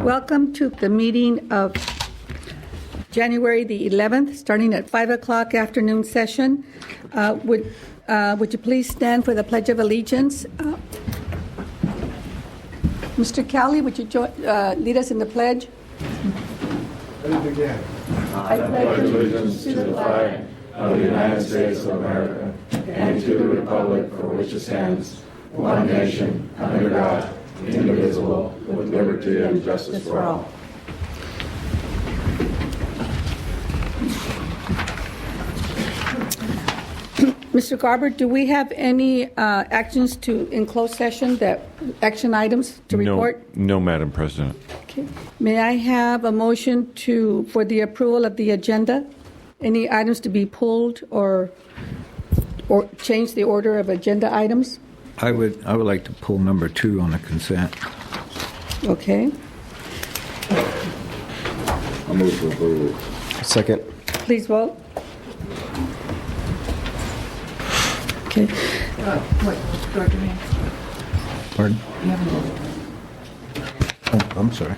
Welcome to the meeting of January the 11th, starting at 5 o'clock afternoon session. Would you please stand for the Pledge of Allegiance? Mr. Cowley, would you lead us in the pledge? Let me begin. I pledge allegiance to the flag of the United States of America and to the republic for which it stands, one nation, under God, indivisible, with liberty and justice for all. Mr. Garber, do we have any actions in closed session, action items to report? No, Madam President. Okay. May I have a motion for the approval of the agenda? Any items to be pulled or change the order of agenda items? I would like to pull number 2 on the consent. Okay. I move to approve. Second. Please vote. Okay. Wait, Director Mann. Pardon? You haven't voted. Oh, I'm sorry.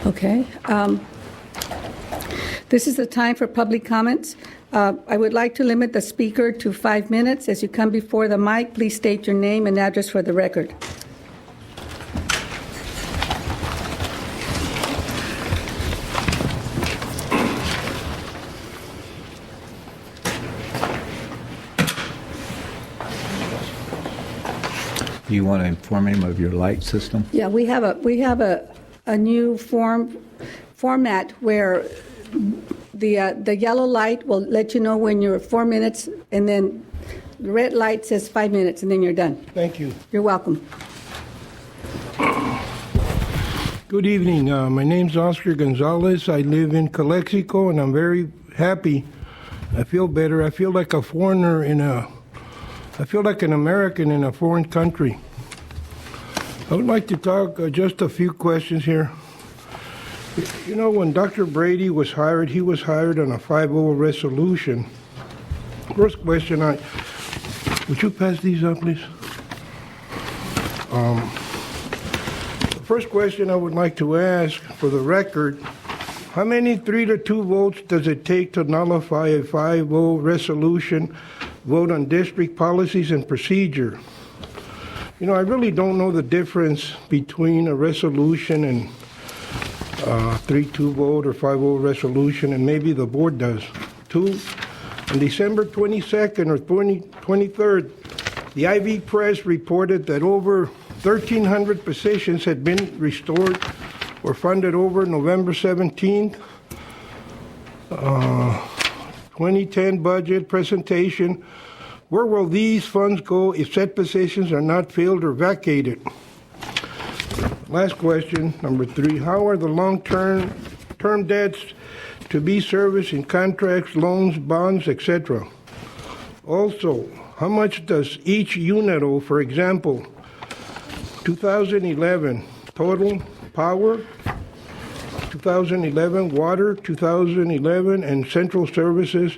Okay. This is the time for public comments. I would like to limit the speaker to 5 minutes. As you come before the mic, please state your name and address for the record. Do you want to inform him of your light system? Yeah, we have a new format where the yellow light will let you know when you're 4 minutes, and then the red light says 5 minutes, and then you're done. Thank you. You're welcome. Good evening. My name's Oscar Gonzalez. I live in Calexico, and I'm very happy. I feel better. I feel like a foreigner I feel like an American in a foreign country. I would like to talk just a few questions here. You know, when Dr. Brady was hired, he was hired on a 5-0 resolution. First question, would you pass these up, please? The first question I would like to ask for the record, how many 3-2 votes does it take to nullify a 5-0 resolution vote on district policies and procedure? You know, I really don't know the difference between a resolution and 3-2 vote or 5-0 resolution, and maybe the board does. 2, on December 22nd or 23rd, the IV Press reported that over 1,300 positions had been restored or funded over November 17th. 2010 budget presentation. Where will these funds go if said positions are not filled or vacated? Last question, number 3. How are the long-term debts to be serviced in contracts, loans, bonds, etc.? Also, how much does each unit owe? For example, 2011 total power, 2011 water, 2011 and central services,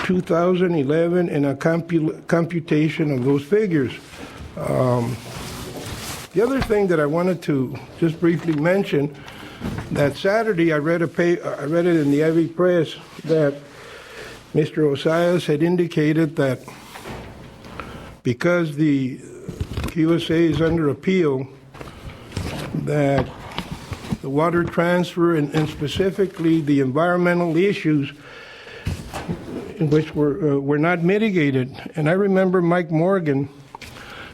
2011, and a computation of those figures. The other thing that I wanted to just briefly mention, that Saturday I read it in the IV Press that Mr. Osias had indicated that because the QSA is under appeal, that the water transfer and specifically the environmental issues in which were not mitigated. And I remember Mike Morgan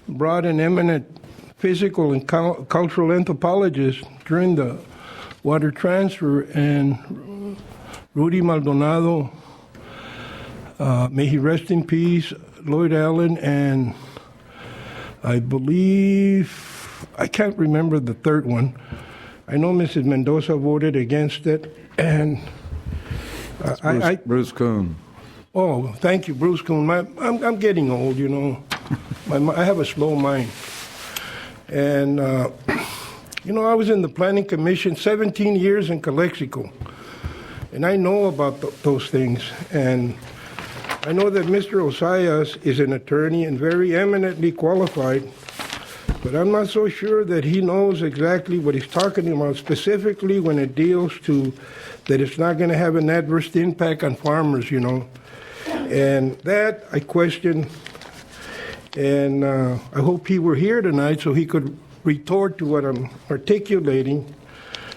brought an eminent physical and cultural anthropologist during the water transfer, and Rudy Maldonado, may he rest in peace, Lloyd Allen, and I believe, I can't remember the third one. I know Mrs. Mendoza voted against it, and Bruce Kuhn. Oh, thank you, Bruce Kuhn. I'm getting old, you know. I have a slow mind. And, you know, I was in the Planning Commission 17 years in Calexico, and I know about those things. And I know that Mr. Osias is an attorney and very eminently qualified, but I'm not so sure that he knows exactly what he's talking about, specifically when it deals to that it's not going to have an adverse impact on farmers, you know. And that I question, and I hope he were here tonight so he could retort to what I'm articulating.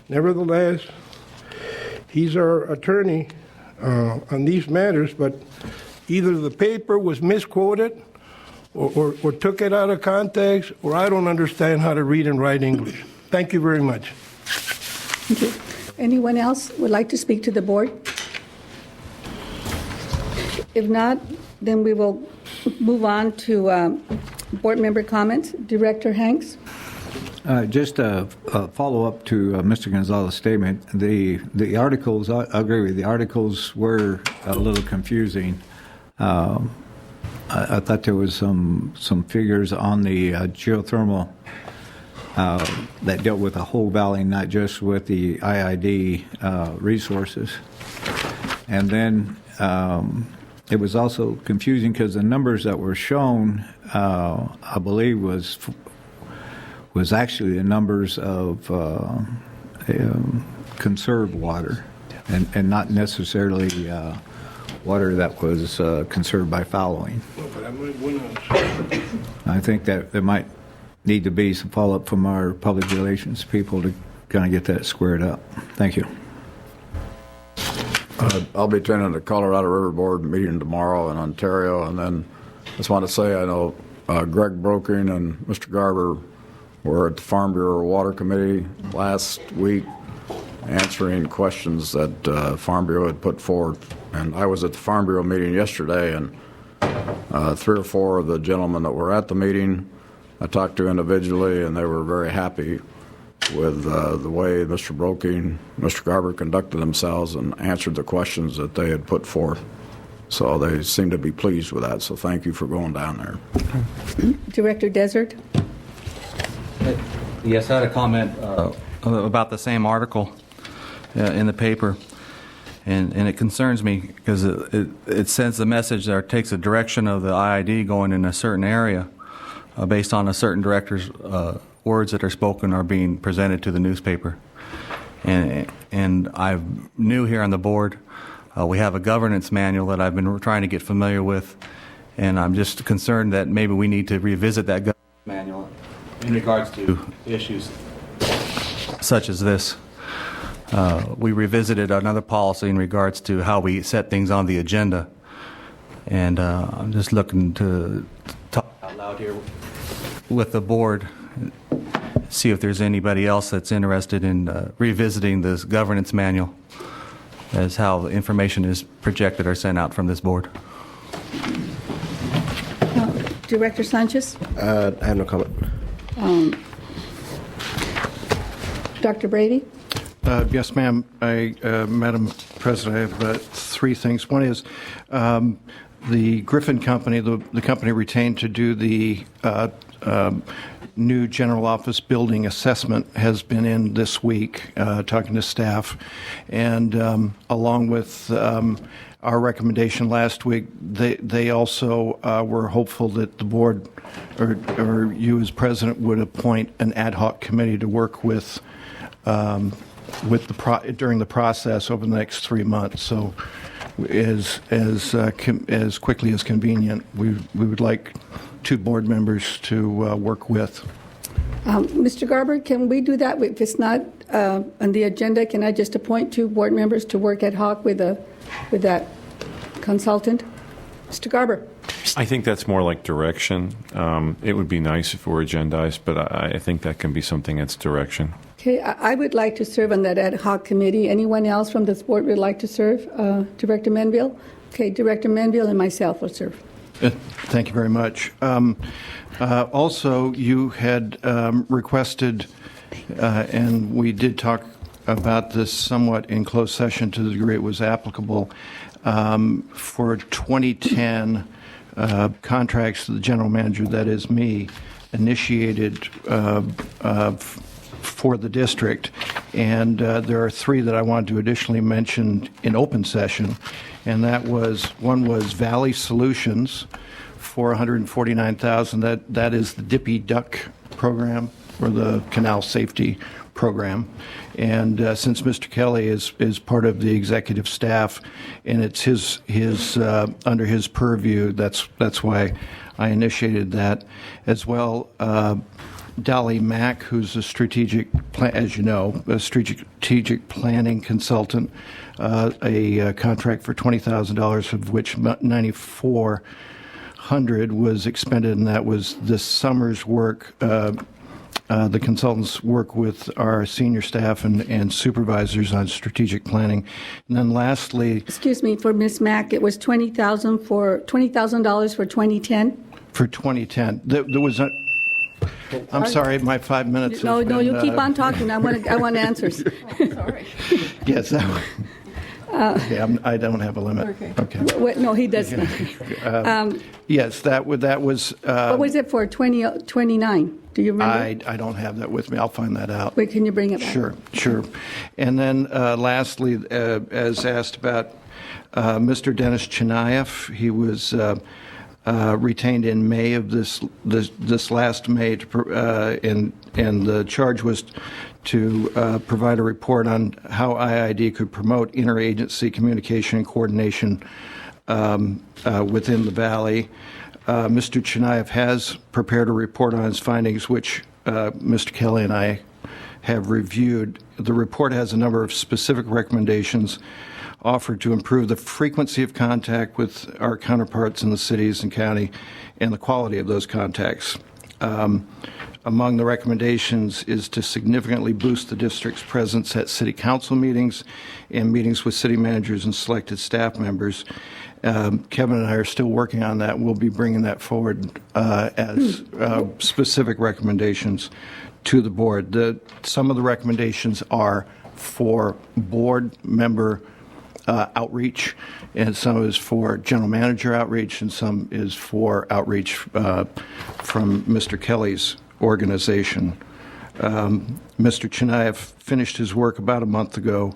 Nevertheless, he's our attorney on these matters, but either the paper was misquoted or took it out of context, or I don't understand how to read and write English. Thank you very much. Thank you. Anyone else would like to speak to the board? If not, then we will move on to board member comments. Director Hanks? Just a follow-up to Mr. Gonzalez's statement. The articles, I agree with you, the articles were a little confusing. I thought there was some figures on the geothermal that dealt with the whole valley, not just with the IID resources. And then it was also confusing because the numbers that were shown, I believe, was actually the numbers of conserved water, and not necessarily water that was conserved by fallowing. I think that there might need to be some follow-up from our public relations people to kind of get that squared up. Thank you. I'll be attending the Colorado River Board meeting tomorrow in Ontario, and then I just want to say I know Greg Broking and Mr. Garber were at the Farm Bureau Water Committee last week answering questions that Farm Bureau had put forward. And I was at the Farm Bureau meeting yesterday, and 3 or 4 of the gentlemen that were at the meeting I talked to individually, and they were very happy with the way Mr. Broking, Mr. Garber conducted themselves and answered the questions that they had put forth. So they seem to be pleased with that. So thank you for going down there. Director Desert? Yes, I had a comment about the same article in the paper, and it concerns me because it sends a message or takes a direction of the IID going in a certain area based on a certain director's words that are spoken or being presented to the newspaper. And I'm new here on the board. We have a governance manual that I've been trying to get familiar with, and I'm just concerned that maybe we need to revisit that governance manual in regards to issues such as this. We revisited another policy in regards to how we set things on the agenda, and I'm just looking to talk out loud here with the board, see if there's anybody else that's interested in revisiting this governance manual as how the information is projected or sent out from this board. Director Sanchez? I have no comment. Dr. Brady? Yes, ma'am. Madam President, I have 3 things. One is the Griffin Company, the company retained to do the new general office building assessment, has been in this week talking to staff, and along with our recommendation last week, they also were hopeful that the board or you as president would appoint an ad hoc committee to work with during the process over the next 3 months. So as quickly as convenient, we would like 2 board members to work with. Mr. Garber, can we do that? If it's not on the agenda, can I just appoint 2 board members to work ad hoc with that consultant? Mr. Garber? I think that's more like direction. It would be nice if it were agendized, but I think that can be something that's direction. Okay, I would like to serve on that ad hoc committee. Anyone else from this board would like to serve? Director Menville? Okay, Director Menville and myself will serve. Thank you very much. Also, you had requested, and we did talk about this somewhat in closed session to the degree it was applicable, for 2010 contracts, the general manager, that is me, initiated for the district, and there are 3 that I wanted to additionally mention in open session. and one was Valley Solutions for $149,000. That is the Dippy Duck program, or the Canal Safety Program. And since Mr. Kelly is part of the executive staff, and it's his under his purview, that's why I initiated that. As well, Dolly Mack, who's a as you know, a strategic planning consultant, a contract for $20,000, of which $9,400 was expended, and that was this summer's work. The consultants work with our senior staff and supervisors on strategic planning. And then lastly... Excuse me, for Ms. Mack, it was $20,000 for 2010? For 2010. There was a... I'm sorry, my 5 minutes No, has no, been, you keep on talking. I want answers. Sorry. Yes, okay, I don't have a limit. Okay. Wait, no, he doesn't. Yes, that was... What was it for, 29? Do you remember? I don't have that with me. I'll find that out. Wait, can you bring it back? Sure. And then lastly, as asked about Mr. Dennis Chinaev, he was retained in May of this last May, and the charge was to provide a report on how IID could promote interagency communication and coordination within the Valley. Mr. Chinaev has prepared a report on his findings, which Mr. Kelly and I have reviewed. The report has a number of specific recommendations offered to improve the frequency of contact with our counterparts in the cities and county and the quality of those contacts. Among the recommendations is to significantly boost the district's presence at city council meetings and meetings with city managers and selected staff members. Kevin and I are still working on that. We'll be bringing that forward as specific recommendations to the board. Some of the recommendations are for board member outreach, and some is for general manager outreach, and some is for outreach from Mr. Kelly's organization. Mr. Chinaev finished his work about a month ago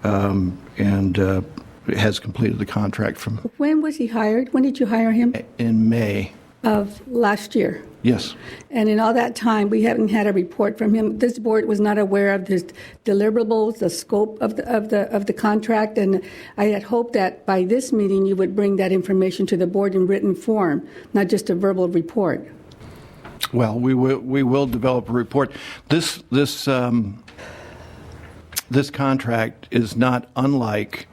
and has completed the contract from... When was he hired? When did you hire him? In May. Of last year. Yes. And in all that time, we haven't had a report from him. This board was not aware of his deliverables, the scope of the contract, and I had hoped that by this meeting you would bring that information to the board in written form, not just a verbal report. Well, we will develop a report. This contract is not unlike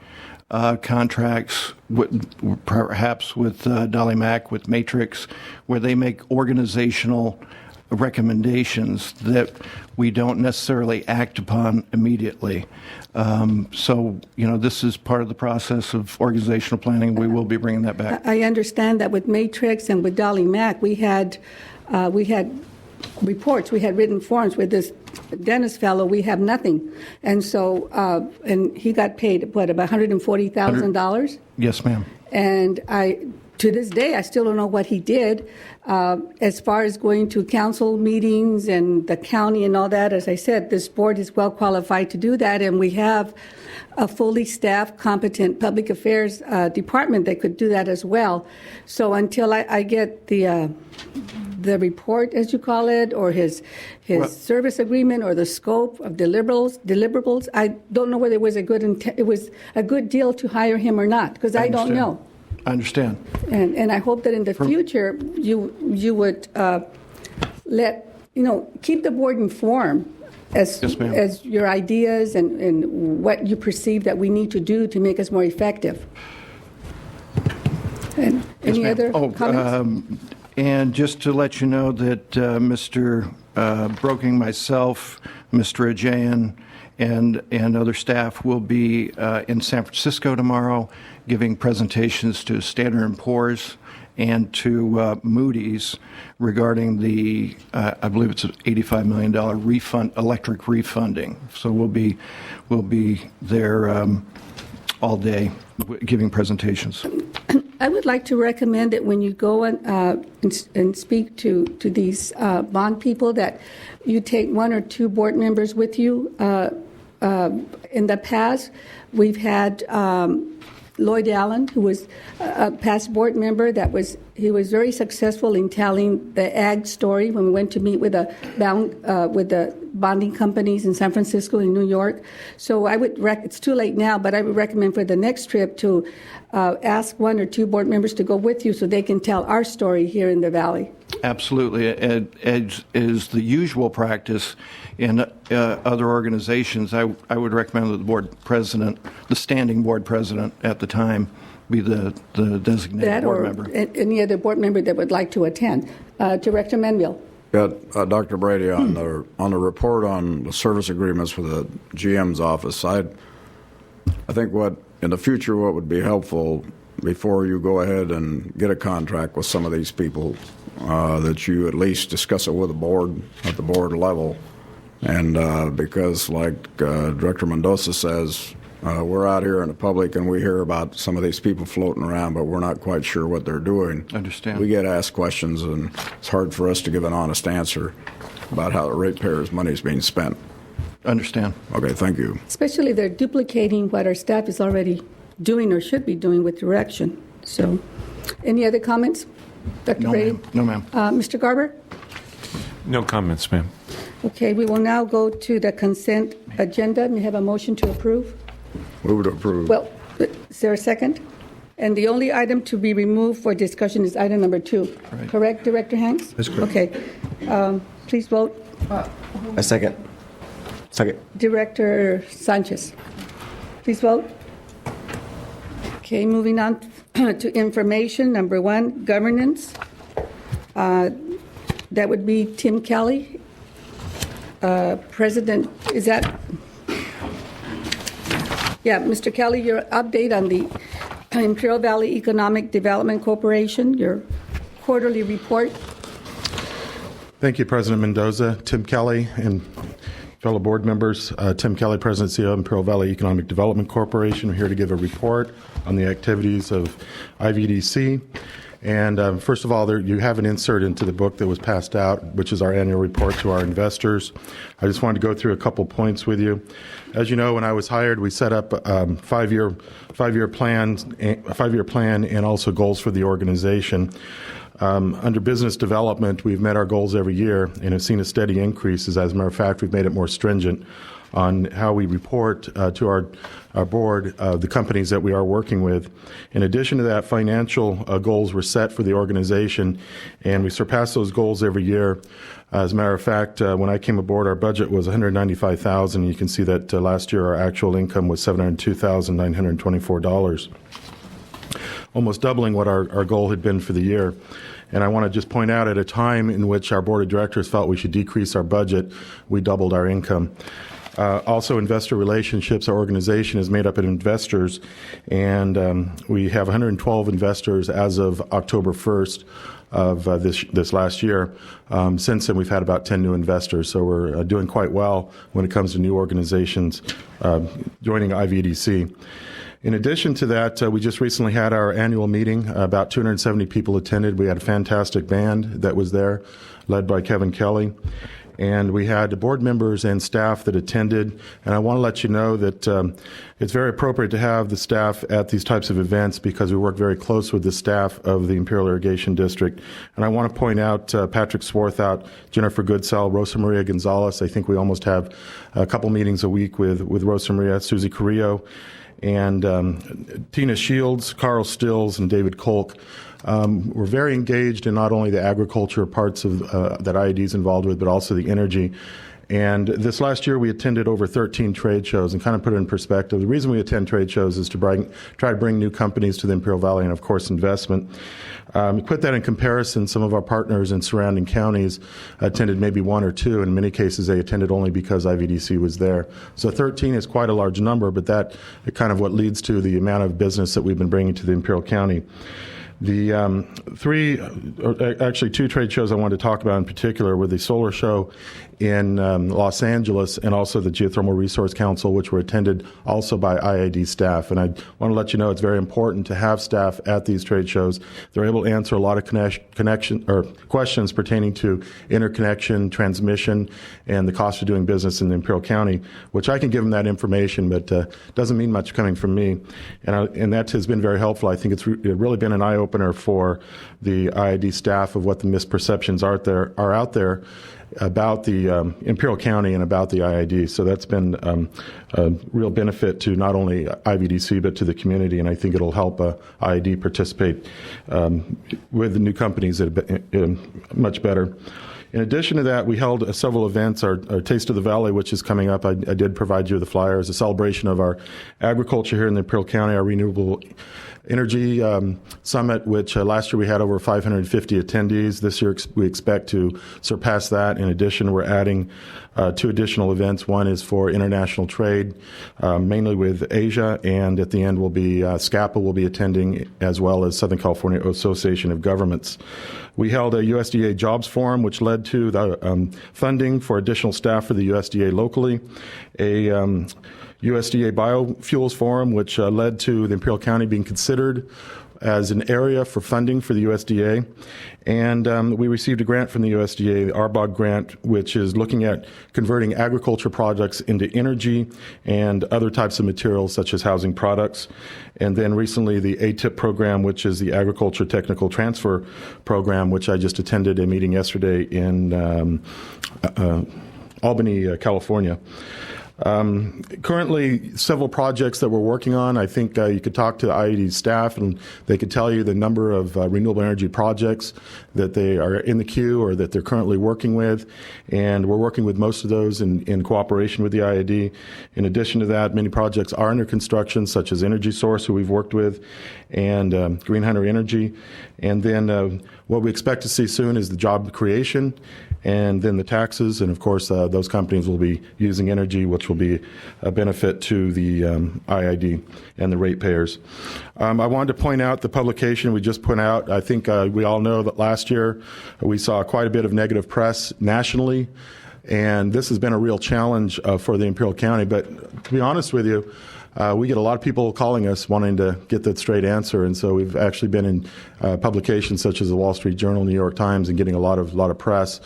contracts perhaps with Dolly Mack, with Matrix, where they make organizational recommendations that we don't necessarily act upon immediately. So, this is part of the process of organizational planning. We will be bringing that back. I understand that with Matrix and with Dolly Mack, we had reports, we had written forms. With this Dennis fellow, we have nothing. And so, and he got paid, what, about $140,000? Yes, ma'am. And to this day, I still don't know what he did. As far as going to council meetings and the county and all that, as I said, this board is well qualified to do that, and we have a fully staffed, competent public affairs department that could do that as well. So until I get the report, as you call it, or his service agreement, or the scope of deliverables, I don't know whether it was a good deal to hire him or not, because I don't know. I understand. And I hope that in the future you would keep the board informed as your ideas and what you perceive that we need to do to make us more effective. And any other comments? And just to let you know that Mr. Broking, myself, Mr. Ajayan, and other staff will be in San Francisco tomorrow giving presentations to Standard & Poor's and to Moody's regarding the, I believe it's an $85 million electric refunding. So we'll be there all day giving presentations. I would like to recommend that when you go and speak to these bond people, that you take one or two board members with you. In the past, we've had Lloyd Allen, who was a past board member. He was very successful in telling the ag story when we went to meet with the bonding companies in San Francisco and New York. So I would it's too late now, but I would recommend for the next trip to ask 1 or 2 board members to go with you so they can tell our story here in the Valley. Absolutely. As is the usual practice in other organizations, I would recommend that the board president, the standing board president at the time, be the designated That board or member. any other board member that would like to attend. Director Menville. Yeah, Dr. Brady, on the report on the service agreements with the GM's office, I think in the future what would be helpful before you go ahead and get a contract with some of these people, that you at least discuss it with the board at the board level. And because like Director Mendoza says, we're out here in the public and we hear about some of these people floating around, but we're not quite sure what they're doing. Understand. We get asked questions, and it's hard for us to give an honest answer about how the ratepayers' money is being spent. Understand. Okay, thank you. Especially they're duplicating what our staff is already doing or should be doing with direction. So, any other comments? Dr. No, Brady? ma'am. No, ma'am. Mr. Garber? No comments, ma'am. Okay, we will now go to the consent agenda. May I have a motion to approve? Move to approve. Well, is there a second? And the only item to be removed for discussion is item number 2. Right. Correct, Director Hanks? That's correct. Okay. Please vote. A second. Second. Director Sanchez. Please vote. Okay, moving on to information. Number 1, governance. That would be Tim Kelly. President, is that? Yeah, Mr. Kelly, your update on the Imperial Valley Economic Development Corporation, your quarterly report. Thank you, President Mendoza. Tim Kelly and fellow board members. Tim Kelly, President and CEO of Imperial Valley Economic Development Corporation. We're here to give a report on the activities of IVDC. And first of all, you have an insert into the book that was passed out, which is our annual report to our investors. I just wanted to go through a couple points with you. As you know, when I was hired, we set up a five-year plan and also goals for the organization. Under business development, we've met our goals every year and have seen a steady increase. As a matter of fact, we've made it more stringent on how we report to our board the companies that we are working with. In addition to that, financial goals were set for the organization, and we surpass those goals every year. As a matter of fact, when I came aboard, our budget was $195,000. You can see that last year our actual income was $702,924, almost doubling what our goal had been for the year. And I want to just point out, at a time in which our board of directors felt we should decrease our budget, we doubled our income. Also, investor relationships, our organization is made up of investors, and we have 112 investors as of October 1st of this last year. Since then, we've had about 10 new investors, so we're doing quite well when it comes to new organizations joining IVDC. In addition to that, we just recently had our annual meeting. About 270 people attended. We had a fantastic band that was there, led by Kevin Kelly. And we had board members and staff that attended. And I want to let you know that it's very appropriate to have the staff at these types of events because we work very close with the staff of the Imperial Irrigation District. And I want to point out Patrick Swarthout, Jennifer Goodsell, Rosa Maria Gonzalez. I think we almost have a couple meetings a week with Rosa Maria, Susie Carrillo, and Tina Shields, Carl Stills, and David Kolk. We're very engaged in not only the agriculture parts of that IID is involved with, but also the energy. And this last year, we attended over 13 trade shows, and kind of put it in perspective. The reason we attend trade shows is to try to bring new companies to the Imperial Valley and, of course, investment. Put that in comparison, some of our partners in surrounding counties attended maybe 1 or 2. In many cases, they attended only because IVDC was there. So 13 is quite a large number, but that is kind of what leads to the amount of business that we've been bringing to the Imperial County. The 2 trade shows I wanted to talk about in particular were the solar show in Los Angeles, and also the Geothermal Resource Council, which were attended also by IID staff. And I want to let you know it's very important to have staff at these trade shows. They're able to answer a lot of questions pertaining to interconnection, transmission, and the cost of doing business in Imperial County, which I can give them that information, but doesn't mean much coming from me. And that has been very helpful. I think it's really been an eye-opener for the IID staff of what the misperceptions are out there about the Imperial County and about the IID. So that's been a real benefit to not only IVDC but to the community, and I think it'll help IID participate with the new companies much better. In addition to that, we held several events. Our Taste of the Valley, which is coming up, I did provide you with the flyers, a celebration of our agriculture here in the Imperial County, our renewable energy summit, which last year we had over 550 attendees. This year we expect to surpass that. In addition, we're adding 2 additional events. One is for international trade, mainly with Asia, and at the end will be SCAPA will be attending, as well as Southern California Association of Governments. We held a USDA jobs forum, which led to the funding for additional staff for the USDA locally, a USDA biofuels forum, which led to the Imperial County being considered as an area for funding for the USDA. And we received a grant from the USDA, the RBOG grant, which is looking at converting agriculture projects into energy and other types of materials such as housing products. And then recently the ATIP program, which is the Agriculture Technical Transfer Program, which I just attended a meeting yesterday in Albany, California. Currently, several projects that we're working on. I think you could talk to IID staff and they could tell you the number of renewable energy projects that they are in the queue or that they're currently working with. And we're working with most of those in cooperation with the IID. In addition to that, many projects are under construction, such as Energy Source, who we've worked with, and Green Hunter Energy. And then what we expect to see soon is the job creation and then the taxes. And of course, those companies will be using energy, which will be a benefit to the IID and the ratepayers. I wanted to point out the publication we just put out. I think we all know that last year we saw quite a bit of negative press nationally, and this has been a real challenge for the Imperial County. But to be honest with you, we get a lot of people calling us wanting to get that straight answer, and so we've actually been in publications such as the Wall Street Journal, New York Times, and getting a lot of press.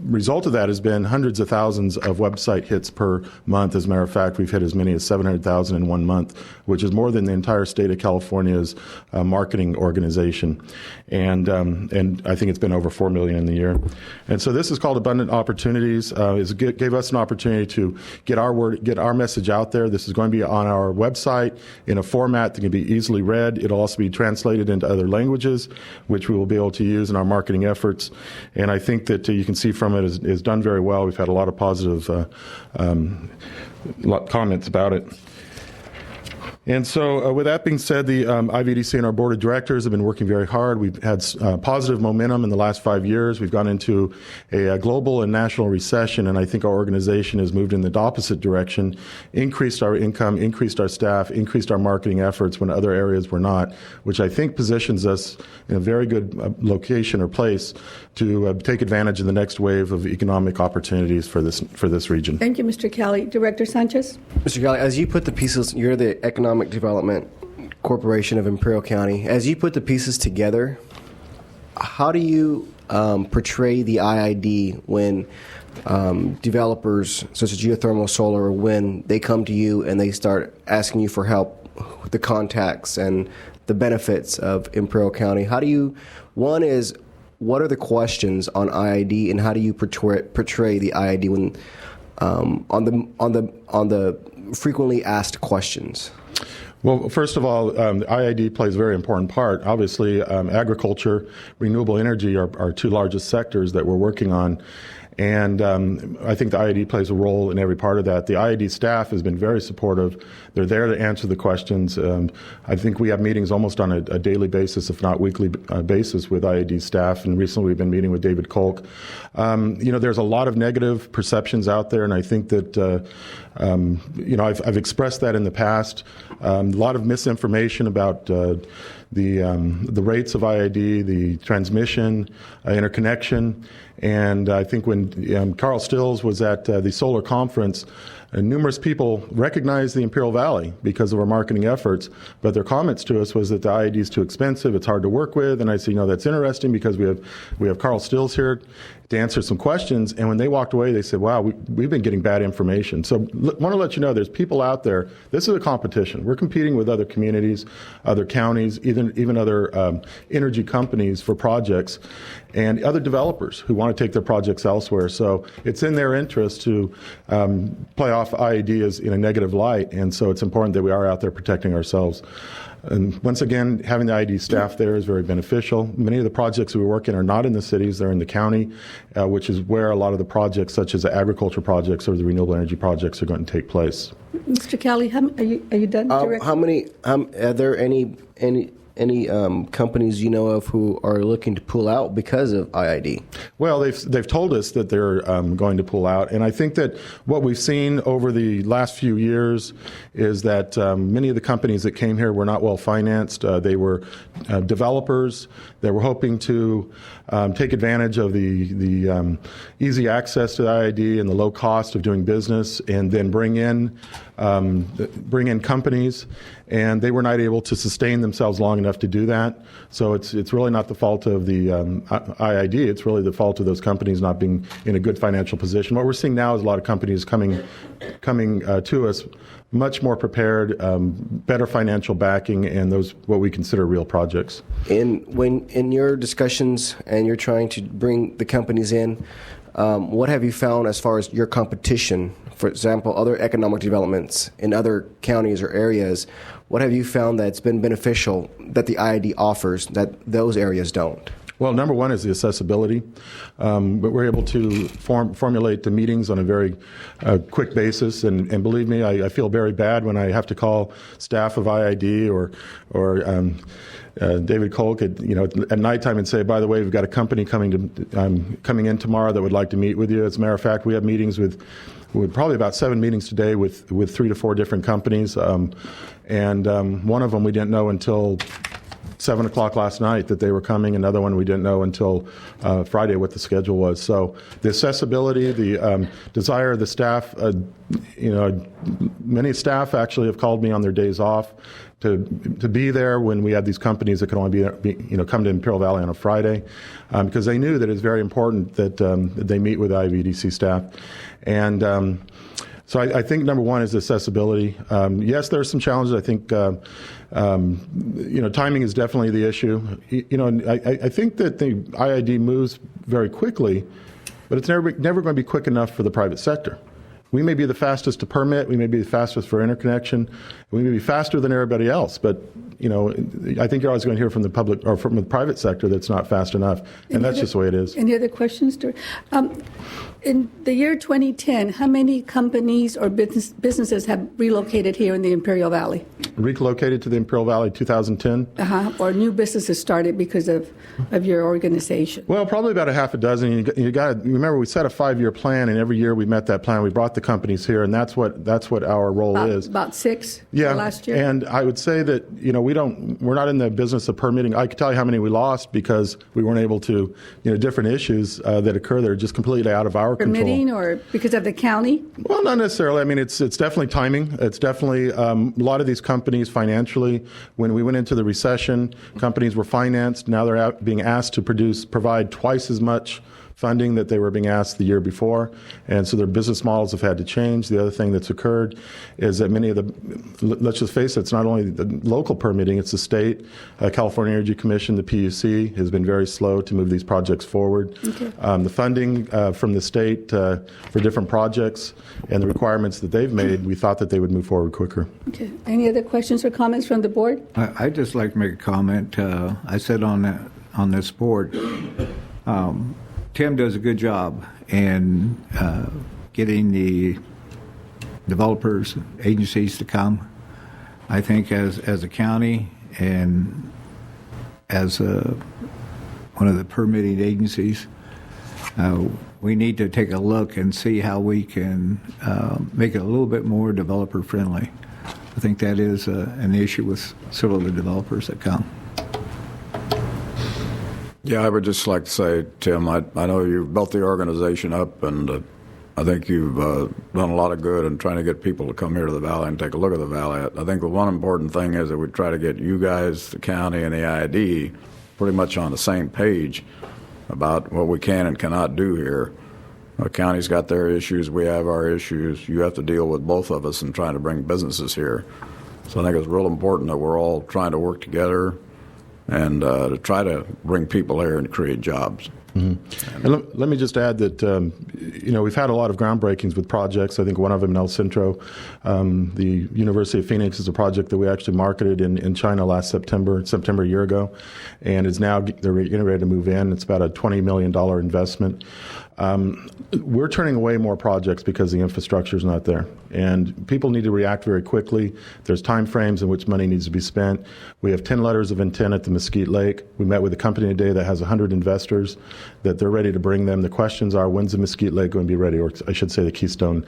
Result of that has been hundreds of thousands of website hits per month. As a matter of fact, we've hit as many as 700,000 in 1 month, which is more than the entire state of California's marketing organization. And I think it's been over 4 million in the year. And so this is called Abundant Opportunities. It gave us an opportunity to get our message out there. This is going to be on our website in a format that can be easily read. It'll also be translated into other languages, which we will be able to use in our marketing efforts. And I think that you can see from it is done very well. We've had a lot of positive comments about it. And so with that being said, the IVDC and our board of directors have been working very hard. We've had positive momentum in the last 5 years. We've gone into a global and national recession, and I think our organization has moved in the opposite direction, increased our income, increased our staff, increased our marketing efforts when other areas were not, which I think positions us in a very good location or place to take advantage of the next wave of economic opportunities for this region. Thank you, Mr. Kelly. Director Sanchez? Mr. Kelly, as you put the pieces, you're the Economic Development Corporation of Imperial County. As you put the pieces together, how do you portray the IID when developers such as geothermal, solar, when they come to you and they start asking you for help, the contacts and the benefits of Imperial County? How do you, one is, what are the questions on IID, and how do you portray the IID when on the frequently asked questions? Well, first of all, the IID plays a very important part. Obviously, agriculture, renewable energy are 2 largest sectors that we're working on. And I think the IID plays a role in every part of that. The IID staff has been very supportive. They're there to answer the questions. I think we have meetings almost on a daily basis, if not weekly basis, with IID staff. And recently we've been meeting with David Kolk. There's a lot of negative perceptions out there, and I think that I've expressed that in the past. A lot of misinformation about the rates of IID, the transmission, interconnection. And I think when Carl Stills was at the solar conference, numerous people recognized the Imperial Valley because of our marketing efforts, but their comments to us was that the IID is too expensive, it's hard to work with, and I said, that's interesting because we have Carl Stills here to answer some questions, and when they walked away, they said, wow, we've been getting bad information. So want to let you know there's people out there, this is a competition. We're competing with other communities, other counties, even other energy companies for projects, and other developers who want to take their projects elsewhere. So it's in their interest to play off ideas in a negative light, and so it's important that we are out there protecting ourselves. And once again, having the IID staff there is very beneficial. Many of the projects we work in are not in the cities, they're in the county, which is where a lot of the projects, such as the agriculture projects or the renewable energy projects, are going to take place. Mr. Kelly, are you done? Are there any companies you know of who are looking to pull out because of IID? Well, they've told us that they're going to pull out, and I think that what we've seen over the last few years is that many of the companies that came here were not well financed. They were developers that were hoping to take advantage of the easy access to the IID and the low cost of doing business, and then bring in companies, and they were not able to sustain themselves long enough to do that. So it's really not the fault of the IID. It's really the fault of those companies not being in a good financial position. What we're seeing now is a lot of companies coming to us much more prepared, better financial backing, and those what we consider real projects. When in your discussions and you're trying to bring the companies in, what have you found as far as your competition? For example, other economic developments in other counties or areas, what have you found that's been beneficial that the IID offers that those areas don't? Well, number one is the accessibility. But we're able to formulate the meetings on a very quick basis. And believe me, I feel very bad when I have to call staff of IID or David Kolk at nighttime and say, by the way, we've got a company coming in tomorrow that would like to meet with you. As a matter of fact, we have meetings with probably about 7 meetings today with 3 to 4 different companies. And one of them we didn't know until 7 o'clock last night that they were coming. Another one we didn't know until Friday what the schedule was. So the accessibility, the desire of the staff, many staff actually have called me on their days off to be there when we had these companies that could only come to Imperial Valley on a Friday, because they knew that it's very important that they meet with IVDC staff. And so I think number one is accessibility. Yes, there are some challenges. I think timing is definitely the issue. I think that the IID moves very quickly, but it's never going to be quick enough for the private sector. We may be the fastest to permit, we may be the fastest for interconnection, we may be faster than everybody else, but I think you're always going to hear from the public or from the private sector that's not fast enough, and that's just the way it is. Any other questions? In the year 2010, how many companies or businesses have relocated here in the Imperial Valley? Relocated to the Imperial Valley 2010? Or new businesses started because of your organization? Well, probably about a half a dozen. You got to remember, we set a 5-year plan, and every year we met that plan. We brought the companies here, and that's what our role is. About 6 last year? And I would say that we're not in the business of permitting. I could tell you how many we lost because we weren't able to, different issues that occur that are just completely out of our control. Permitting or because of the county? Well, not necessarily. I mean, it's definitely timing. It's definitely a lot of these companies financially. When we went into the recession, companies were financed. Now they're being asked to provide twice as much funding that they were being asked the year before, and so their business models have had to change. The other thing that's occurred is that many of let's just face it, it's not only the local permitting, it's the state, California Energy Commission, the PUC has been very slow to move these projects forward. Okay. The funding from the state for different projects and the requirements that they've made, we thought that they would move forward quicker. Okay. Any other questions or comments from the board? I'd just like to make a comment. I said on this board, Tim does a good job in getting the developers, agencies to come. I think as a county and as one of the permitting agencies, we need to take a look and see how we can make it a little bit more developer friendly. I think that is an issue with several of the developers that come. Yeah, I would just like to say, Tim, I know you've built the organization up, and I think you've done a lot of good in trying to get people to come here to the Valley and take a look at the Valley. I think the one important thing is that we try to get you guys, the county, and the IID pretty much on the same page about what we can and cannot do here. The county's got their issues, we have our issues. You have to deal with both of us in trying to bring businesses here. So I think it's real important that we're all trying to work together and to try to bring people here and create jobs. Mm-hmm. And let me just add that, we've had a lot of groundbreakings with projects. I think one of them, El Centro, the University of Phoenix, is a project that we actually marketed in China last September a year ago, and is now, they're getting ready to move in. It's about a $20 million investment. We're turning away more projects because the infrastructure is not there, and people need to react very quickly. There's time frames in which money needs to be spent. We have 10 letters of intent at the Mesquite Lake. We met with a company today that has 100 investors that they're ready to bring them. The questions are, when's the Mesquite Lake going to be ready, or I should say the Keystone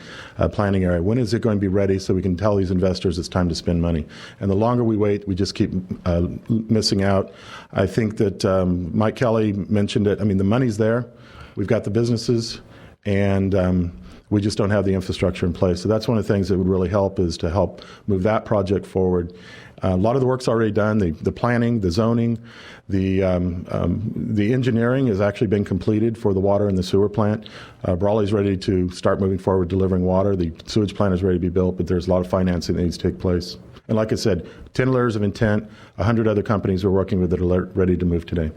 planning area. When is it going to be ready so we can tell these investors it's time to spend money? And the longer we wait, we just keep missing out. I think that Mike Kelly mentioned it. I mean, the money's there. We've got the businesses, and we just don't have the infrastructure in place. So that's one of the things that would really help, is to help move that project forward. A lot of the work's already done. The planning, the zoning, the engineering has actually been completed for the water and the sewer plant. Brawley's ready to start moving forward delivering water. The sewage plant is ready to be built, but there's a lot of financing that needs to take place. And like I said, 10 letters of intent, 100 other companies we're working with that are ready to move today.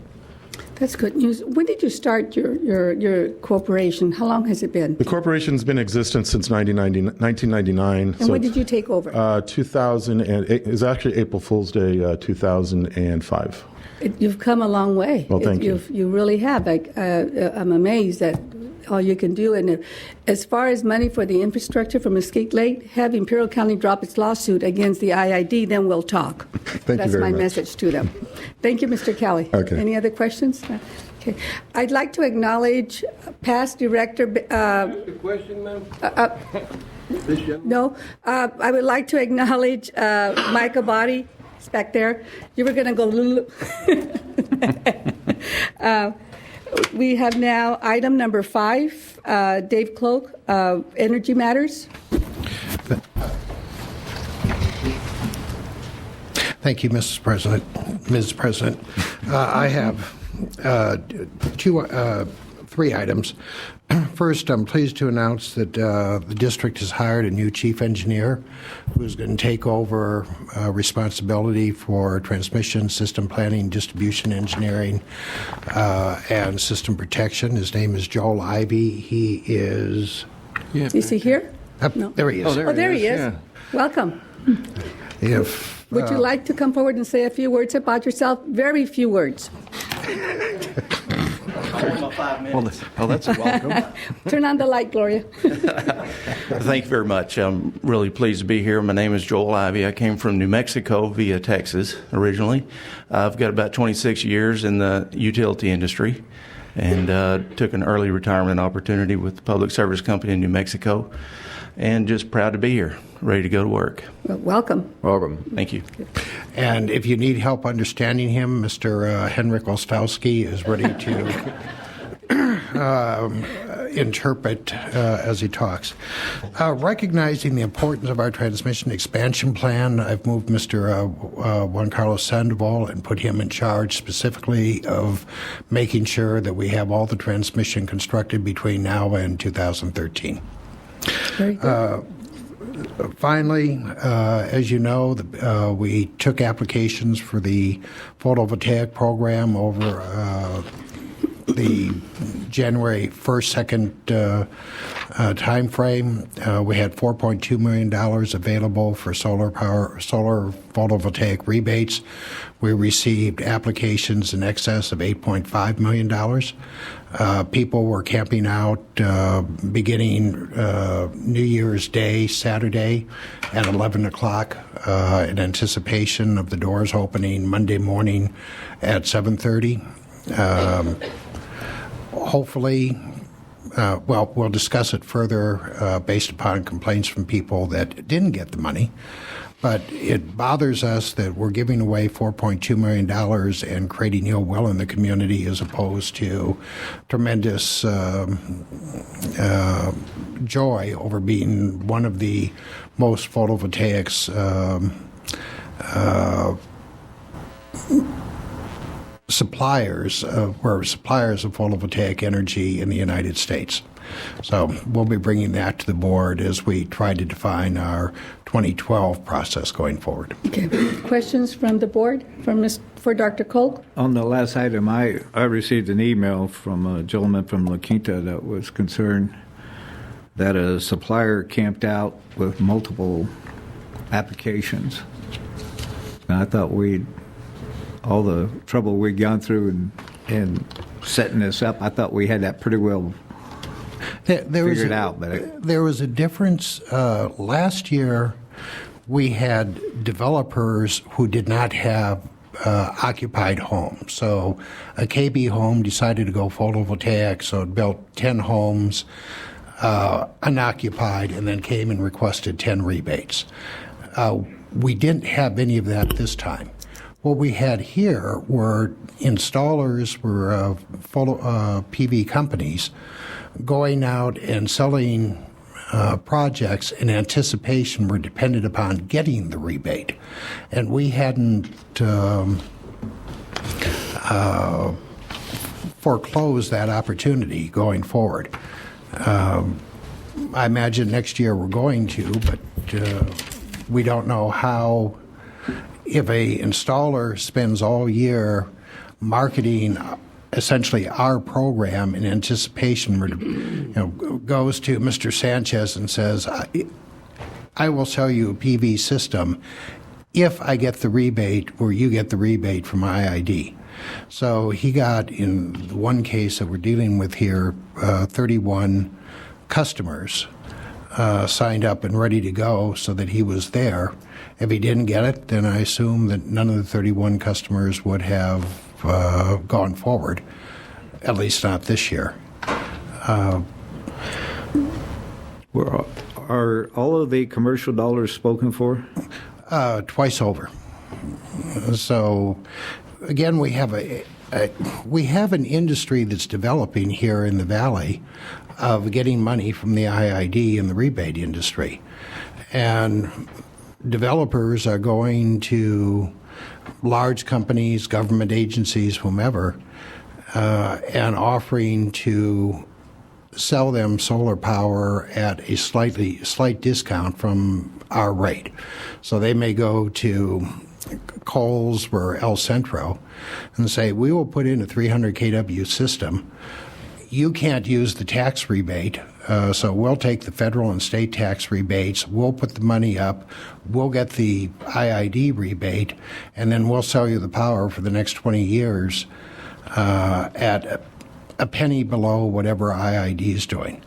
That's good news. When did you start your corporation? How long has it been? The corporation's been in existence since 1999. And when did you take over? 2008. It was actually April Fool's Day, 2005. You've come a long way. Well, thank you. You really have. I'm amazed at all you can do. And as far as money for the infrastructure for Mesquite Lake, have Imperial County drop its lawsuit against the IID, then we'll talk. Thank you very much. That's my message to them. Thank you, Mr. Kelly. Okay. Any other questions? Okay. I'd like to acknowledge past director. Question, ma'am? No. I would like to acknowledge Mike Abadi. It's back there. You were going to go Lulu. We have now item number 5, Dave Cloak, Energy Matters. Thank you, Mrs. President. Ms. President, I have 3 items. First, I'm pleased to announce that the district has hired a new chief engineer who's going to take over responsibility for transmission, system planning, distribution engineering, and system protection. His name is Joel Ivy. He is... Is he here? No. There he is. Oh, there he is. Yeah. Welcome. Would you like to come forward and say a few words about yourself? Very few words. Well, that's a welcome. Turn on the light, Gloria. Thank you very much. I'm really pleased to be here. My name is Joel Ivy. I came from New Mexico via Texas originally. I've got about 26 years in the utility industry and took an early retirement opportunity with the Public Service Company in New Mexico, and just proud to be here, ready to go to work. Well, welcome. Welcome. Thank you. And if you need help understanding him, Mr. Henrik Ostowski is ready to interpret as he talks. Recognizing the importance of our transmission expansion plan, I've moved Mr. Juan Carlos Sandoval and put him in charge specifically of making sure that we have all the transmission constructed between now and 2013. Very good. Finally, as you know, we took applications for the photovoltaic program over the January 1st, 2nd time frame. We had $4.2 million available for solar photovoltaic rebates. We received applications in excess of $8.5 million. People were camping out beginning New Year's Day, Saturday, at 11 o'clock in anticipation of the doors opening Monday morning at 7:30. Hopefully, we'll discuss it further based upon complaints from people that didn't get the money. But it bothers us that we're giving away $4.2 million and creating ill will in the community as opposed to tremendous joy over being one of the most photovoltaics suppliers of photovoltaic energy in the United States. So we'll be bringing that to the board as we try to define our 2012 process going forward. Okay. Questions from the board for Dr. Kolk? On the last item, I received an email from a gentleman from La Quinta that was concerned that a supplier camped out with multiple applications. And I thought all the trouble we'd gone through in setting this up, I thought we had that pretty well figured out. But there was a difference. Last year, we had developers who did not have occupied homes. So a KB home decided to go photovoltaic, so it built 10 homes unoccupied and then came and requested 10 rebates. We didn't have any of that this time. What we had here were installers, were PV companies going out and selling projects in anticipation were dependent upon getting the rebate. And we hadn't foreclosed that opportunity going forward. I imagine next year we're going to, but we don't know how. If a installer spends all year marketing essentially our program in anticipation, goes to Mr. Sanchez and says, I will sell you a PV system if I get the rebate or you get the rebate from IID. So he got, in one case that we're dealing with here, 31 customers signed up and ready to go so that he was there. If he didn't get it, then I assume that none of the 31 customers would have gone forward, at least not this year. Are all of the commercial dollars spoken for? Twice over. So, again, we have an industry that's developing here in the Valley of getting money from the IID and the rebate industry. And developers are going to large companies, government agencies, whomever, and offering to sell them solar power at a slight discount from our rate. So they may go to Kohl's or El Centro and say, we will put in a 300 kW system. You can't use the tax rebate, so we'll take the federal and state tax rebates, we'll put the money up, we'll get the IID rebate, and then we'll sell you the power for the next 20 years at a penny below whatever IID is doing.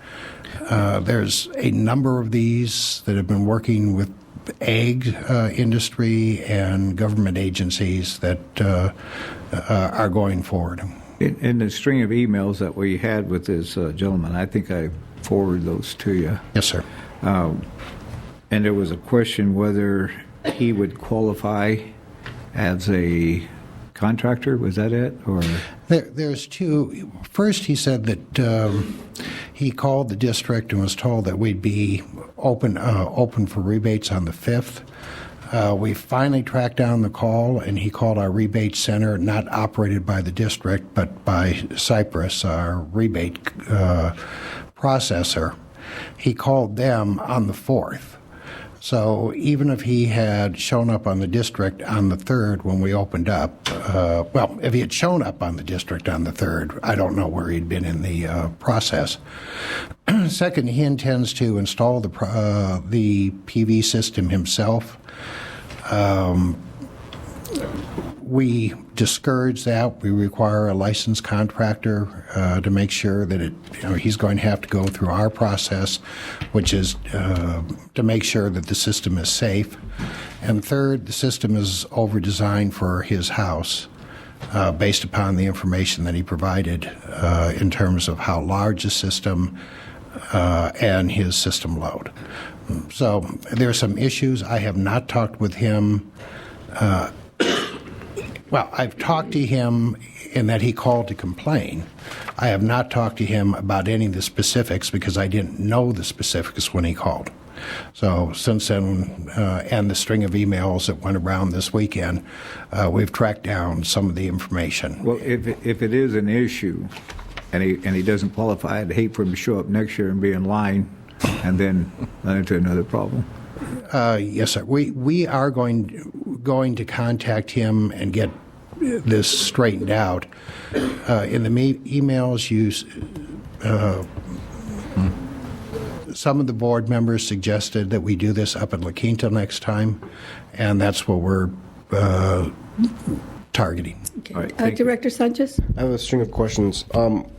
There's a number of these that have been working with ag industry and government agencies that are going forward. In the string of emails that we had with this gentleman, I think I forwarded those to you. Yes, sir. And there was a question whether he would qualify as a contractor. Was that it? Or there's two. First, he said that he called the district and was told that we'd be open for rebates on the 5th. We finally tracked down the call, and he called our rebate center, not operated by the district, but by Cypress, our rebate processor. He called them on the 4th. So even if he had shown up on the district on the 3rd when we opened up, if he had shown up on the district on the 3rd, I don't know where he'd been in the process. Second, he intends to install the PV system himself. We discourage that. We require a licensed contractor to make sure that he's going to have to go through our process, which is to make sure that the system is safe. And third, the system is over-designed for his house based upon the information that he provided in terms of how large the system, and his system load. So there are some issues. I have not talked with him. Well, I've talked to him in that he called to complain. I have not talked to him about any of the specifics because I didn't know the specifics when he called. So since then, and the string of emails that went around this weekend, we've tracked down some of the information. Well, if it is an issue and he doesn't qualify, I'd hate for him to show up next year and be in line and then run into another problem. Yes, sir. We are going to contact him and get this straightened out. In the emails, some of the board members suggested that we do this up in La Quinta next time, and that's what we're targeting. Okay. Director Sanchez? I have a string of questions. On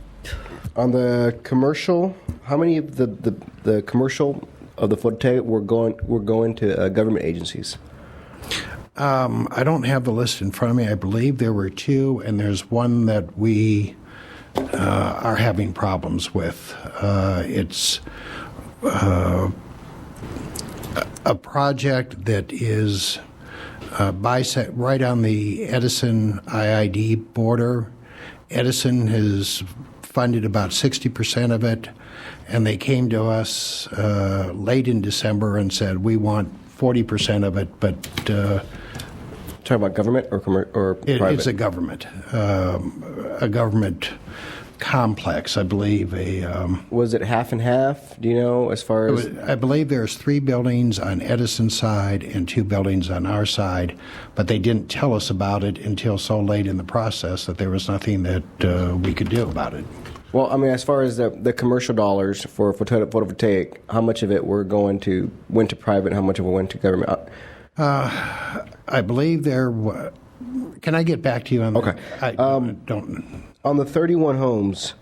the commercial, how many of the commercial of the photovoltaic were going to government agencies? I don't have the list in front of me. I believe there were 2, and there's one that we are having problems with. It's a project that is right on the Edison IID border. Edison has funded about 60% of it, and they came to us late in December and said, we want 40% of it, but... Talking about government or private? It's a government complex, I believe. Was it half and half? Do you know, as far as? I believe there's 3 buildings on Edison's side and 2 buildings on our side, but they didn't tell us about it until so late in the process that there was nothing that we could do about it. Well, I mean, as far as the commercial dollars for photovoltaic, how much of it went to private and how much of it went to government? I believe there was... Can I get back to you on that? Okay. I don't... On the 31 homes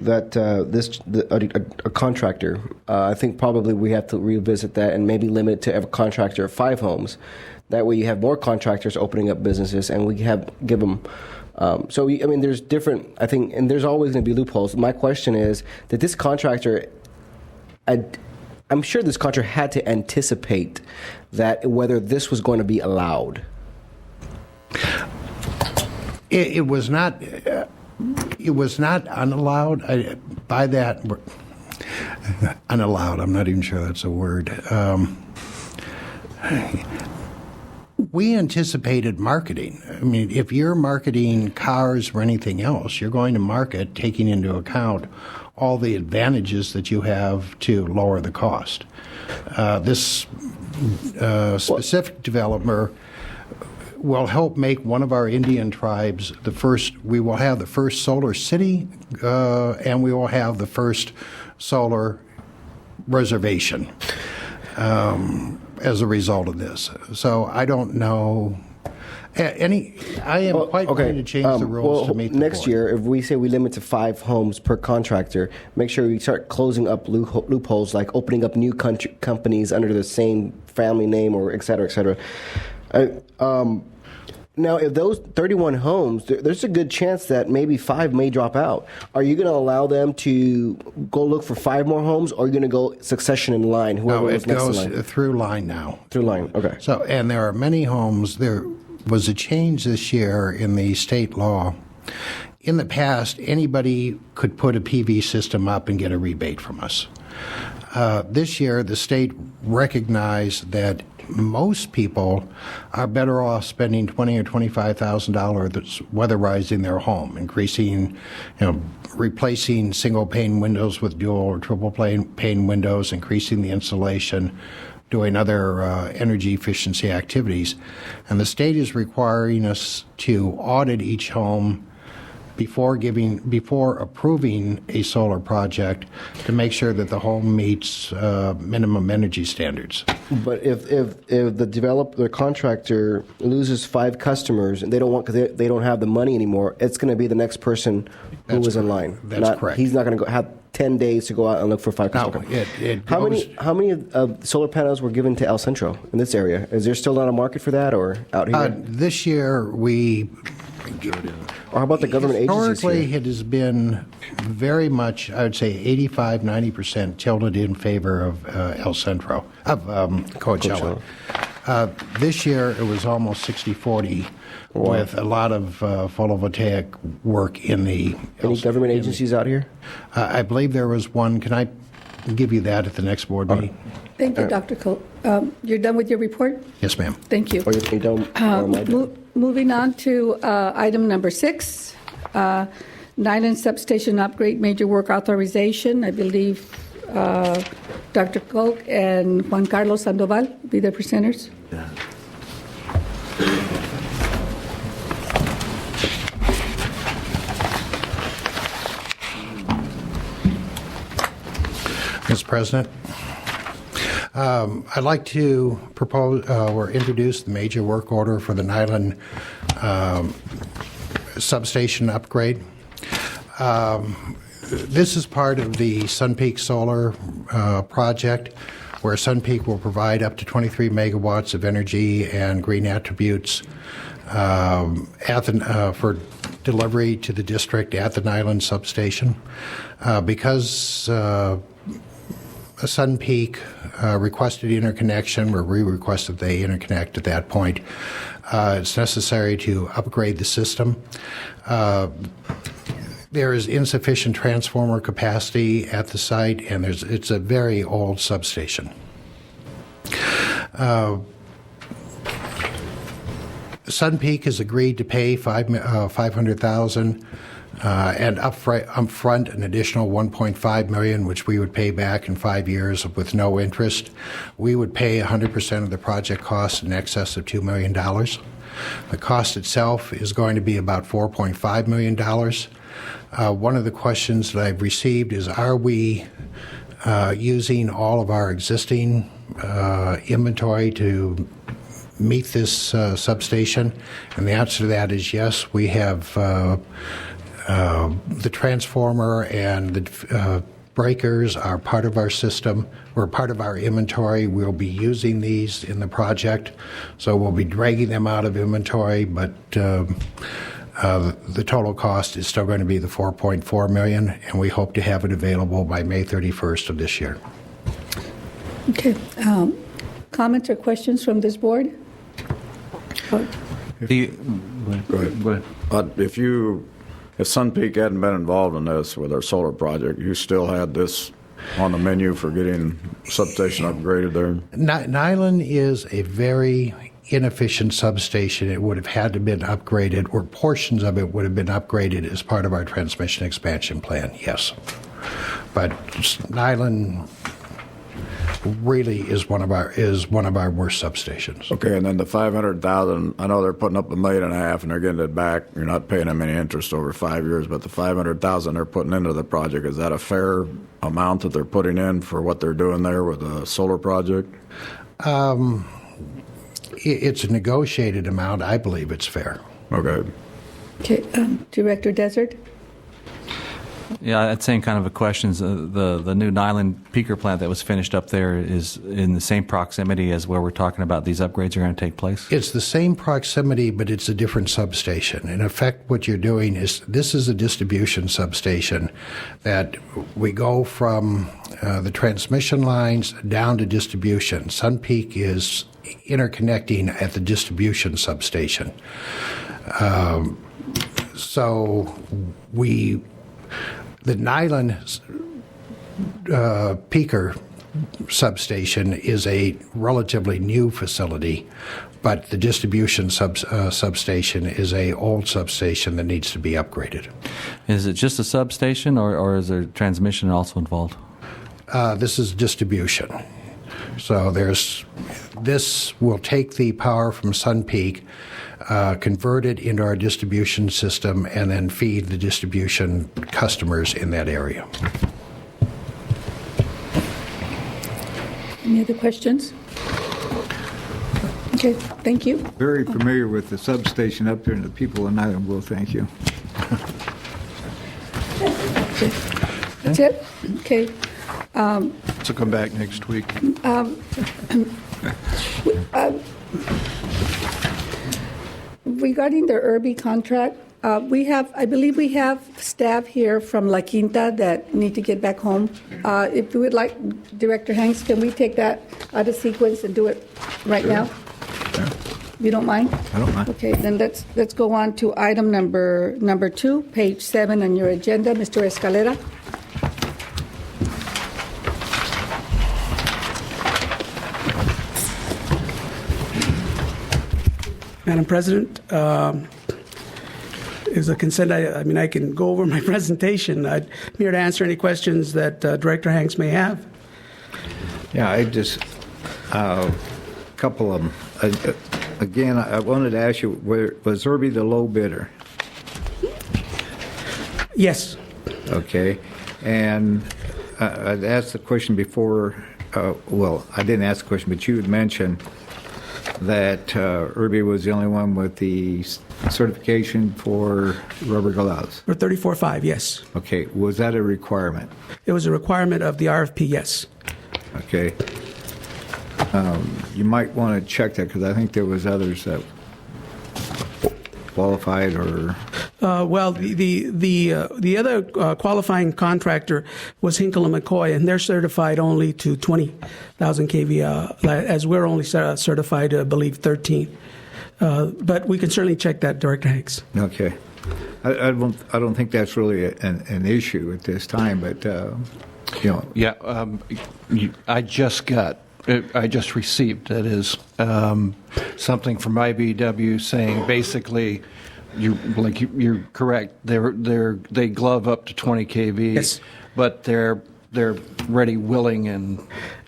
that a contractor, I think probably we have to revisit that and maybe limit it to a contractor of 5 homes. That way you have more contractors opening up businesses and we give them... there's different, I think, and there's always going to be loopholes. My question is that this contractor... I'm sure this contractor had to anticipate that whether this was going to be allowed. It was not. It was not unallowed. By that, unallowed. I'm not even sure that's a word. We anticipated marketing. I mean, if you're marketing cars or anything else, you're going to market taking into account all the advantages that you have to lower the cost. This specific developer will help make one of our Indian tribes the first. We will have the first solar city, and we will have the first solar reservation as a result of this. So I don't know. I am quite willing to change the rules to meet the next board. year, if we say we limit to 5 homes per contractor, make sure we start closing up loopholes like opening up new companies under the same family name or et cetera, et cetera. Now, if those 31 homes, there's a good chance that maybe 5 may drop out. Are you going to allow them to go look for 5 more homes, or are you going to go succession in line? No, it goes through line now. Through line, okay. So, and there are many homes. There was a change this year in the state law. In the past, anybody could put a PV system up and get a rebate from us. This year, the state recognized that most people are better off spending $20,000 or $25,000 weatherizing their home, replacing single pane windows with dual or triple pane windows, increasing the insulation, doing other energy efficiency activities. And the state is requiring us to audit each home before approving a solar project to make sure that the home meets minimum energy standards. But if the contractor loses 5 customers and they don't want, because they don't have the money anymore, it's going to be the next person who was in line. That's correct. He's not going to have 10 days to go out and look for 5 customers. No, How many solar panels were given to El Centro in this area? Is there still not a market for that, or out here? This year we Or how about the government agencies Historically, here? it has been very much, I would say 85, 90% tilted in favor of El Centro, of Coachella. This year, it was almost 60-40 with a lot of photovoltaic work in the... Any government agencies out here? I believe there was one. Can I give you that at the next board meeting? Thank you, Dr. Cole. You're done with your report? Yes, ma'am. Thank you. Or you don't? Moving on to item number 6, Nyland Substation Upgrade Major Work Authorization. I believe Dr. Koch and Juan Carlos Sandoval will be the presenters. Mr. President, I'd like to propose or introduce the major work order for the Nyland substation upgrade. This is part of the Sun Peak Solar project, where Sun Peak will provide up to 23 megawatts of energy and green attributes for delivery to the district at the Nyland substation. Because Sun Peak requested interconnection, or we requested they interconnect at that point, it's necessary to upgrade the system. There is insufficient transformer capacity at the site, and it's a very old substation. Sun Peak has agreed to pay $500,000 and upfront an additional $1.5 million, which we would pay back in 5 years with no interest. We would pay 100% of the project costs in excess of $2 million. The cost itself is going to be about $4.5 million. One of the questions that I've received is, are we using all of our existing inventory to meet this substation? And the answer to that is yes. We have the transformer and the breakers are part of our system. We're part of our inventory. We'll be using these in the project, so we'll be dragging them out of inventory, but the total cost is still going to be the $4.4 million, and we hope to have it available by May 31st of this year. Okay. Comments or questions from this board? Go ahead. If Sun Peak hadn't been involved in this with our solar project, you still had this on the menu for getting substation upgraded there? Nyland is a very inefficient substation. It would have had to been upgraded, or portions of it would have been upgraded as part of our transmission expansion plan, yes. But Nyland really is one of our worst substations. Okay, and then the $500,000, I know they're putting up $1.5 million and they're getting it back. You're not paying them any interest over 5 years, but the $500,000 they're putting into the project, is that a fair amount that they're putting in for what they're doing there with the solar project? It's a negotiated amount. I believe it's fair. Okay. Okay. Director Desert? Yeah, that same kind of a question. The new Nyland peaker plant that was finished up there is in the same proximity as where we're talking about these upgrades are going to take place? It's the same proximity, but it's a different substation. In effect, what you're doing is, this is a distribution substation that we go from the transmission lines down to distribution. Sun Peak is interconnecting at the distribution substation. The Nyland peaker substation is a relatively new facility, but the distribution substation is a old substation that needs to be upgraded. Is it just a substation, or is there transmission also involved? This is distribution. So this will take the power from Sun Peak, convert it into our distribution system, and then feed the distribution customers in that area. Any other questions? Okay, thank you. Very familiar with the substation up there, and the people in Island will thank you. That's it? Okay. So come back next week. regarding the Irby contract, I believe we have staff here from La Quinta that need to get back home. If you would like, Director Hanks, can we take that out of sequence and do it right now? You don't mind? I don't mind. Okay, then let's go on to item number 2, page 7 on your agenda, Mr. Escalera. Madam President, is a consent. I mean, I can go over my presentation. I'm here to answer any questions that Director Hanks may have. Yeah, I just, couple of them. Again, I wanted to ask you, was Irby the low bidder? Yes. Okay. And I'd asked the question before, well, I didn't ask the question, but you had mentioned that Irby was the only one with the certification for rubber gloves. For 34.5, yes. Okay. Was that a requirement? It was a requirement of the RFP, yes. Okay. You might want to check that because I think there was others that qualified or... Well, the other qualifying contractor was Hinkle & McCoy, and they're certified only to 20,000 kV, as we're only certified to, I believe, 13. But we can certainly check that, Director Hanks. Okay. I don't think that's really an issue at this time, but, you know... Yeah, I just received, that is, something from IBW saying basically, you're correct. They glove up to 20 kV, yes, but they're ready, willing, and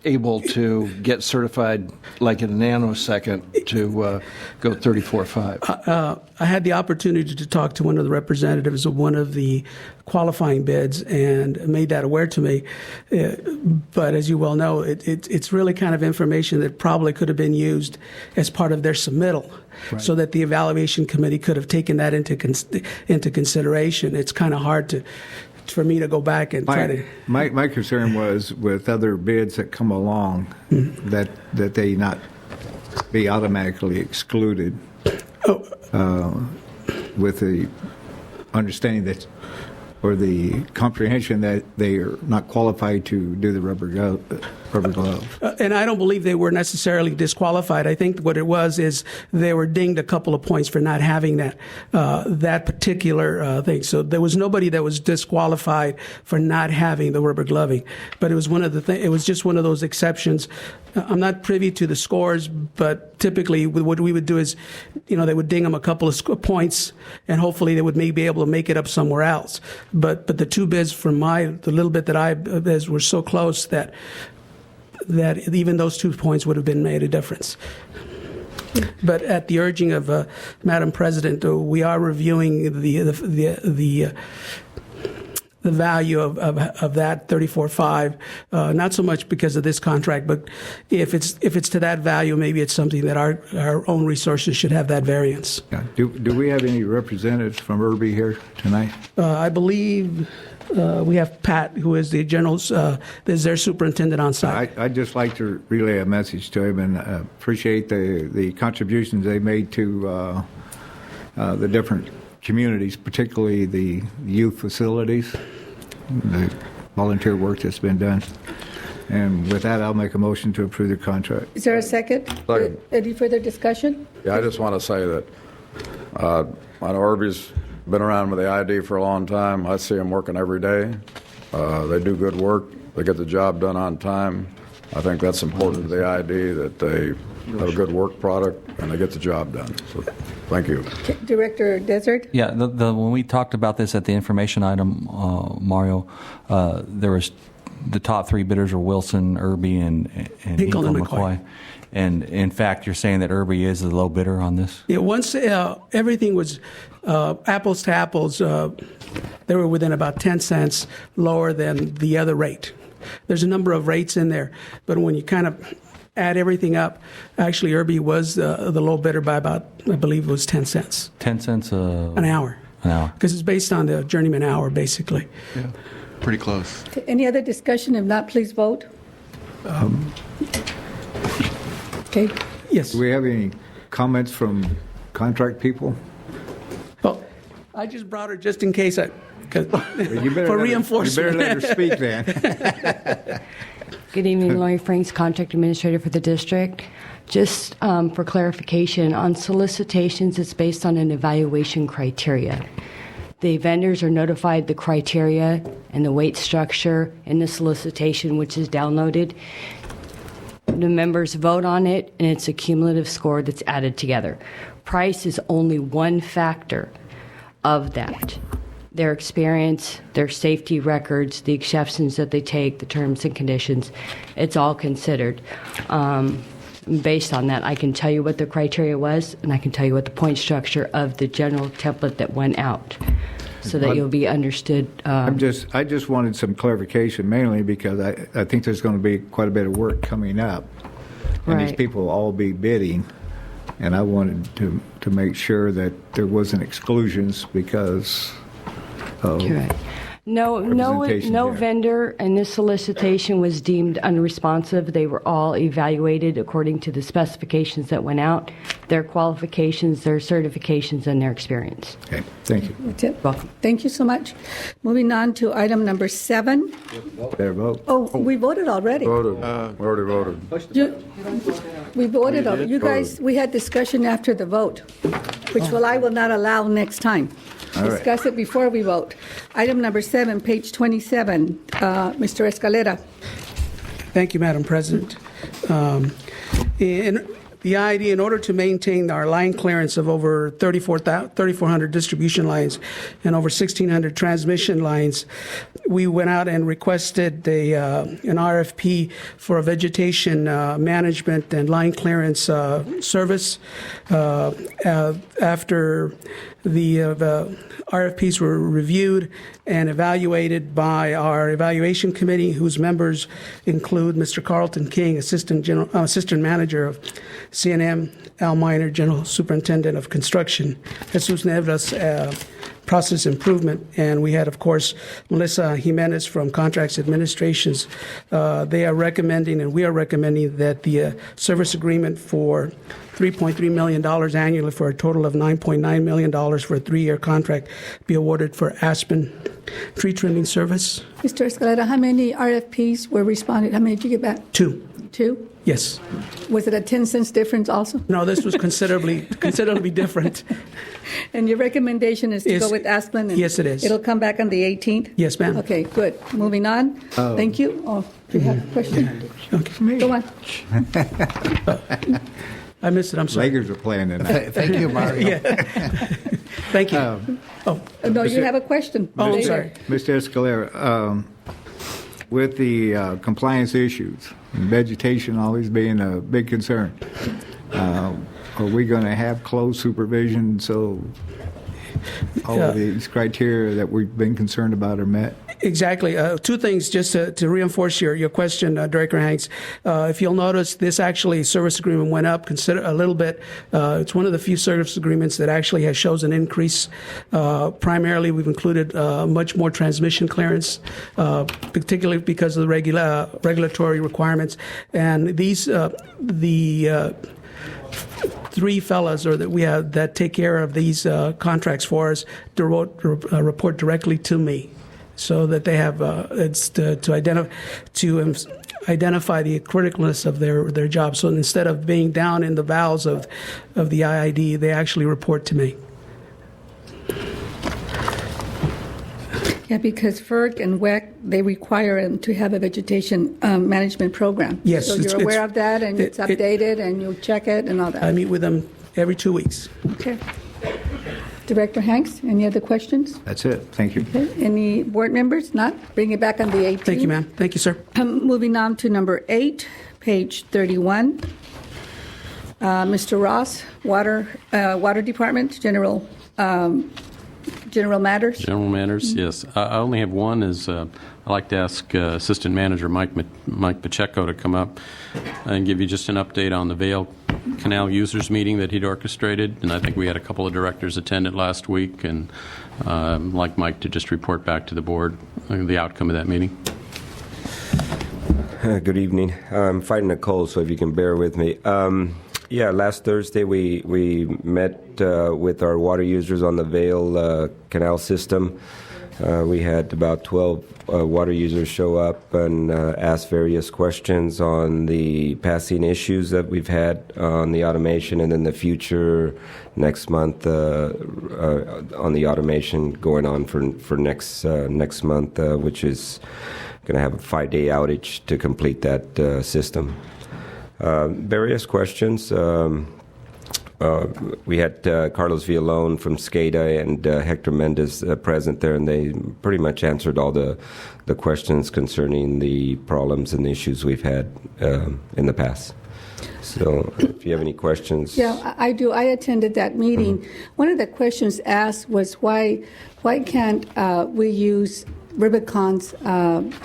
able to get certified like in a nanosecond to go 34.5. I had the opportunity to talk to one of the representatives of one of the qualifying bids and made that aware to me. But as you well know, it's really kind of information that probably could have been used as part of their submittal, right, so that the evaluation committee could have taken that into consideration. It's kind of hard for me to go back and try to... My concern was with other bids that come along, mm-hmm, that they not be automatically excluded, with the understanding that, or the comprehension that they are not qualified to do the rubber glove. And I don't believe they were necessarily disqualified. I think what it was is they were dinged a couple of points for not having that particular thing. So there was nobody that was disqualified for not having the rubber gloving. But it was it was just one of those exceptions. I'm not privy to the scores, but typically what we would do is, they would ding them a couple of points, and hopefully they would maybe be able to make it up somewhere else. But the two bids from the little bit that I bids were so close that even those 2 points would have been made a difference. But at the urging of Madam President, we are reviewing the value of that 34.5, not so much because of this contract, but if it's to that value, maybe it's something that our own resources should have that variance. Yeah. Do we have any representatives from Irby here tonight? I believe we have Pat, who is the is their superintendent on site. I'd just like to relay a message to him and appreciate the contributions they made to the different communities, particularly the youth facilities, the volunteer work that's been done. And with that, I'll make a motion to approve the contract. Is there a second? Second. Any further discussion? Yeah, I just want to say that I know Irby's been around with the IID for a long time. I see them working every day. They do good work. They get the job done on time. I think that's important to the IID, that they have a good work product and they get the job done. So, thank you. Director Desert? Yeah, when we talked about this at the information item, Mario, there was the top 3 bidders were Wilson, Irby, and Hinkle & McCoy. And in fact, you're saying that Irby is the low bidder on this? Yeah, once everything was apples to apples, they were within about 10 cents lower than the other rate. There's a number of rates in there, but when you kind of add everything up, actually Irby was the low bidder by about, I believe it was 10 cents. 10 cents an hour. An hour. Because it's based on the journeyman hour, basically. Yeah, pretty close. Any other discussion? If not, please vote. Okay. Yes. Do we have any comments from contract people? I just brought her just in case You better for let reinforcement. You better let her speak then. Good evening, Lori Franks, Contract Administrator for the district. Just for clarification, on solicitations, it's based on an evaluation criteria. The vendors are notified the criteria and the weight structure in the solicitation, which is downloaded. The members vote on it, and it's a cumulative score that's added together. Price is only one factor of that. Their experience, their safety records, the exceptions that they take, the terms and conditions, it's all considered. Based on that, I can tell you what the criteria was, and I can tell you what the point structure of the general template that went out, so that you'll be understood. I just wanted some clarification, mainly because I think there's going to be quite a bit of work coming up, and these Right. people will all be bidding, and I wanted to make sure that there wasn't exclusions because of Correct. No representation there. vendor in this solicitation was deemed unresponsive. They were all evaluated according to the specifications that went out, their qualifications, their certifications, and their experience. Okay, thank you. That's it. Welcome. Thank you so much. Moving on to item number 7. Better vote. Oh, we voted already. Voted. We already voted. We voted already. You guys, we had discussion after the vote, which I will not allow next time. All right. Discuss it before we vote. Item number 7, page 27, Mr. Escalera. Thank you, Madam President. In the IID, in order to maintain our line clearance of over 3,400 distribution lines and over 1,600 transmission lines, we went out and requested an RFP for a vegetation management and line clearance service. After the RFPs were reviewed and evaluated by our evaluation committee, whose members include Mr. Carlton King, Assistant Manager of CNM, Al Miner, General Superintendent of Construction, Jesus Neves, Process Improvement, and we had, of course, Melissa Jimenez from Contracts Administrations. They are recommending, and we are recommending, that the service agreement for $3.3 million annually for a total of $9.9 million for a 3-year contract be awarded for aspen tree trimming service. Mr. Escalera, how many RFPs were responded? How many did you get back? 2. 2? Yes. Was it a 10-cent difference also? No, this was considerably different. And your recommendation is to Yes. go with Aspen? And Yes, it is. It'll come back on the 18th? Yes, ma'am. Okay, good. Moving on. Thank you. Oh, do you have a question? Okay. Go on. I missed it. I'm sorry. Lakers are playing tonight. Thank you, Mario. Thank you. No, you have a question. Oh, I'm Later. sorry. Mr. Escalera, with the compliance issues, and vegetation always being a big concern, are we going to have close supervision so all of these criteria that we've been concerned about are met? Exactly. 2 things just to reinforce your question, Director Hanks. If you'll notice, this actually service agreement went up a little bit. It's one of the few service agreements that actually shows an increase. Primarily, we've included much more transmission clearance, particularly because of the regulatory requirements. And these, the 3 fellows that we have that take care of these contracts for us report directly to me, so that they have it's to identify the criticalness of their job. So instead of being down in the bowels of the IID, they actually report to me. Yeah, because FERC and WEC, they require them to have a vegetation management program. Yes, So it's- you're aware of that, and it's it- updated, and you check it and all that. I meet with them every 2 weeks. Okay. Director Hanks, any other questions? That's it. Thank you. Okay. Any board members? Not? Bring it back on the 18th. Thank you, ma'am. Thank you, sir. Moving on to number 8, page 31. Mr. Ross, Water Department, General Matters. General Matters, yes. I only have one. I'd like to ask Assistant Manager Mike Pacheco to come up and give you just an update on the Vail Canal Users Meeting that he'd orchestrated. And I think we had a couple of directors attend it last week. And I'd like Mike to just report back to the board the outcome of that meeting. Good evening. I'm fighting a cold, so if you can bear with me. Yeah, last Thursday we met with our water users on the Vail Canal system. We had about 12 water users show up and ask various questions on the passing issues that we've had on the automation, and then the future next month on the automation going on for next month, which is going to have a 5-day outage to complete that system. Various questions. We had Carlos Villalon from SCADA and Hector Mendez present there, and they pretty much answered all the questions concerning the problems and issues we've had in the past. So if you have any questions. Yeah, I do. I attended that meeting. One of the questions asked was why can't we use Rubicon's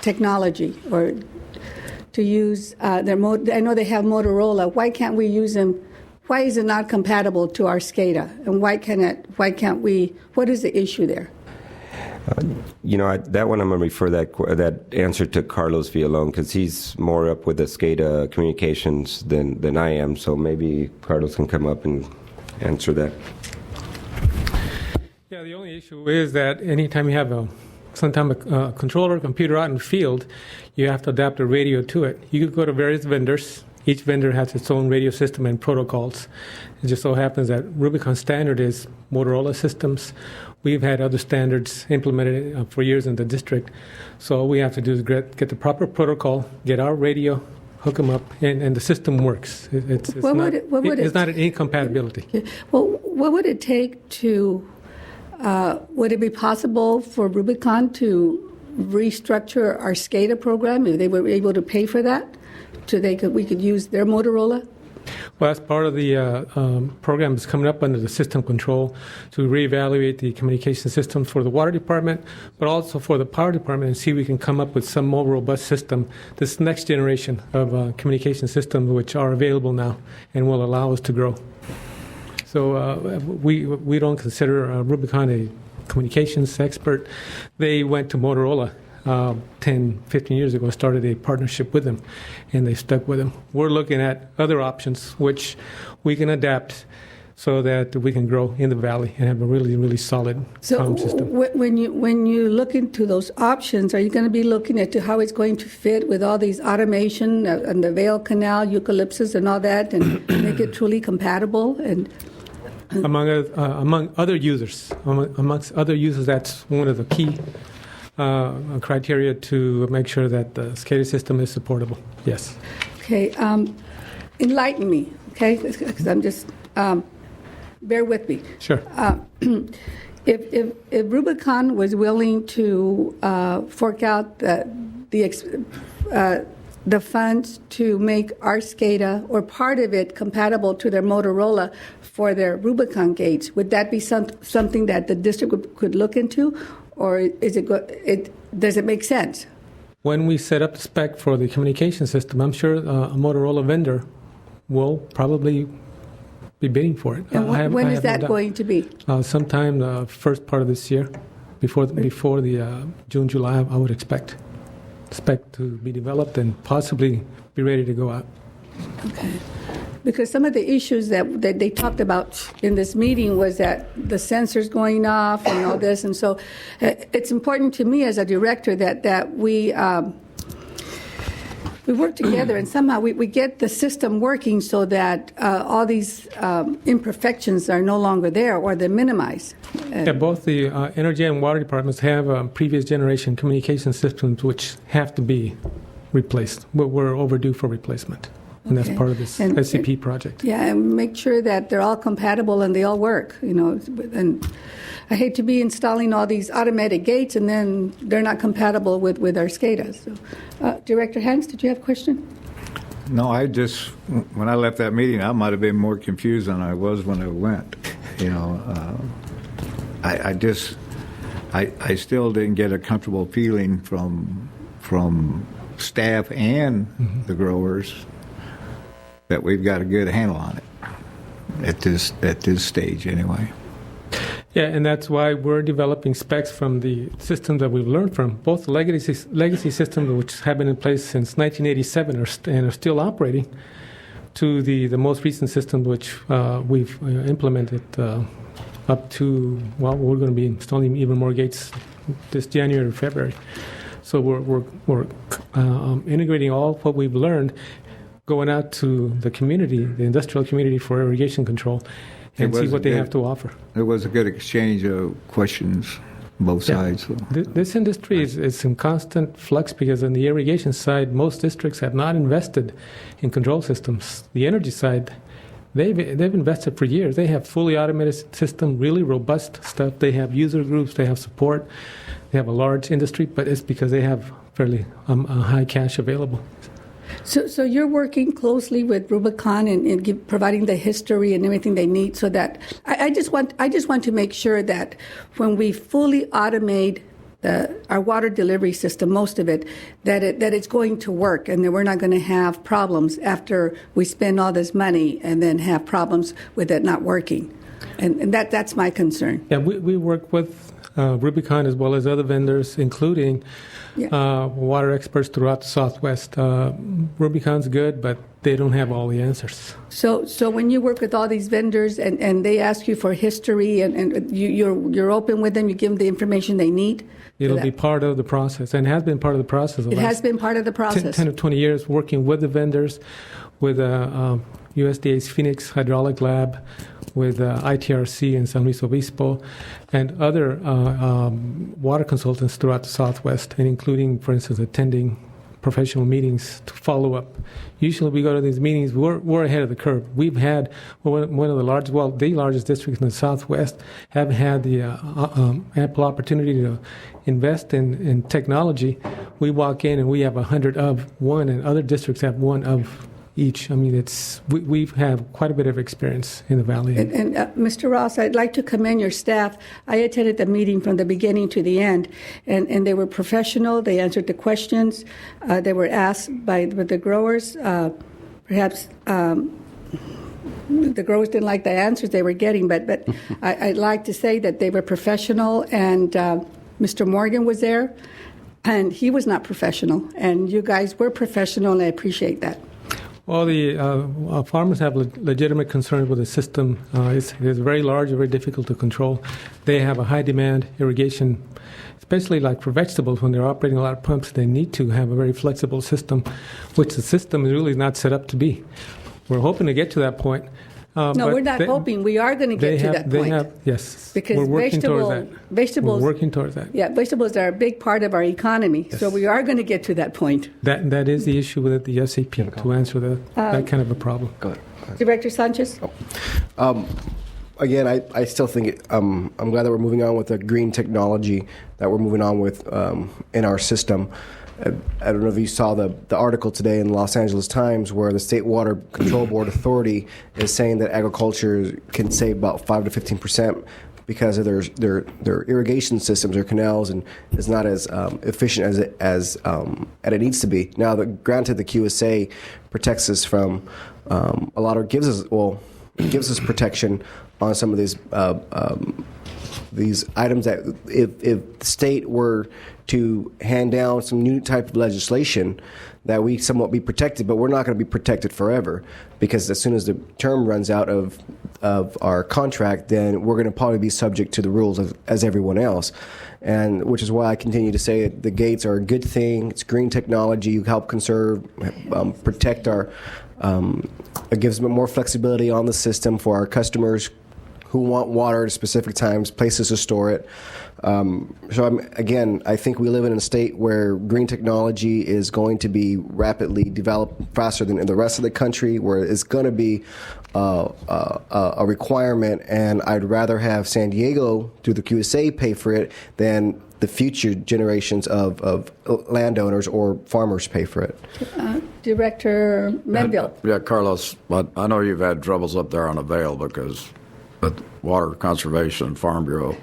technology, or to use their I know they have Motorola. Why can't we use them? Why is it not compatible to our SCADA? And why can't we? What is the issue there? That one I'm going to refer that answer to Carlos Villalon, because he's more up with the SCADA communications than I am. So maybe Carlos can come up and answer that. Yeah, the only issue is that anytime you have sometimes a controller computer out in the field, you have to adapt a radio to it. You could go to various vendors. Each vendor has its own radio system and protocols. It just so happens that Rubicon standard is Motorola systems. We've had other standards implemented for years in the district. So all we have to do is get the proper protocol, get our radio, hook them up, and the system works. It's not an incompatibility. Well, what would it take to, would it be possible for Rubicon to restructure our SCADA program if they were able to pay for that? We could use their Motorola? Well, that's part of the program that's coming up under the system control to reevaluate the communication systems for the water department, but also for the power department, and see if we can come up with some more robust system, this next generation of communication systems which are available now and will allow us to grow. So we don't consider Rubicon a communications expert. They went to Motorola 10, 15 years ago, started a partnership with them, and they stuck with them. We're looking at other options which we can adapt so that we can grow in the valley and have a really, really solid system. So when you look into those options, are you going to be looking at how it's going to fit with all these automation and the Vail Canal, eucalyptus and all that, and make it truly compatible? And amongst other users, that's one of the key criteria to make sure that the SCADA system is supportable. Yes. Okay. Enlighten me, okay? Because I'm just, bear with me. Sure. If Rubicon was willing to fork out the funds to make our SCADA or part of it compatible to their Motorola for their Rubicon gates, would that be something that the district could look into? Or does it make sense? When we set up the spec for the communication system, I'm sure a Motorola vendor will probably be bidding for it. And when is that going to be? Sometime the first part of this year, before the June, July, I would expect spec to be developed and possibly be ready to go out. Okay. Because some of the issues that they talked about in this meeting was that the sensors going off and all this, and so it's important to me as a director that we work together and somehow we get the system working so that all these imperfections are no longer there or they're minimized. Yeah, both the energy and water departments have previous generation communication systems which have to be replaced. We're overdue for replacement. And that's part of this SCP project. Yeah, and make sure that they're all compatible and they all work, And I hate to be installing all these automatic gates and then they're not compatible with our SCADA. So, Director Hanks, did you have a question? No, when I left that meeting, I might have been more confused than I was when I went. I still didn't get a comfortable feeling from staff and the growers that we've got a good handle on it at this stage anyway. Yeah, and that's why we're developing specs from the systems that we've learned from, both the legacy systems which have been in place since 1987 and are still operating. to the most recent system, which we've implemented up to, well, we're going to be installing even more gates this January or February. So we're integrating all what we've learned, going out to the community, the industrial community, for irrigation control, and see what they have to offer. It was a good exchange of questions, both sides. So. This industry is in constant flux because on the irrigation side, most districts have not invested in control systems. The energy side, they've invested for years. They have fully automated system, really robust stuff. They have user groups. They have support. They have a large industry, but it's because they have fairly high cash available. So you're working closely with Rubicon and providing the history and everything they need, so that I just want to make sure that when we fully automate our water delivery system, most of it, that it's going to work, and that we're not going to have problems after we spend all this money and then have problems with it not working, and that's my concern. Yeah, we work with Rubicon as well as other vendors, including water experts throughout the Southwest. Rubicon's good, but they don't have all the answers. So when you work with all these vendors and they ask you for history and you're open with them, you give them the information they need? It'll be part of the process, and has been part of the process. It has been part of the process. 10 or 20 years working with the vendors, with USDA's Phoenix Hydraulic Lab, with ITRC in San Luis Obispo, and other water consultants throughout the Southwest, and including, for instance, attending professional meetings to follow up. Usually we go to these meetings, we're ahead of the curve. We've had one of the largest districts in the Southwest have had the ample opportunity to invest in technology. We walk in and we have 100 of one, and other districts have one of each. I mean, we have quite a bit of experience in the Valley. And Mr. Ross, I'd like to commend your staff. I attended the meeting from the beginning to the end, and they were professional. They answered the questions. They were asked by the growers. Perhaps the growers didn't like the answers they were getting, but I'd like to say that they were professional, and Mr. Morgan was there, and he was not professional, and you guys were professional, and I appreciate that. Well, the farmers have legitimate concerns with the system. It's very large and very difficult to control. They have a high demand irrigation, especially like for vegetables. When they're operating a lot of pumps, they need to have a very flexible system, which the system is really not set up to be. We're hoping to get to that point. No, we're not hoping. We are going to get to that point. Yes. Because we're working towards that. Vegetables. We're working towards that. Yeah, vegetables are a big part of our economy, so we are going to get to that point. That is the issue with the SAP, to answer that kind of a problem. Go ahead. Director Sanchez? Again, I still think I'm glad that we're moving on with the green technology that we're moving on with in our system. I don't know if you saw the article today in the Los Angeles Times where the State Water Control Board Authority is saying that agriculture can save about 5 to 15% because of their irrigation systems or canals, and is not as efficient as it needs to be. Now, granted, the QSA protects us from a lot of gives us protection on some of these items that if the state were to hand down some new type of legislation, that we somewhat be protected, but we're not going to be protected forever, because as soon as the term runs out of our contract, then we're going to probably be subject to the rules as everyone else. And which is why I continue to say that the gates are a good thing. It's green technology. You help conserve, protect our, it gives more flexibility on the system for our customers who want water at specific times, places to store it. So I think we live in a state where green technology is going to be rapidly developed faster than in the rest of the country, where it's going to be a requirement, and I'd rather have San Diego through the QSA pay for it than the future generations of landowners or farmers pay for it. Director Menville. Yeah, Carlos, but I know you've had troubles up there on the Vale because of Water Conservation and Farm Bureau.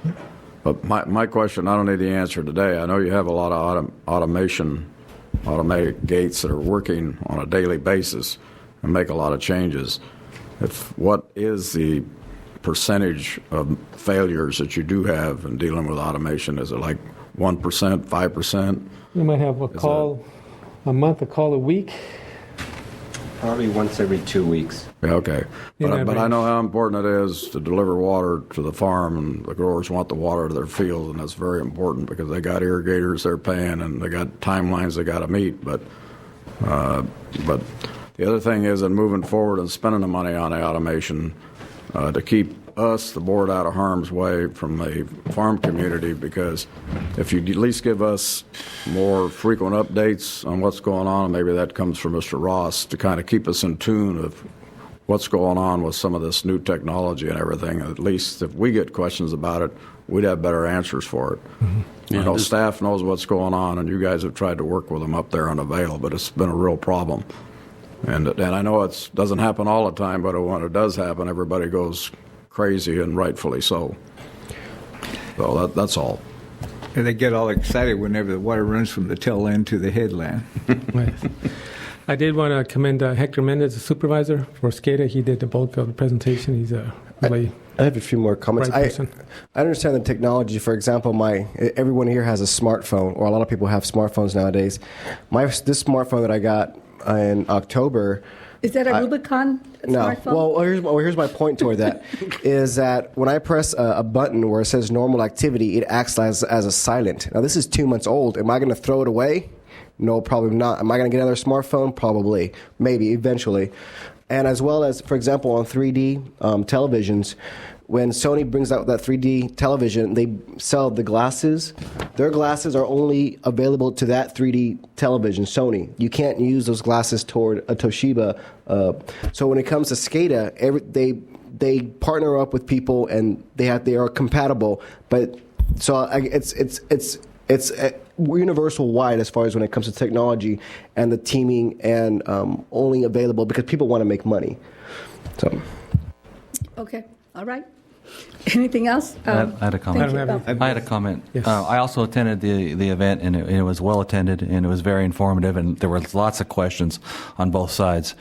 But my question, I don't need the answer today. I know you have a lot of automated gates that are working on a daily basis and make a lot of changes. What is the percentage of failures that you do have in dealing with automation? Is it like 1%, 5%? We might have a call a month, a call a week. Probably once every 2 weeks. Yeah, okay. But I know how important it is to deliver water to the farm, and the growers want the water to their fields, and that's very important because they got irrigators they're paying, and they got timelines they got to meet. But the other thing is in moving forward and spending the money on the automation to keep us, the board, out of harm's way from the farm community, because if you at least give us more frequent updates on what's going on, and maybe that comes from Mr. Ross, to kind of keep us in tune of what's going on with some of this new technology and everything, at least if we get questions about it, we'd have better answers for it. Mm-hmm. I know staff knows what's going on, and you guys have tried to work with them up there on the Vale, but it's been a real problem. And I know it doesn't happen all the time, but when it does happen, everybody goes crazy, and rightfully so. So that's all. And they get all excited whenever the water runs from the tail end to the headland. Right. I did want to commend Hector Mendez, the supervisor for SCADA. He did the bulk of the presentation. He's a really I have a few more comments. right person. I understand the technology. For example, everyone here has a smartphone, or a lot of people have smartphones nowadays. This smartphone that I got in October. Is that a Rubicon smartphone? Well, here's my point toward that, is that when I press a button where it says normal activity, it acts as a silent. Now, this is 2 months old. Am I going to throw it away? No, probably not. Am I going to get another smartphone? Probably. Maybe, eventually. And as well as, for example, on 3D televisions, when Sony brings out that 3D television, they sell the glasses. Their glasses are only available to that 3D television, Sony. You can't use those glasses toward a Toshiba. So when it comes to SCADA, they partner up with people, and they are compatible. But so it's universal wide as far as when it comes to technology and the teaming, and only available because people want to make money. So. Okay. All right. Anything else? I had a comment. Thank I had a comment. Yes. I also attended the event, and it was well attended, and it was very informative, and there were lots of questions on both sides.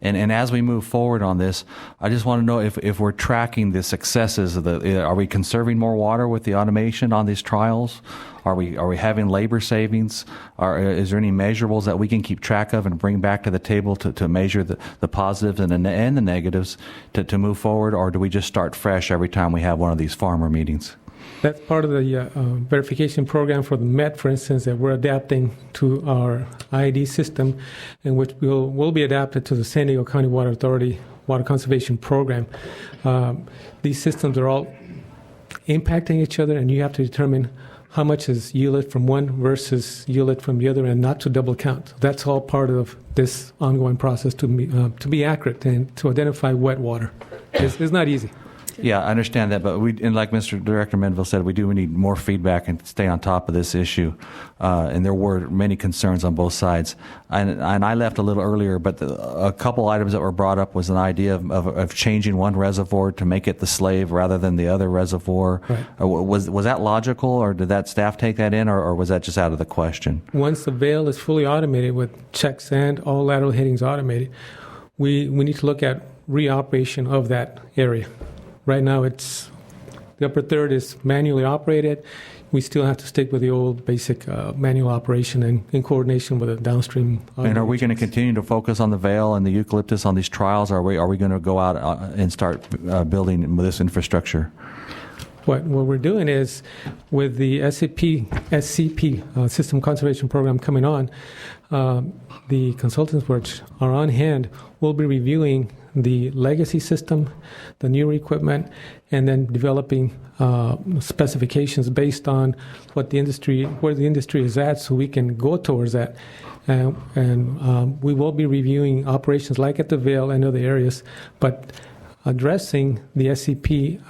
And as we move forward on this, I just want to know if we're tracking the successes of are we conserving more water with the automation on these trials? Are we having labor savings? Is there any measurables that we can keep track of and bring back to the table to measure the positives and the negatives to move forward? Or do we just start fresh every time we have one of these farmer meetings? That's part of the verification program for the Met, for instance, that we're adapting to our IID system, and which will be adapted to the San Diego County Water Authority Water Conservation Program. These systems are all impacting each other, and you have to determine how much is yielded from one versus yielded from the other, and not to double count. That's all part of this ongoing process to be accurate and to identify wet water. It's not easy. Yeah, I understand that, but and like Mr. Director Menville said, we need more feedback and stay on top of this issue. And there were many concerns on both sides. And I left a little earlier, but a couple items that were brought up was an idea of changing one reservoir to make it the slave rather than the other reservoir. Right. Was that logical, or did that staff take that in, or was that just out of the question? Once the Vale is fully automated with checks and all lateral headings automated, we need to look at reoperation of that area. Right now, the upper third is manually operated. We still have to stick with the old basic manual operation and in coordination with the downstream. And are we going to continue to focus on the Vale and the eucalyptus on these trials? Or are we going to go out and start building this infrastructure? What we're doing is, with the SCP System Conservation Program coming on, the consultants which are on hand will be reviewing the legacy system, the newer equipment, and then developing specifications based on where the industry is at, so we can go towards that. And we will be reviewing operations like at the Vale and other areas, but addressing the SCP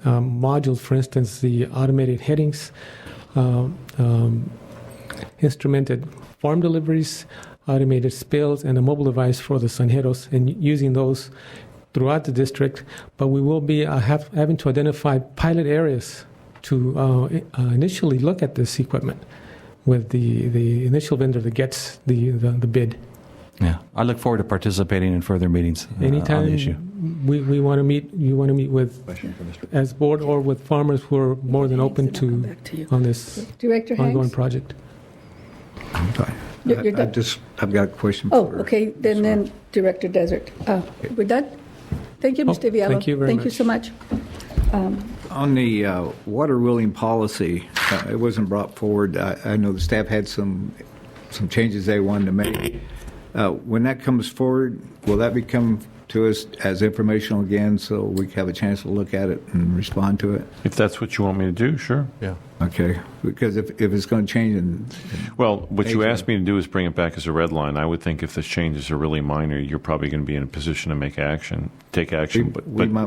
modules, for instance, the automated headings, instrumented farm deliveries, automated spills, and a mobile device for the Sanjeros, and using those throughout the district. But we will be having to identify pilot areas to initially look at this equipment with the initial vendor that gets the bid. Yeah, I look forward to participating in further meetings Anytime on the issue. We want to meet. You want to meet with, as board or with farmers who are more than open to on this Director ongoing Hanks? project. Okay. You're done? I've got a question Oh, for... okay, then Director Desert. We're done? Thank you, Mr. Villalobos. thank you very Thank you much. so much. On the water wheeling policy, it wasn't brought forward. I know the staff had some changes they wanted to make. When that comes forward, will that become to us as informational again so we can have a chance to look at it and respond to it? If that's what you want me to do, sure. Yeah. Okay, because if it's going to change Well, what you asked me to do is bring it back as a red line. I would think if the changes are really minor, you're probably going to be in a position to take action, but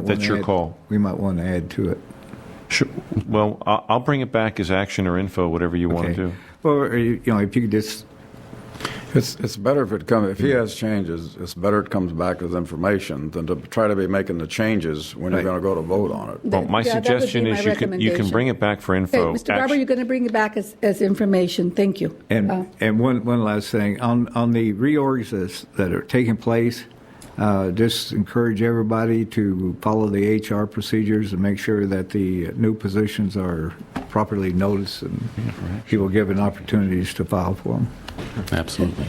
that's your call. We might want to add to it. Sure. Well, I'll bring it back as action or info, whatever you want to do. Well, if you could just... It's better if he has changes, it's better it comes back as information than to try to be making the changes when you're going to go to vote on it. Well, my suggestion is you can bring it back for info. Okay, Mr. Barber, you're going to bring it back as information. Thank you. And one last thing. On the reorgs that are taking place, just encourage everybody to follow the HR procedures and make sure that the new positions are properly noticed, and he will give an opportunities to file for them. Absolutely.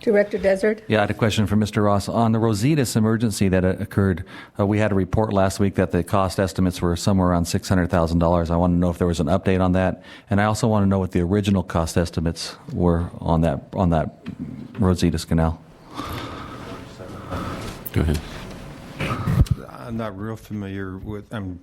Director Desert? Yeah, I had a question for Mr. Ross. On the Rositas emergency that occurred, we had a report last week that the cost estimates were somewhere around $600,000. I want to know if there was an update on that. And I also want to know what the original cost estimates were on that Rositas Canal. Go ahead. I'm not real familiar with, I'm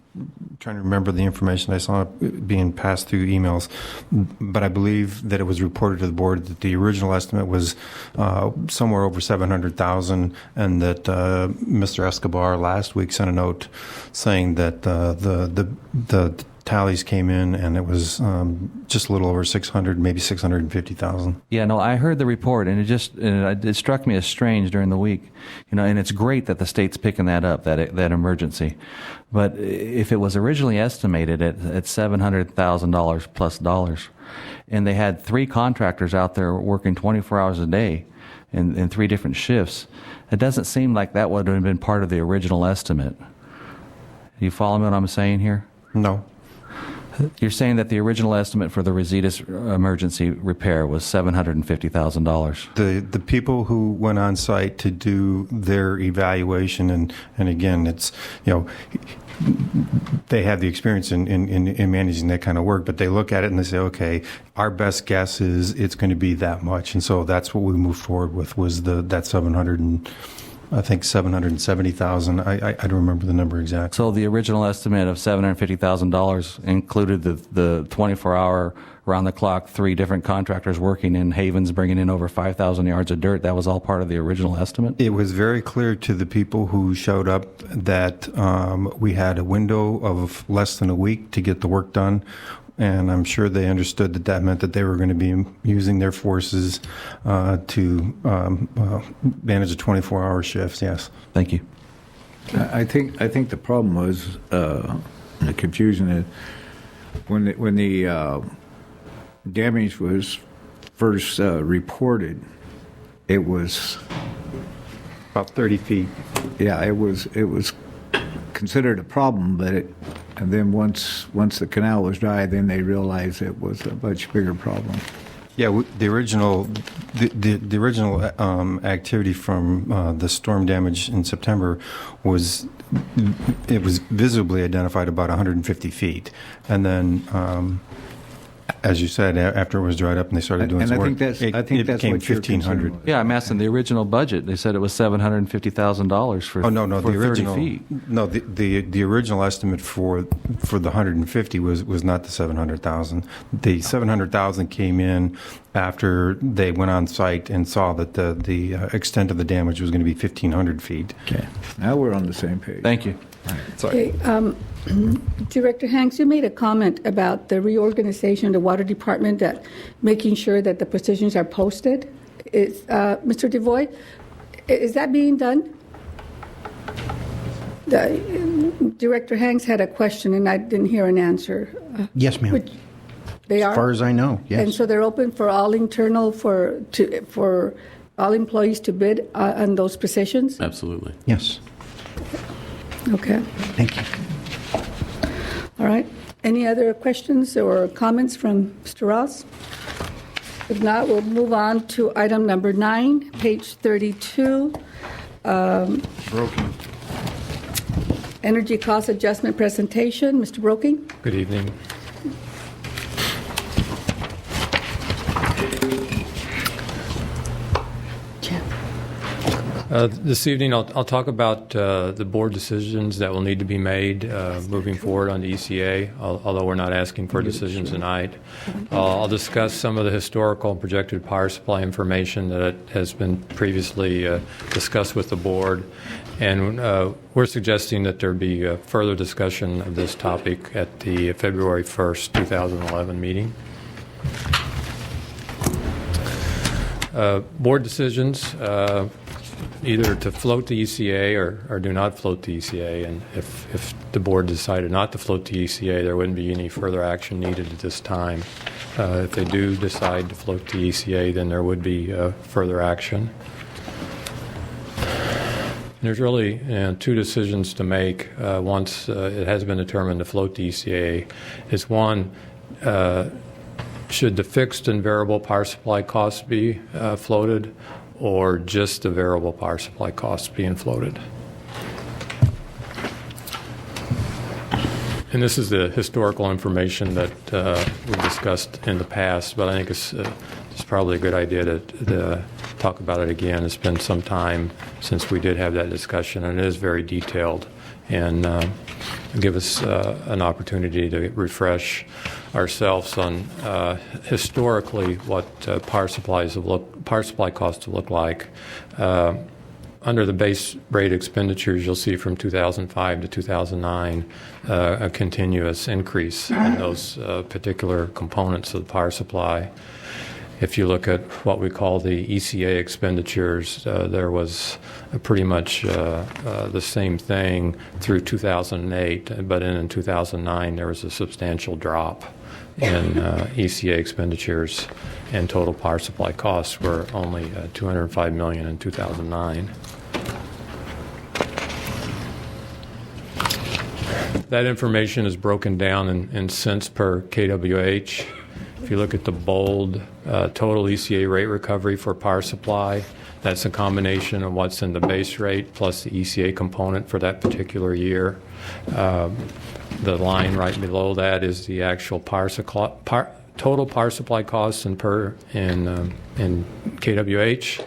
trying to remember the information I saw being passed through emails, but I believe that it was reported to the board that the original estimate was somewhere over $700,000, and that Mr. Escobar last week sent a note saying that the tallies came in and it was just a little over 600, maybe 650,000. Yeah, no, I heard the report, and it struck me as strange during the week. And it's great that the state's picking that up, that emergency. But if it was originally estimated at $700,000 plus dollars, and they had 3 contractors out there working 24 hours a day in 3 different shifts, it doesn't seem like that would have been part of the original estimate. You follow me what I'm saying here? No. You're saying that the original estimate for the Rositas emergency repair was $750,000. The people who went on site to do their evaluation, and again, it's, they have the experience in managing that kind of work, but they look at it and they say, okay, our best guess is it's going to be that much. And so that's what we moved forward with, was that 770,000. I don't remember the number exactly. So the original estimate of $750,000 included the 24-hour, round-the-clock, 3 different contractors working in Havens, bringing in over 5,000 yards of dirt. That was all part of the original estimate? It was very clear to the people who showed up that we had a window of less than a week to get the work done. And I'm sure they understood that meant that they were going to be using their forces to manage a 24-hour shift. Yes. Thank you. I think the problem was the confusion is when the damage was first reported, it was about 30 feet. Yeah, it was considered a problem, and then once the canal was dry, then they realized it was a much bigger problem. Yeah, the original activity from the storm damage in September was visibly identified about 150 feet, and then. As you said, after it was dried up and they started doing some work, it became 1,500. Yeah, I'm asking the original budget. They said it was $750,000 for 30 feet. No, the original estimate for the 150 was not the 700,000. The 700,000 came in after they went on site and saw that the extent of the damage was going to be 1,500 feet. Okay, now we're on the same page. Thank you. Okay, Director Hanks, you made a comment about the reorganization of the Water Department, that making sure that the positions are posted. Mr. DeVoy, is that being done? Director Hanks had a question, and I didn't hear an answer. Yes, ma'am. They are? As far as I know, yes. And so they're open for all internal, for all employees to bid on those positions? Absolutely. Yes. Okay. Thank you. All right. Any other questions or comments from Mr. Ross? If not, we'll move on to item number 9, page 32. Broken. Energy cost adjustment presentation. Mr. Broking? Good evening. This evening, I'll talk about the board decisions that will need to be made moving forward on the ECA, although we're not asking for decisions tonight. I'll discuss some of the historical and projected power supply information that has been previously discussed with the board, and we're suggesting that there be further discussion of this topic at the February 1st, 2011 meeting. Board decisions, either to float the ECA or do not float the ECA. And if the board decided not to float the ECA, there wouldn't be any further action needed at this time. If they do decide to float the ECA, then there would be further action. There's really two decisions to make once it has been determined to float the ECA. Is one, should the fixed and variable power supply costs be floated, or just the variable power supply costs being floated? And this is the historical information that we've discussed in the past, but I think it's probably a good idea to talk about it again. It's been some time since we did have that discussion, and it is very detailed, and give us an opportunity to refresh ourselves on historically what power supply costs look like. Under the base rate expenditures, you'll see from 2005 to 2009 a continuous increase in those particular components of the power supply. If you look at what we call the ECA expenditures, there was pretty much the same thing through 2008, but in 2009 there was a substantial drop in ECA expenditures, and total power supply costs were only $205 million in 2009. That information is broken down in cents per kWh. If you look at the bold total ECA rate recovery for power supply, that's a combination of what's in the base rate plus the ECA component for that particular year. The line right below that is the actual total power supply costs in kWh.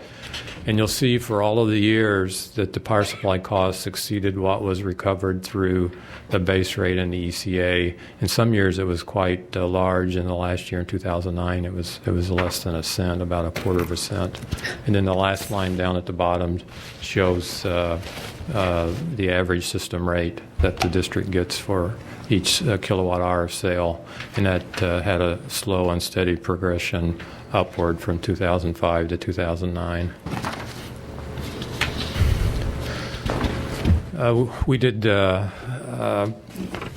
And you'll see for all of the years that the power supply costs exceeded what was recovered through the base rate and the ECA. In some years it was quite large. In the last year, in 2009, it was less than a cent, about a quarter of a cent. And then the last line down at the bottom shows the average system rate that the district gets for each kilowatt hour of sale. And that had a slow and steady progression upward from 2005 to 2009. We did the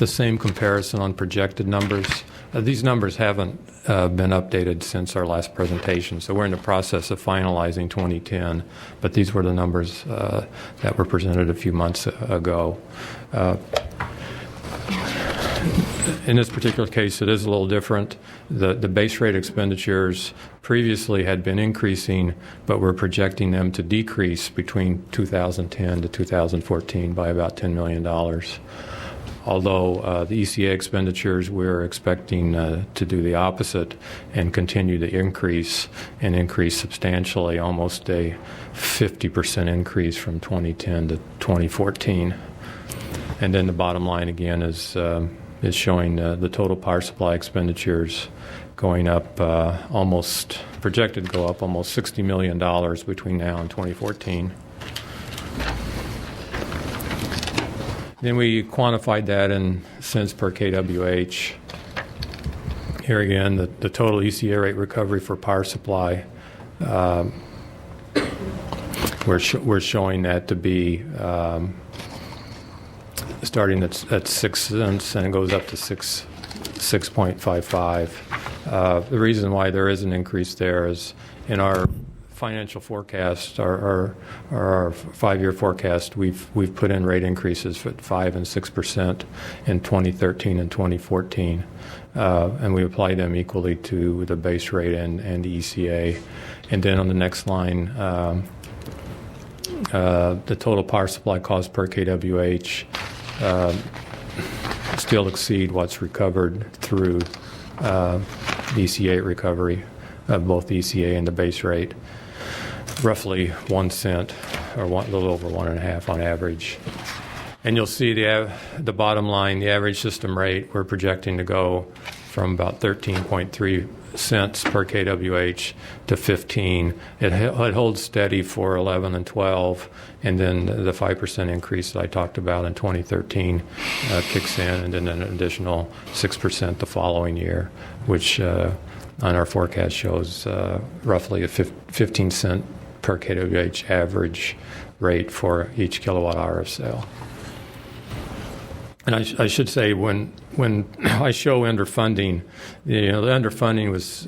same comparison on projected numbers. These numbers haven't been updated since our last presentation, so we're in the process of finalizing 2010, but these were the numbers that were presented a few months ago. In this particular case, it is a little different. The base rate expenditures previously had been increasing, but we're projecting them to decrease between 2010 to 2014 by about $10 million. Although the ECA expenditures, we're expecting to do the opposite and continue to increase substantially, almost a 50% increase from 2010 to 2014. And then the bottom line again is showing the total power supply expenditures going up projected to go up almost $60 million between now and 2014. Then we quantified that in cents per kWh. Here again, the total ECA rate recovery for power supply, we're showing that to be starting at 6 cents, and it goes up to 6.55. The reason why there is an increase there is in our financial forecast, our 5-year forecast, we've put in rate increases at 5% and 6% in 2013 and 2014, and we apply them equally to the base rate and the ECA. And then on the next line, the total power supply cost per kWh still exceed what's recovered through ECA recovery of both the ECA and the base rate, roughly 1 cent or a little over 1.5 on average. And you'll see the bottom line, the average system rate, we're projecting to go from about 13.3 cents per kWh to 15. It holds steady for 11 and 12, and then the 5% increase that I talked about in 2013 kicks in, and then an additional 6% the following year, which on our forecast shows roughly a 15 cent per kWh average rate for each kilowatt hour of sale. And I should say, when I show underfunding, the underfunding was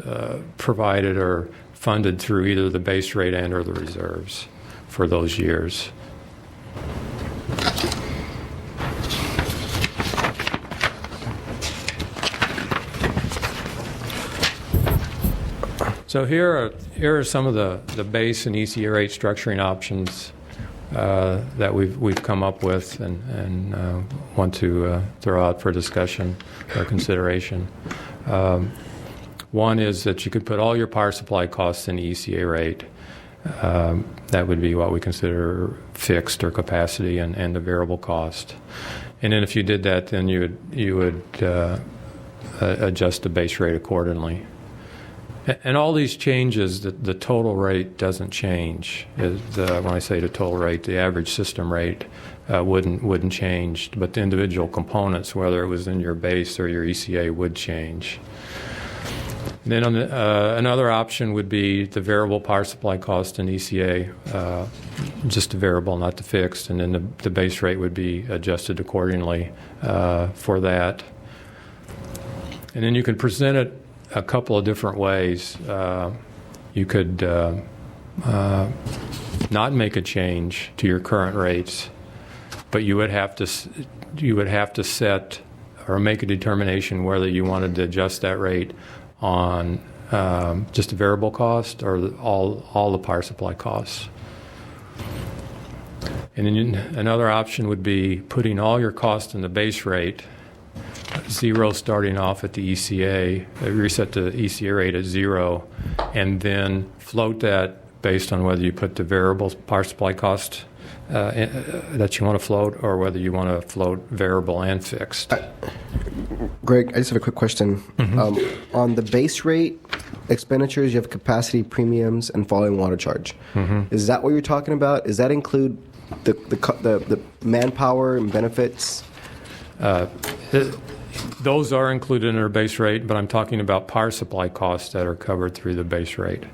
provided or funded through either the base rate and or the reserves for those years. So here are some of the base and ECA rate structuring options that we've come up with and want to throw out for discussion or consideration. One is that you could put all your power supply costs in the ECA rate. That would be what we consider fixed or capacity and the variable cost. And then if you did that, then you would adjust the base rate accordingly. And all these changes, the total rate doesn't change. When I say the total rate, the average system rate wouldn't change, but the individual components, whether it was in your base or your ECA, would change. Then another option would be the variable power supply cost in ECA, just the variable, not the fixed, and then the base rate would be adjusted accordingly for that. And then you can present it a couple of different ways. You could not make a change to your current rates, but you would have to set or make a determination whether you wanted to adjust that rate on just the variable cost or all the power supply costs. And then another option would be putting all your costs in the base rate, zero starting off at the ECA, reset the ECA rate at 0, and then float that based on whether you put the variable power supply cost that you want to float or whether you want to float variable and fixed. Greg, I just have a quick question. Mm-hmm. On the base rate expenditures, you have capacity premiums and falling water charge. Mm-hmm. Is that what you're talking about? Does that include the manpower and benefits? Those are included in our base rate, but I'm talking about power supply costs that are covered through the base rate.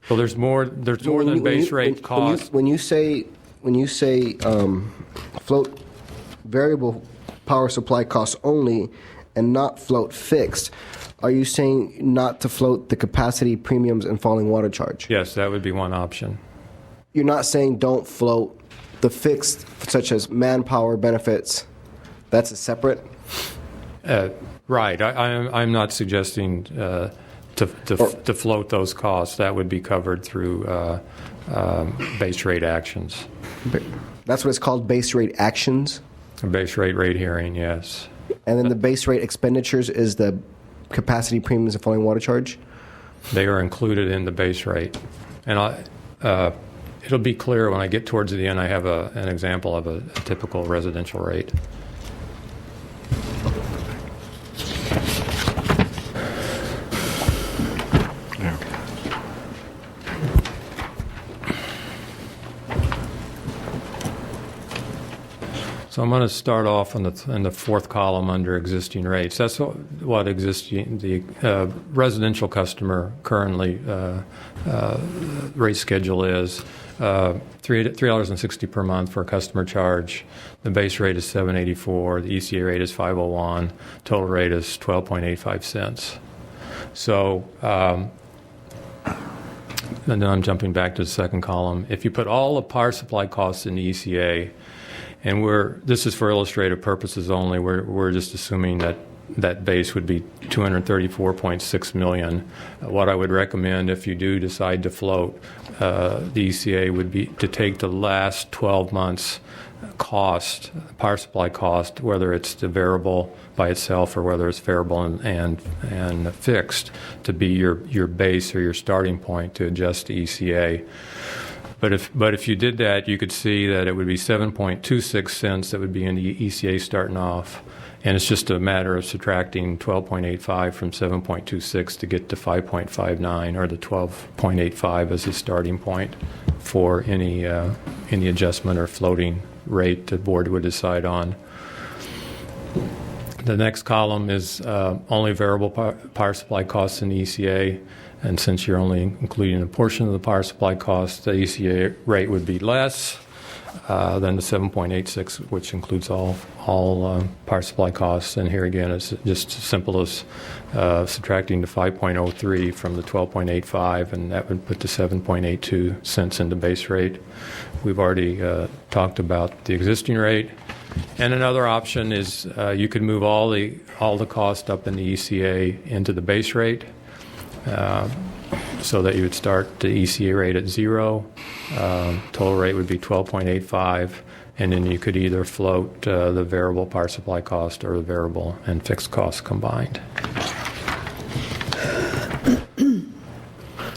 So there's more than base rate costs. When you say float variable power supply costs only and not float fixed, are you saying not to float the capacity premiums and falling water charge? Yes, that would be one option. You're not saying don't float the fixed, such as manpower benefits. That's a separate. Right. I'm not suggesting to float those costs. That would be covered through base rate actions. That's what it's called, base rate actions? A base rate hearing, yes. And then the base rate expenditures is the capacity premiums and falling water charge? They are included in the base rate. And it'll be clear when I get towards the end. I have an example of a typical residential rate. So I'm going to start off in the fourth column under existing rates. That's what the residential customer currently rate schedule is. $3.60 per month for a customer charge. The base rate is $7.84. The ECA rate is $5.01. Total rate is 12.85 cents. So and then I'm jumping back to the second column. If you put all the power supply costs in the ECA, and this is for illustrative purposes only, we're just assuming that base would be $234.6 million. What I would recommend if you do decide to float the ECA would be to take the last 12 months cost, power supply cost, whether it's the variable by itself or whether it's variable and fixed, to be your base or your starting point to adjust the ECA. But if you did that, you could see that it would be 7.26 cents that would be in the ECA starting off. And it's just a matter of subtracting 12.85 from 7.26 to get to 5.59, or the 12.85 as a starting point for any adjustment or floating rate the board would decide on. The next column is only variable power supply costs in the ECA. And since you're only including a portion of the power supply cost, the ECA rate would be less than the 7.86, which includes all power supply costs. And here again, it's just as simple as subtracting the 5.03 from the 12.85, and that would put the 7.82 cents in the base rate. We've already talked about the existing rate. And another option is you could move all the cost up in the ECA into the base rate. So that you would start the ECA rate at 0, total rate would be 12.85, and then you could either float the variable power supply cost or the variable and fixed costs combined.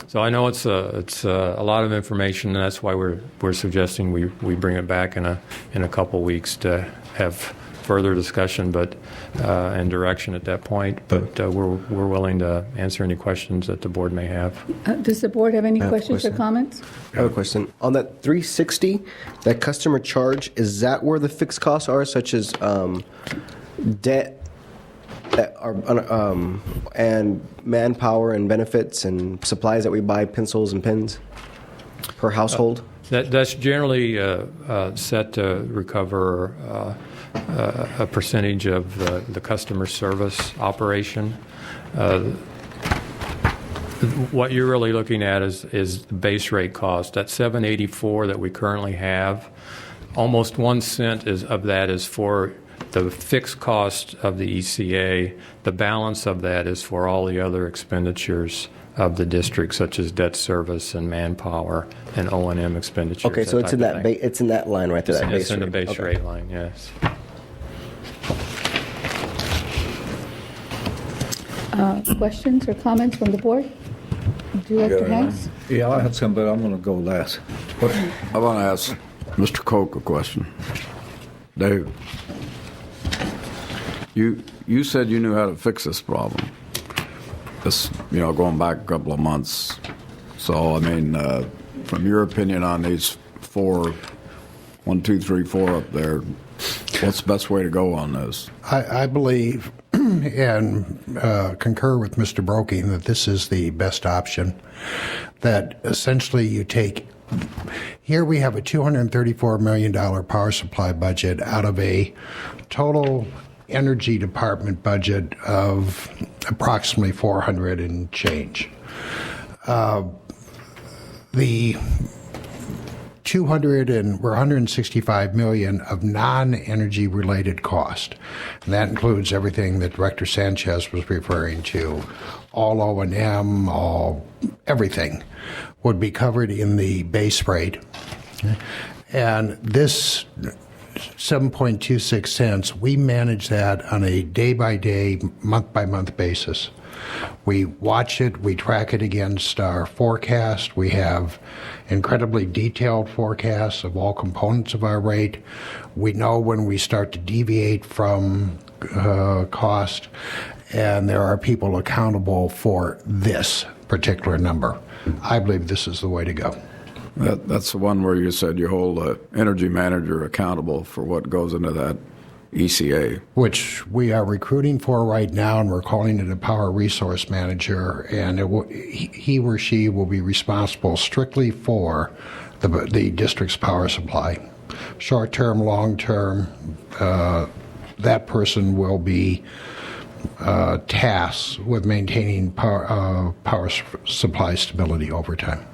So I know it's a lot of information, and that's why we're suggesting we bring it back in a couple weeks to have further discussion, and direction at that point. But we're willing to answer any questions that the board may have. Does the board have any questions or comments? I have a question. On that 360, that customer charge, is that where the fixed costs are, such as debt and manpower and benefits and supplies that we buy, pencils and pens per household? That's generally set to recover a percentage of the customer service operation. What you're really looking at is the base rate cost. That $7.84 that we currently have, almost 1 cent of that is for the fixed cost of the ECA. The balance of that is for all the other expenditures of the district, such as debt service and manpower and O&M expenditures. Okay, so it's in that it's in that line right there. That base it's in the base okay. rate line, yes. Questions or comments from the board? Director Hanks? Yeah, I had some, but I'm going to go last. I want to ask Mr. Koch a question. Dave, you said you knew how to fix this problem. This, going back a couple of months. So, I mean, from your opinion on these 4, 1, 2, 3, 4 up there, what's the best way to go on this? I believe and concur with Mr. Broking that this is the best option. That essentially you take, here we have a $234 million power supply budget out of a total energy department budget of approximately 400 and change. The 165 million of non-energy related cost, and that includes everything that Director Sanchez was referring to, all O&M, everything would be covered in the base rate. And this 7.26 cents, we manage that on a day-by-day, month-by-month basis. We watch it, we track it against our forecast. We have incredibly detailed forecasts of all components of our rate. We know when we start to deviate from cost, and there are people accountable for this particular number. I believe this is the way to go. That's the one where you said you hold the energy manager accountable for what goes into that ECA. Which we are recruiting for right now, and we're calling it a power resource manager, and he or she will be responsible strictly for the district's power supply. Short-term, long-term, that person will be tasked with maintaining power supply stability over time.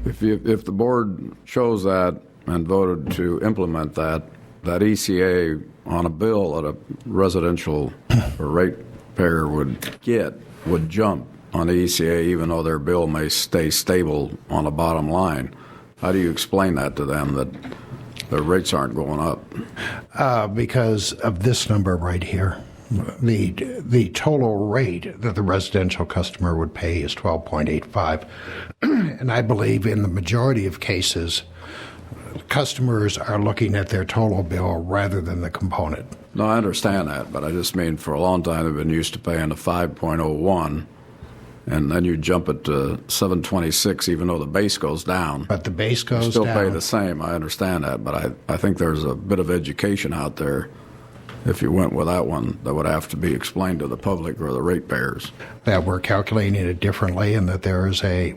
If the board chose that and voted to implement that ECA on a bill that a residential or ratepayer would jump on the ECA even though their bill may stay stable on the bottom line. How do you explain that to them that their rates aren't going up? Because of this number right here. The total rate that the residential customer would pay is 12.85. And I believe in the majority of cases, customers are looking at their total bill rather than the component. No, I understand that, but I just mean for a long time they've been used to paying the 5.01, and then you jump it to 726 even though the base goes down. But the base goes you still down. pay the same. I understand that, but I think there's a bit of education out there. If you went with that one, that would have to be explained to the public or the ratepayers. That we're calculating it differently and that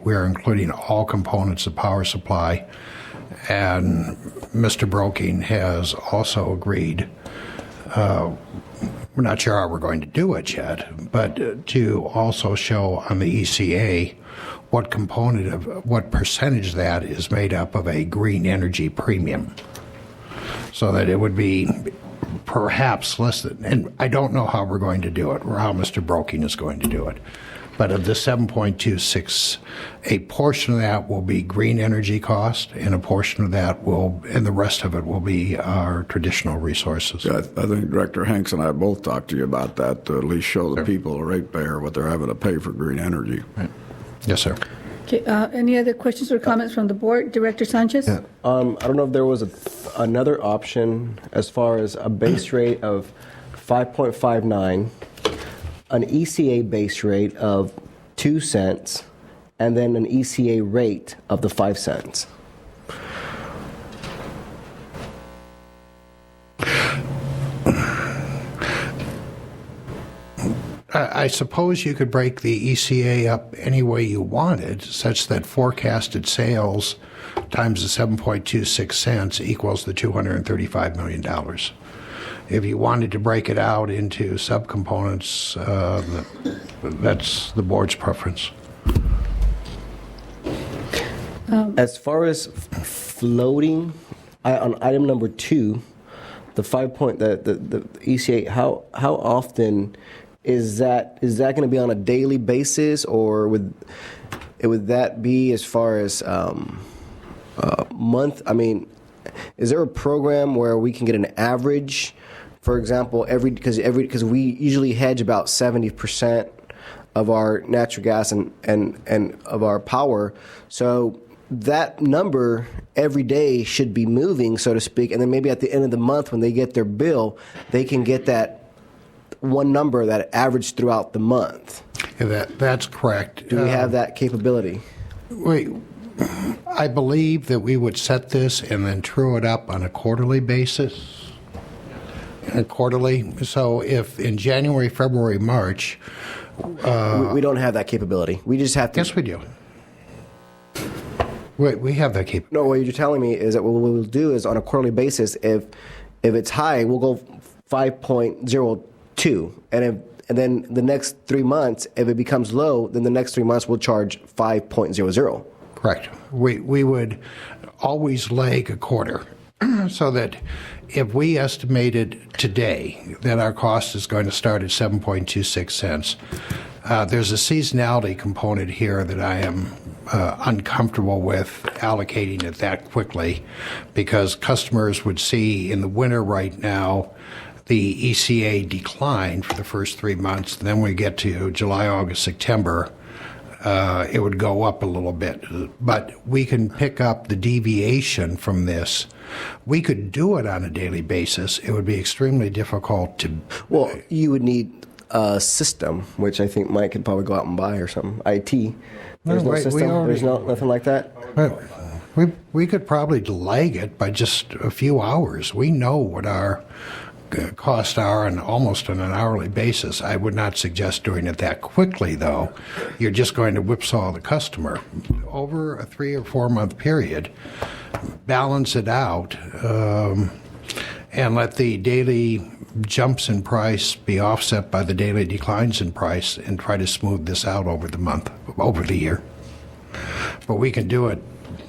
we're including all components of power supply. And Mr. Broking has also agreed, we're not sure how we're going to do it yet, but to also show on the ECA what percentage that is made up of a green energy premium. So that it would be perhaps less than, and I don't know how we're going to do it or how Mr. Broking is going to do it. But of the 7.26, a portion of that will be green energy cost, and a portion of that and the rest of it will be our traditional resources. Yeah, I think Director Hanks and I both talked to you about that to at least show the people, the ratepayer, what they're having to pay for green energy. Right. Yes, sir. Okay, any other questions or comments from the board? Director Sanchez? I don't know if there was another option as far as a base rate of 5.59, an ECA base rate of 2 cents, and then an ECA rate of the 5 cents. I suppose you could break the ECA up any way you wanted, such that forecasted sales times the 7.26 cents equals the $235 million. If you wanted to break it out into subcomponents, that's the board's preference. As far as floating, on item number 2, the 5 point, the ECA, how often is that going to be on a daily basis, or would that be as far as month? I mean, is there a program where we can get an average, for example, because we usually hedge about 70% of our natural gas and of our power, so that number every day should be moving, so to speak, and then maybe at the end of the month when they get their bill, they can get that one number that averaged throughout the month. Yeah, that's correct. Do we have that capability? I believe that we would set this and then true it up on a quarterly basis. So if in January, February, March... we don't have that capability. We just have to... Yes, we do. We have that capability. No, what you're telling me is that what we'll do is on a quarterly basis, if it's high, we'll go 5.02. And then the next 3 months, if it becomes low, then the next 3 months we'll charge 5.00. Correct. We would always lag a quarter so that if we estimated today that our cost is going to start at 7.26 cents, there's a seasonality component here that I am uncomfortable with allocating it that quickly, because customers would see in the winter right now the ECA decline for the first 3 months. Then we get to July, August, September, it would go up a little bit. But we can pick up the deviation from this. We could do it on a daily basis. It would be extremely difficult to... Well, you would need a system, which I think Mike could probably go out and buy or something. IT. There's no system? There's nothing like that? We could probably lag it by just a few hours. We know what our costs are and almost on an hourly basis. I would not suggest doing it that quickly, though. You're just going to whipsaw the customer. Over a 3 or 4 month period, balance it out, and let the daily jumps in price be offset by the daily declines in price, and try to smooth this out over the month, over the year. But we can do it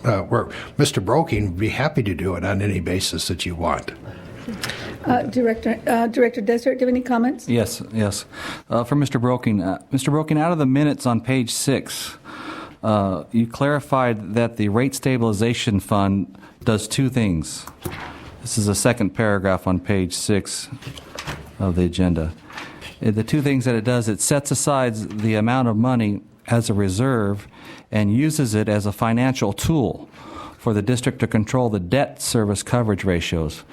Mr. Broking would be happy to do it on any basis that you want. Director Desert, do you have any comments? Yes. For Mr. Broking. Mr. Broking, out of the minutes on page 6, you clarified that the rate stabilization fund does two things. This is the second paragraph on page 6 of the agenda. The two things that it does, it sets aside the amount of money as a reserve and uses it as a financial tool for the district to control the debt service coverage ratios.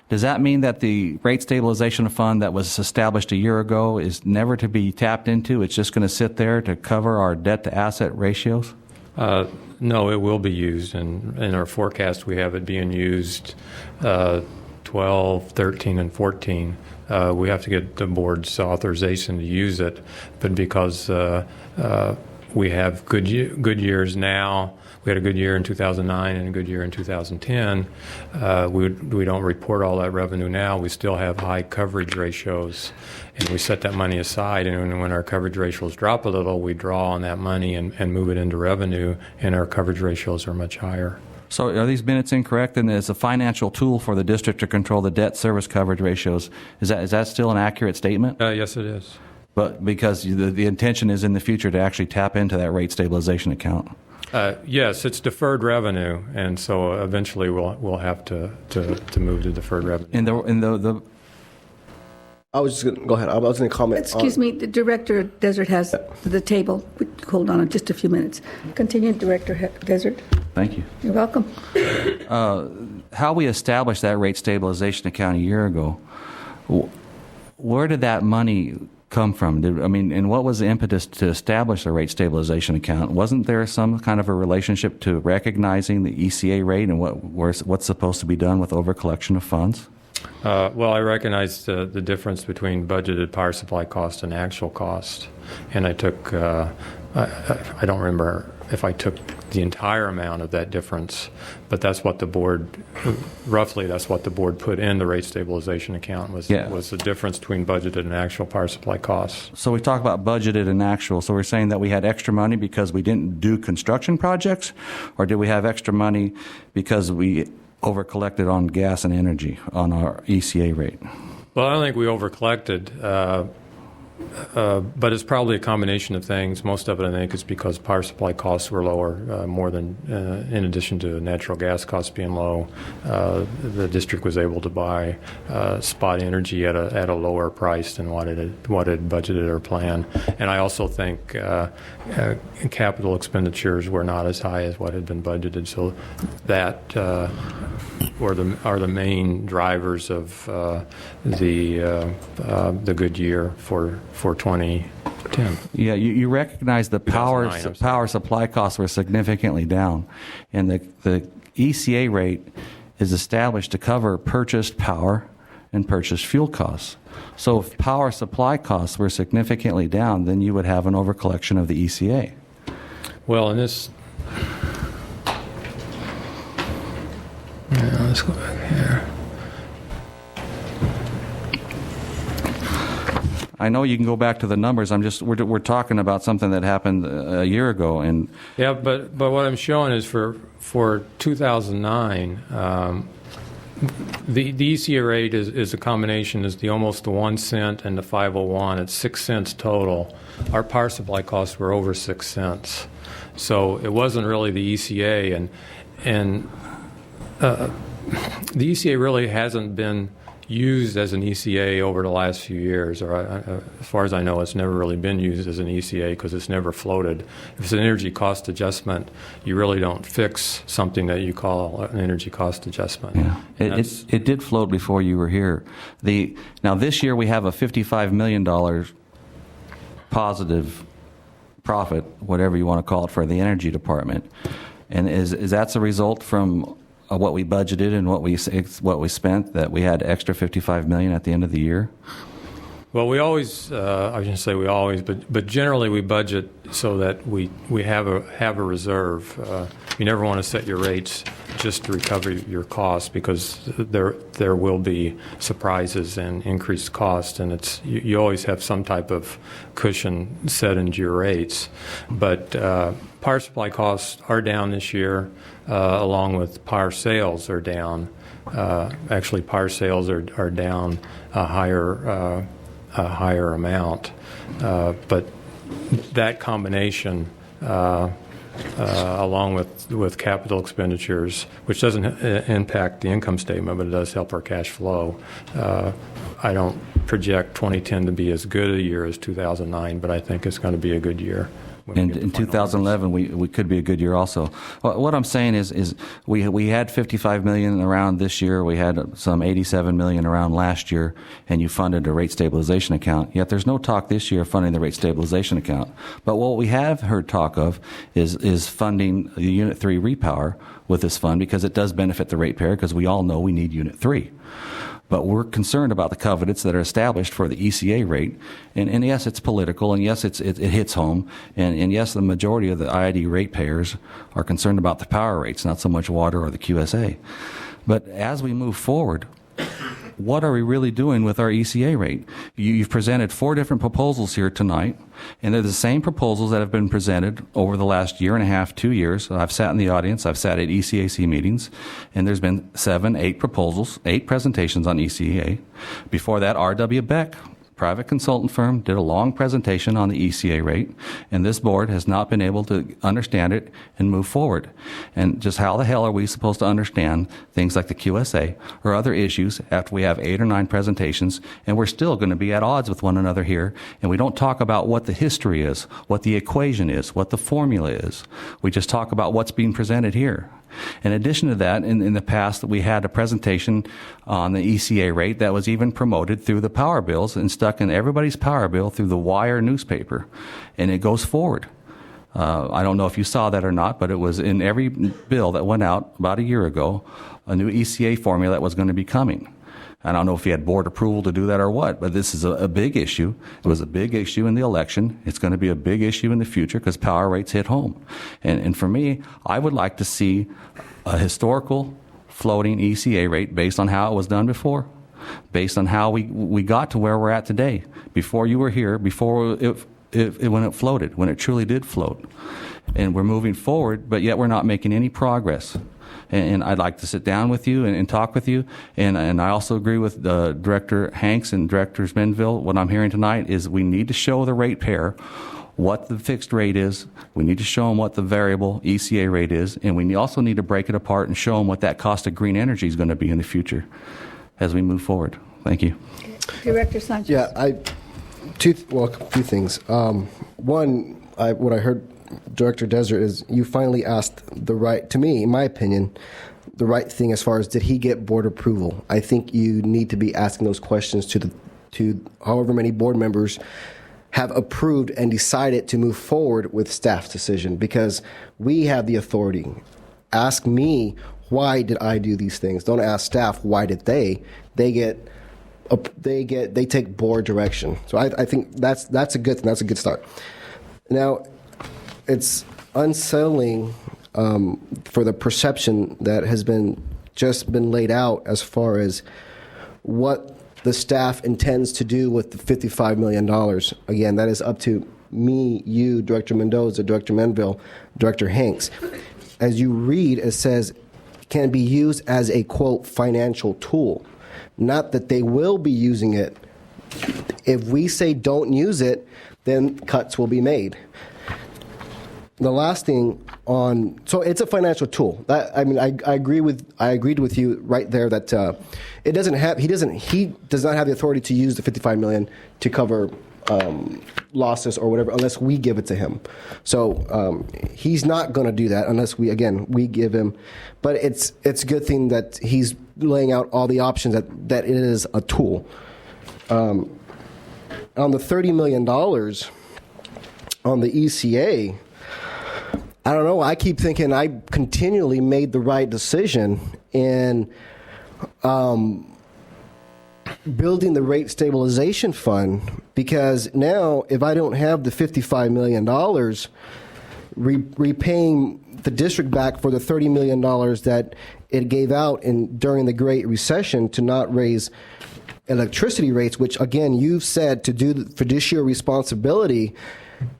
Does that mean that the rate stabilization fund that was established a year ago is never to be tapped into? It's just going to sit there to cover our debt to asset ratios? No, it will be used. And in our forecast, we have it being used 12, 13, and 14. We have to get the board's authorization to use it, but because we have good years now, we had a good year in 2009 and a good year in 2010. We don't report all that revenue now. We still have high coverage ratios, and we set that money aside. And when our coverage ratios drop a little, we draw on that money and move it into revenue, and our coverage ratios are much higher. So are these minutes incorrect? And it's a financial tool for the district to control the debt service coverage ratios. Is that still an accurate statement? Yes, it is. But because the intention is in the future to actually tap into that rate stabilization account. Yes, it's deferred revenue, and so eventually we'll have to move to deferred revenue. I was just going to go ahead. I was going to comment. Excuse me, the Director Desert has the table. Hold on just a few minutes. Continue, Director Desert. Thank you. You're welcome. How we established that rate stabilization account a year ago, where did that money come from? And what was the impetus to establish a rate stabilization account? Wasn't there some kind of a relationship to recognizing the ECA rate and what's supposed to be done with overcollection of funds? Well, I recognize the difference between budgeted power supply cost and actual cost, and I took, I don't remember if I took the entire amount of that difference, but that's what the board, roughly that's what the board put in the rate stabilization account was the difference between budgeted and actual power supply costs. So we talk about budgeted and actual, so we're saying that we had extra money because we didn't do construction projects, or did we have extra money because we over-collected on gas and energy on our ECA rate? Well, I don't think we over-collected, but it's probably a combination of things. Most of it, I think, is because power supply costs were lower, more than, in addition to natural gas costs being low, the district was able to buy spot energy at a lower price than what it had budgeted or planned. And I also think capital expenditures were not as high as what had been budgeted. So that are the main drivers of the good year for 2010. Yeah, you recognize the power supply costs were significantly down, and the ECA rate is established to cover purchased power and purchased fuel costs. So if power supply costs were significantly down, then you would have an overcollection of the ECA. Well, in this, let's go back here. I know you can go back to the numbers. We're talking about something that happened a year ago, and yeah, but what I'm showing is for 2009, the ECA rate is a combination, is almost the 1 cent and the 501. It's 6 cents total. Our power supply costs were over 6 cents, so it wasn't really the ECA, and the ECA really hasn't been used as an ECA over the last few years, or as far as I know, it's never really been used as an ECA because it's never floated. If it's an energy cost adjustment, you really don't fix something that you call an energy cost adjustment. Yeah. It did float before you were here. Now this year we have a $55 million positive profit, whatever you want to call it, for the energy department. And is that a result from what we budgeted and what we spent, that we had extra $55 million at the end of the year? Well, we always, I shouldn't say we always, but generally we budget so that we have a reserve. You never want to set your rates just to recover your costs, because there will be surprises and increased costs, and you always have some type of cushion set into your rates. But power supply costs are down this year, along with power sales are down. Actually, power sales are down a higher amount, but that combination, along with capital expenditures, which doesn't impact the income statement, but it does help our cash flow. I don't project 2010 to be as good a year as 2009, but I think it's going to be a good year. And in 2011, we could be a good year also. What I'm saying is we had $55 million around this year. We had some $87 million around last year, and you funded a rate stabilization account. Yet there's no talk this year of funding the rate stabilization account. But what we have heard talk of is funding the Unit 3 repower with this fund, because it does benefit the ratepayer, because we all know we need Unit 3. But we're concerned about the covenants that are established for the ECA rate. And yes, it's political, and yes, it hits home. And yes, the majority of the IID ratepayers are concerned about the power rates, not so much water or the QSA. But as we move forward, what are we really doing with our ECA rate? You've presented 4 different proposals here tonight, and they're the same proposals that have been presented over the last year and a half, 2 years. I've sat in the audience, I've sat at ECAC meetings, and there's been 7, 8 proposals, 8 presentations on ECA. Before that, R.W. Beck, private consultant firm, did a long presentation on the ECA rate, and this board has not been able to understand it and move forward. And just how the hell are we supposed to understand things like the QSA or other issues after we have 8 or 9 presentations, and we're still going to be at odds with one another here, and we don't talk about what the history is, what the equation is, what the formula is. We just talk about what's being presented here. In addition to that, in the past, we had a presentation on the ECA rate that was even promoted through the power bills and stuck in everybody's power bill through the Wire newspaper, and it goes forward. I don't know if you saw that or not, but it was in every bill that went out about a year ago, a new ECA formula that was going to be coming. I don't know if he had board approval to do that or what, but this is a big issue. It was a big issue in the election. It's going to be a big issue in the future because power rates hit home. And for me, I would like to see a historical floating ECA rate based on how it was done before, based on how we got to where we're at today, before you were here, before when it floated, when it truly did float. And we're moving forward, but yet we're not making any progress. And I'd like to sit down with you and talk with you. And I also agree with Director Hanks and Directors Menville. What I'm hearing tonight is we need to show the ratepayer what the fixed rate is. We need to show them what the variable ECA rate is. And we also need to break it apart and show them what that cost of green energy is going to be in the future as we move forward. Thank you. Director Sanchez. Yeah, a few things. One, what I heard Director Desert is you finally asked the right, to me, in my opinion, the right thing as far as did he get board approval. I think you need to be asking those questions to however many board members have approved and decided to move forward with staff's decision, because we have the authority. Ask me, why did I do these things? Don't ask staff, why did they? They take board direction. So I think that's a good thing. That's a good start. Now, it's unsettling for the perception that has been laid out as far as what the staff intends to do with the $55 million. Again, that is up to me, you, Director Mendoza, Director Menville, Director Hanks. As you read, it says, can be used as a, quote, financial tool. Not that they will be using it. If we say don't use it, then cuts will be made. The last thing so it's a financial tool. I agreed with you right there that he does not have the authority to use the $55 million to cover losses or whatever unless we give it to him. So he's not going to do that unless we give him. But it's a good thing that he's laying out all the options that it is a tool. On the $30 million on the ECA. I don't know. I keep thinking I continually made the right decision in building the rate stabilization fund, because now if I don't have the $55 million, repaying the district back for the $30 million that it gave out during the Great Recession to not raise electricity rates, which, again, you've said to do the fiduciary responsibility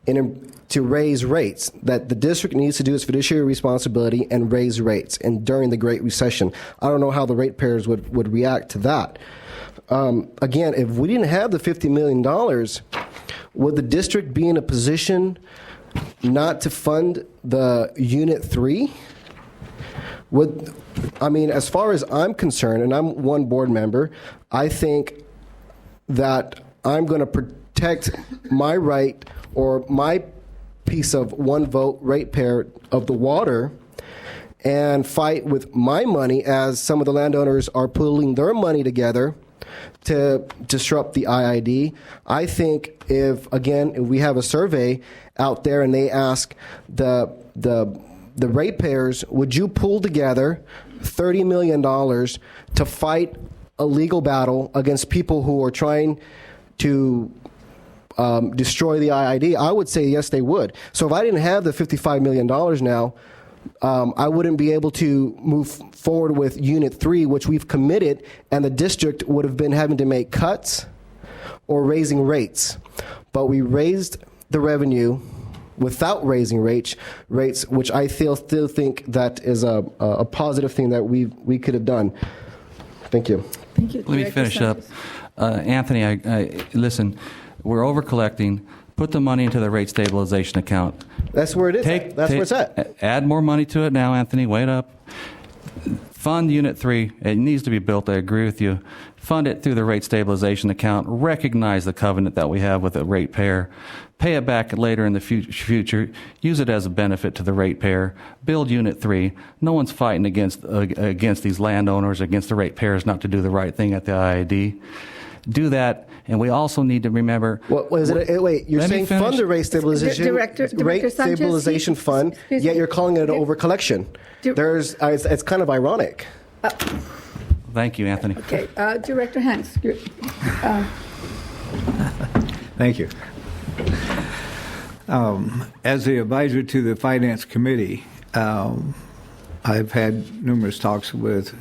to raise rates, that the district needs to do its fiduciary responsibility and raise rates. And during the Great Recession, I don't know how the ratepayers would react to that. Again, if we didn't have the $50 million, would the district be in a position not to fund the Unit 3? As far as I'm concerned, and I'm one board member, I think that I'm going to protect my right or my piece of one vote ratepayer of the water and fight with my money as some of the landowners are pooling their money together to disrupt the IID. I think if we have a survey out there and they ask the ratepayers, would you pool together $30 million to fight a legal battle against people who are trying to destroy the IID? I would say yes, they would. So if I didn't have the $55 million now, I wouldn't be able to move forward with Unit 3, which we've committed, and the district would have been having to make cuts or raising rates. But we raised the revenue without raising rates, which I still think that is a positive thing that we could have done. Thank you. Thank you. Let me finish up. Anthony, I listen, we're over collecting. Put the money into the rate stabilization account. That's where it is. That's where it's at. Add more money to it now, Anthony. Wait up. Fund Unit 3. It needs to be built. I agree with you. Fund it through the rate stabilization account. Recognize the covenant that we have with the ratepayer. Pay it back later in the future. Use it as a benefit to the ratepayer. Build Unit 3. No one's fighting against these landowners, against the ratepayers not to do the right thing at the IID. Do that, and we also need to remember. Wait, you're saying fund the rate stabilization, Director fund, yet you're calling it an overcollection. It's kind of ironic. Thank you, Anthony. Okay, Director Hanks. Thank you. As the advisor to the Finance Committee, I've had numerous talks with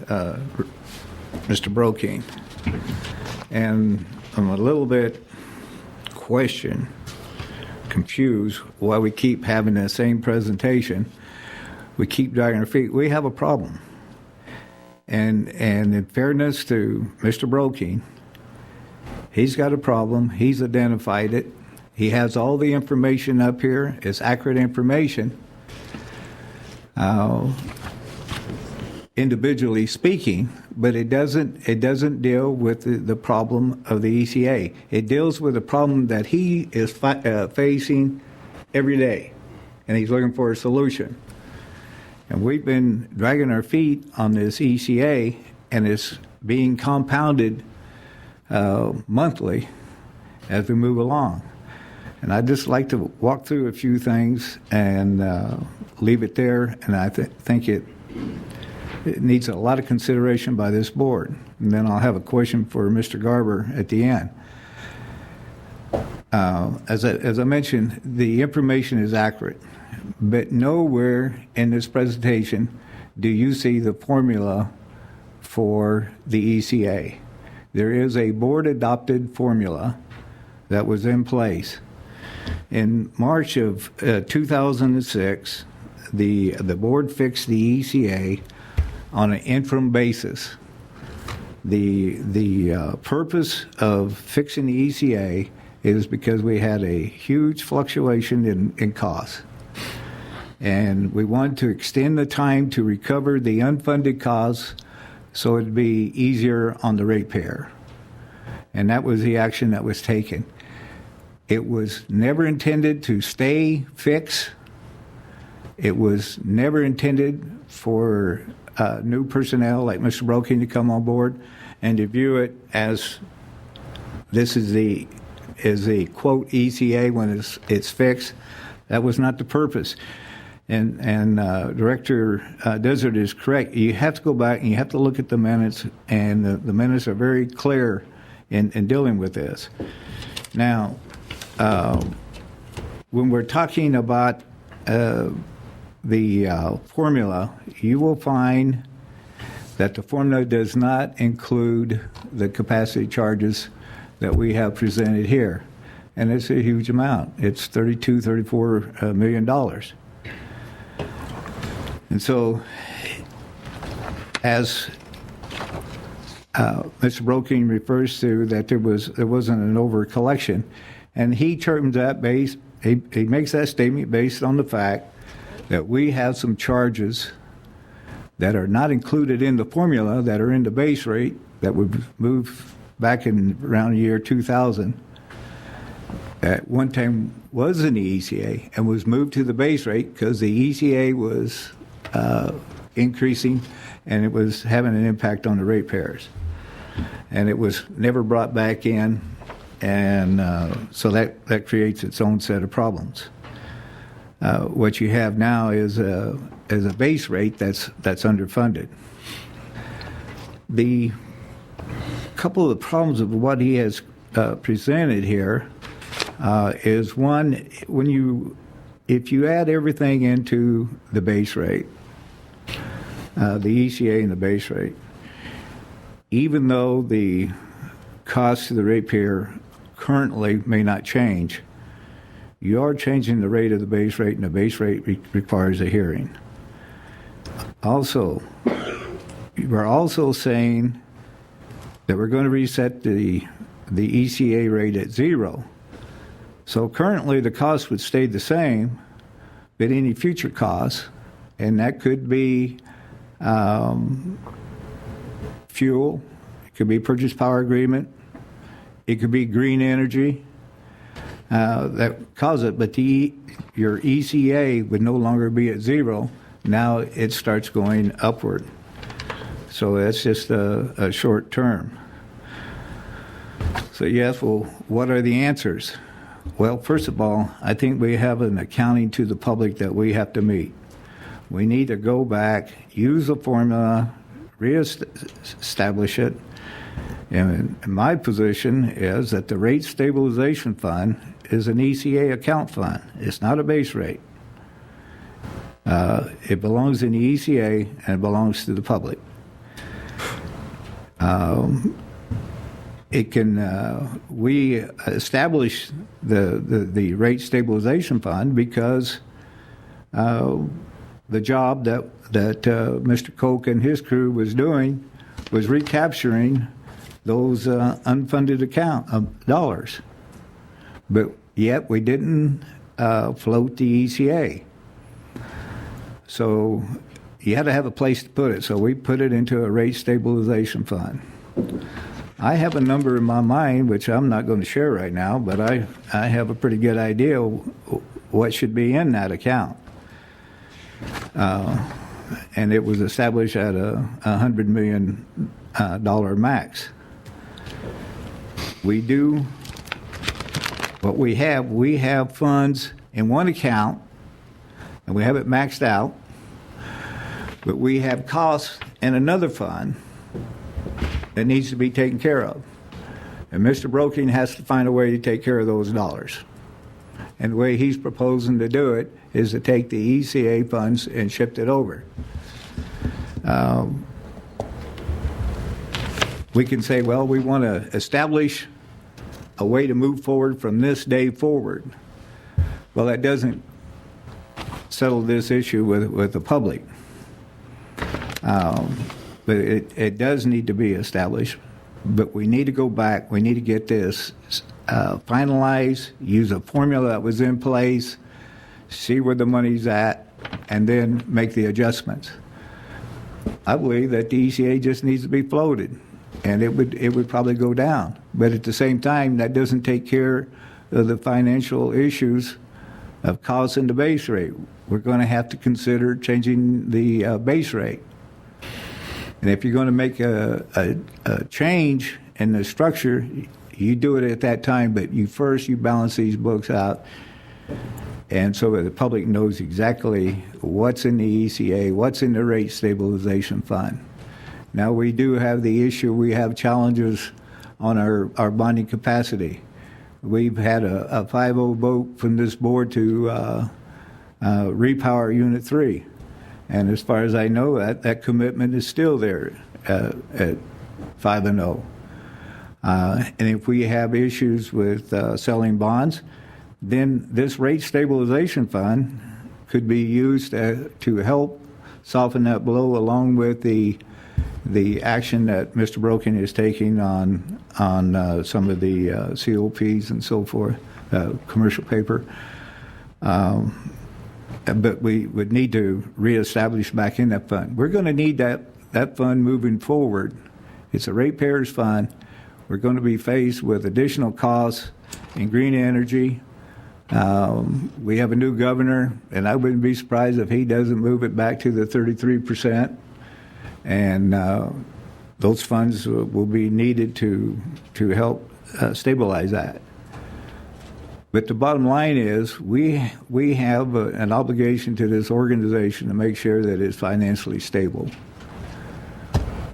Mr. Brokine, and I'm a little bit confused why we keep having the same presentation. We keep dragging our feet. We have a problem. And in fairness to Mr. Brokine, he's got a problem. He's identified it. He has all the information up here. It's accurate information. Individually speaking, but it doesn't deal with the problem of the ECA. It deals with the problem that he is facing every day, and he's looking for a solution. And we've been dragging our feet on this ECA, and it's being compounded monthly as we move along. And I'd just like to walk through a few things and leave it there, and I think it needs a lot of consideration by this board. And then I'll have a question for Mr. Garber at the end. As I mentioned, the information is accurate, but nowhere in this presentation do you see the formula for the ECA. There is a board-adopted formula that was in place. In March of 2006, the board fixed the ECA on an interim basis. The purpose of fixing the ECA is because we had a huge fluctuation in costs. And we wanted to extend the time to recover the unfunded costs so it'd be easier on the ratepayer. And that was the action that was taken. It was never intended to stay fixed. It was never intended for new personnel like Mr. Brokine to come on board and to view it as this is the quote ECA when it's fixed. That was not the purpose. And Director Desert is correct. You have to go back and you have to look at the minutes, and the minutes are very clear in dealing with this. Now, when we're talking about the formula, you will find that the formula does not include the capacity charges that we have presented here. And it's a huge amount. It's $34 million. And so, as Mr. Broking refers to, that there wasn't an over collection, and he terms that he makes that statement based on the fact that we have some charges that are not included in the formula that are in the base rate that would move back in around the year 2000. At one time was in the ECA and was moved to the base rate because the ECA was increasing and it was having an impact on the ratepayers. And it was never brought back in, and so that creates its own set of problems. What you have now is a base rate that's underfunded. The couple of the problems of what he has presented here is one, if you add everything into the base rate, the ECA and the base rate, even though the cost to the ratepayer currently may not change, you are changing the rate of the base rate, and the base rate requires a hearing. Also, we're also saying that we're going to reset the ECA rate at 0. So currently the cost would stay the same, but any future costs, and that could be fuel, it could be purchase power agreement, it could be green energy, that cause it, but your ECA would no longer be at 0. Now it starts going upward. So that's just a short term. So yes, well, what are the answers? Well, first of all, I think we have an accounting to the public that we have to meet. We need to go back, use the formula, reestablish it. And my position is that the rate stabilization fund is an ECA account fund. It's not a base rate. It belongs in the ECA and it belongs to the public. We establish the rate stabilization fund because the job that Mr. Koch and his crew was doing was recapturing those unfunded account dollars. But yet we didn't float the ECA. So you had to have a place to put it. So we put it into a rate stabilization fund. I have a number in my mind, which I'm not going to share right now, but I have a pretty good idea what should be in that account. And it was established at a $100 million max. We do what we have funds in one account, and we have it maxed out, but we have costs in another fund that needs to be taken care of. And Mr. Broking has to find a way to take care of those dollars. And the way he's proposing to do it is to take the ECA funds and shift it over. We can say, well, we want to establish a way to move forward from this day forward. Well, that doesn't settle this issue with the public. But it does need to be established. But we need to go back. We need to get this finalized, use a formula that was in place, see where the money's at, and then make the adjustments. I believe that the ECA just needs to be floated, and it would probably go down. But at the same time, that doesn't take care of the financial issues of costs and the base rate. We're going to have to consider changing the base rate. And if you're going to make a change in the structure, you do it at that time, but you balance these books out, and so that the public knows exactly what's in the ECA, what's in the rate stabilization fund. Now, we do have the issue, we have challenges on our bonding capacity. We've had a 5-0 vote from this board to repower Unit 3. And as far as I know, that commitment is still there at 5-0. And if we have issues with selling bonds, then this rate stabilization fund could be used to help soften that blow, along with the action that Mr. Broken is taking on some of the COPs and so forth, commercial paper. But we would need to reestablish back in that fund. We're going to need that fund moving forward. It's a ratepayers fund. We're going to be faced with additional costs in green energy. We have a new governor, and I wouldn't be surprised if he doesn't move it back to the 33%. And those funds will be needed to help stabilize that. But the bottom line is we have an obligation to this organization to make sure that it's financially stable.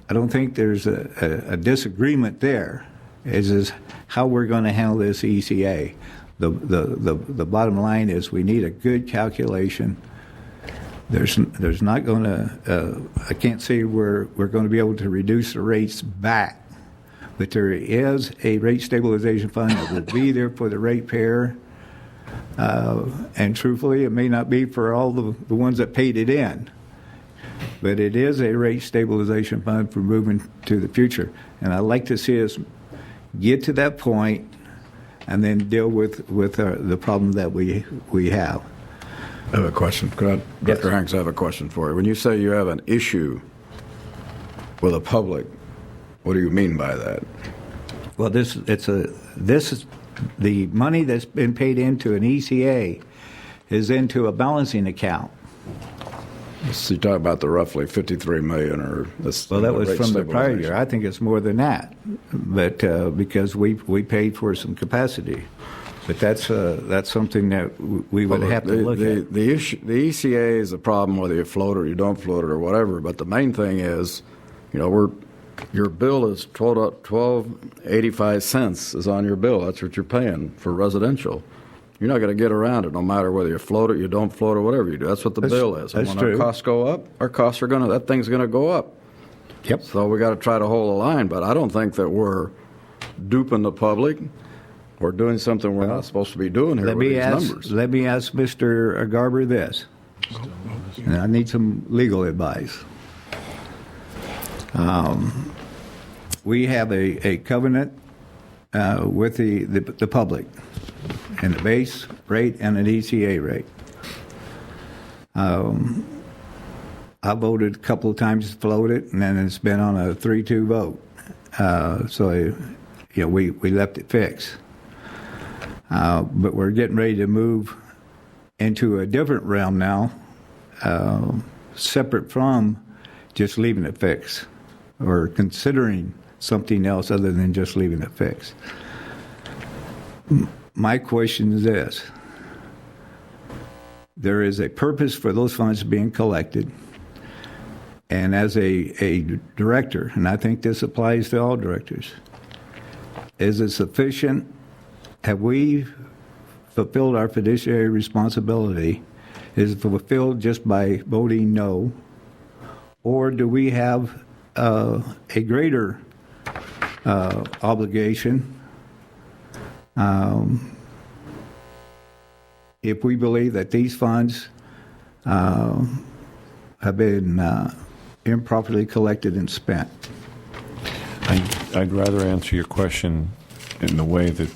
I don't think there's a disagreement there. It's just how we're going to handle this ECA. The bottom line is we need a good calculation. There's not going to, I can't say we're going to be able to reduce the rates back, but there is a rate stabilization fund that will be there for the ratepayer. And truthfully, it may not be for all the ones that paid it in, but it is a rate stabilization fund for moving to the future. And I'd like to see us get to that point and then deal with the problem that we have. I have a question. Dr. Hanks, I have a question for you. When you say you have an issue with the public, what do you mean by that? Well, this is the money that's been paid into an ECA is into a balancing account. So you talk about the roughly $53 million, or well, that was from the prior year. I think it's more than that, but because we paid for some capacity. But that's something that we would have to look at. The ECA is a problem whether you float it or you don't float it or whatever. But the main thing is, your bill is $12.85 is on your bill. That's what you're paying for residential. You're not going to get around it, no matter whether you float it, you don't float it, whatever you do. That's what the bill is. And when our costs go up, that thing's going to go up. Yep. So we got to try to hold the line. But I don't think that we're duping the public. We're doing something we're not supposed to be doing here with these numbers. Let me ask Mr. Garber this. And I need some legal advice. We have a covenant with the public, and the base rate and an ECA rate. I voted a couple of times to float it, and then it's been on a 3-2 vote. So we left it fixed. But we're getting ready to move into a different realm now, separate from just leaving it fixed or considering something else other than just leaving it fixed. My question is this. There is a purpose for those funds being collected. And as a director, and I think this applies to all directors, is it sufficient? Have we fulfilled our fiduciary responsibility? Is it fulfilled just by voting no? Or do we have a greater obligation if we believe that these funds have been improperly collected and spent? I'd rather answer your question in the way that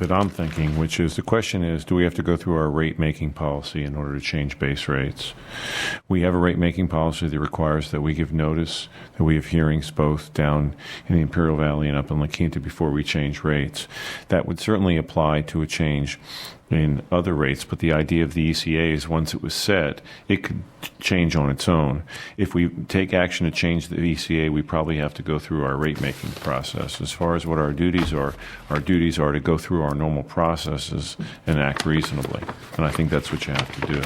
I'm thinking, which is the question is, do we have to go through our rate-making policy in order to change base rates? We have a rate-making policy that requires that we give notice, that we have hearings both down in the Imperial Valley and up in La Quinta before we change rates. That would certainly apply to a change in other rates, but the idea of the ECA is once it was set, it could change on its own. If we take action to change the ECA, we probably have to go through our rate-making process. As far as what our duties are to go through our normal processes and act reasonably. And I think that's what you have to do.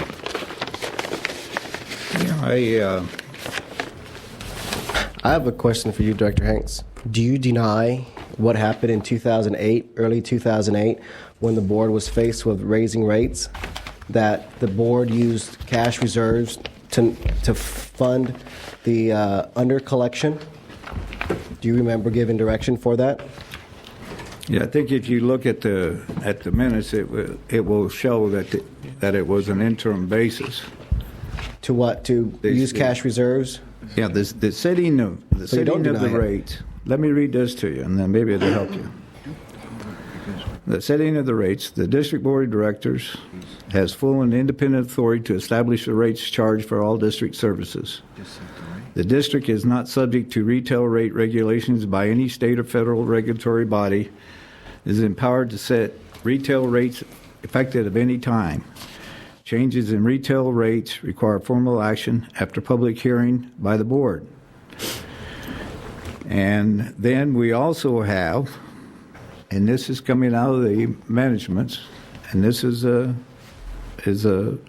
I have a question for you, Director Hanks. Do you deny what happened in 2008, early 2008, when the board was faced with raising rates? that the board used cash reserves to fund the under collection? Do you remember giving direction for that? Yeah, I think if you look at the minutes, it will show that it was an interim basis. To what? To use cash reserves? Yeah, the setting of the rates. Let me read this to you, and then maybe it'll help you. The setting of the rates. The District Board of Directors has full and independent authority to establish the rates charged for all district services. The district is not subject to retail rate regulations by any state or federal regulatory body. It is empowered to set retail rates effective at any time. Changes in retail rates require formal action after public hearing by the board. And then we also have, and this is coming out of the managements, and this is a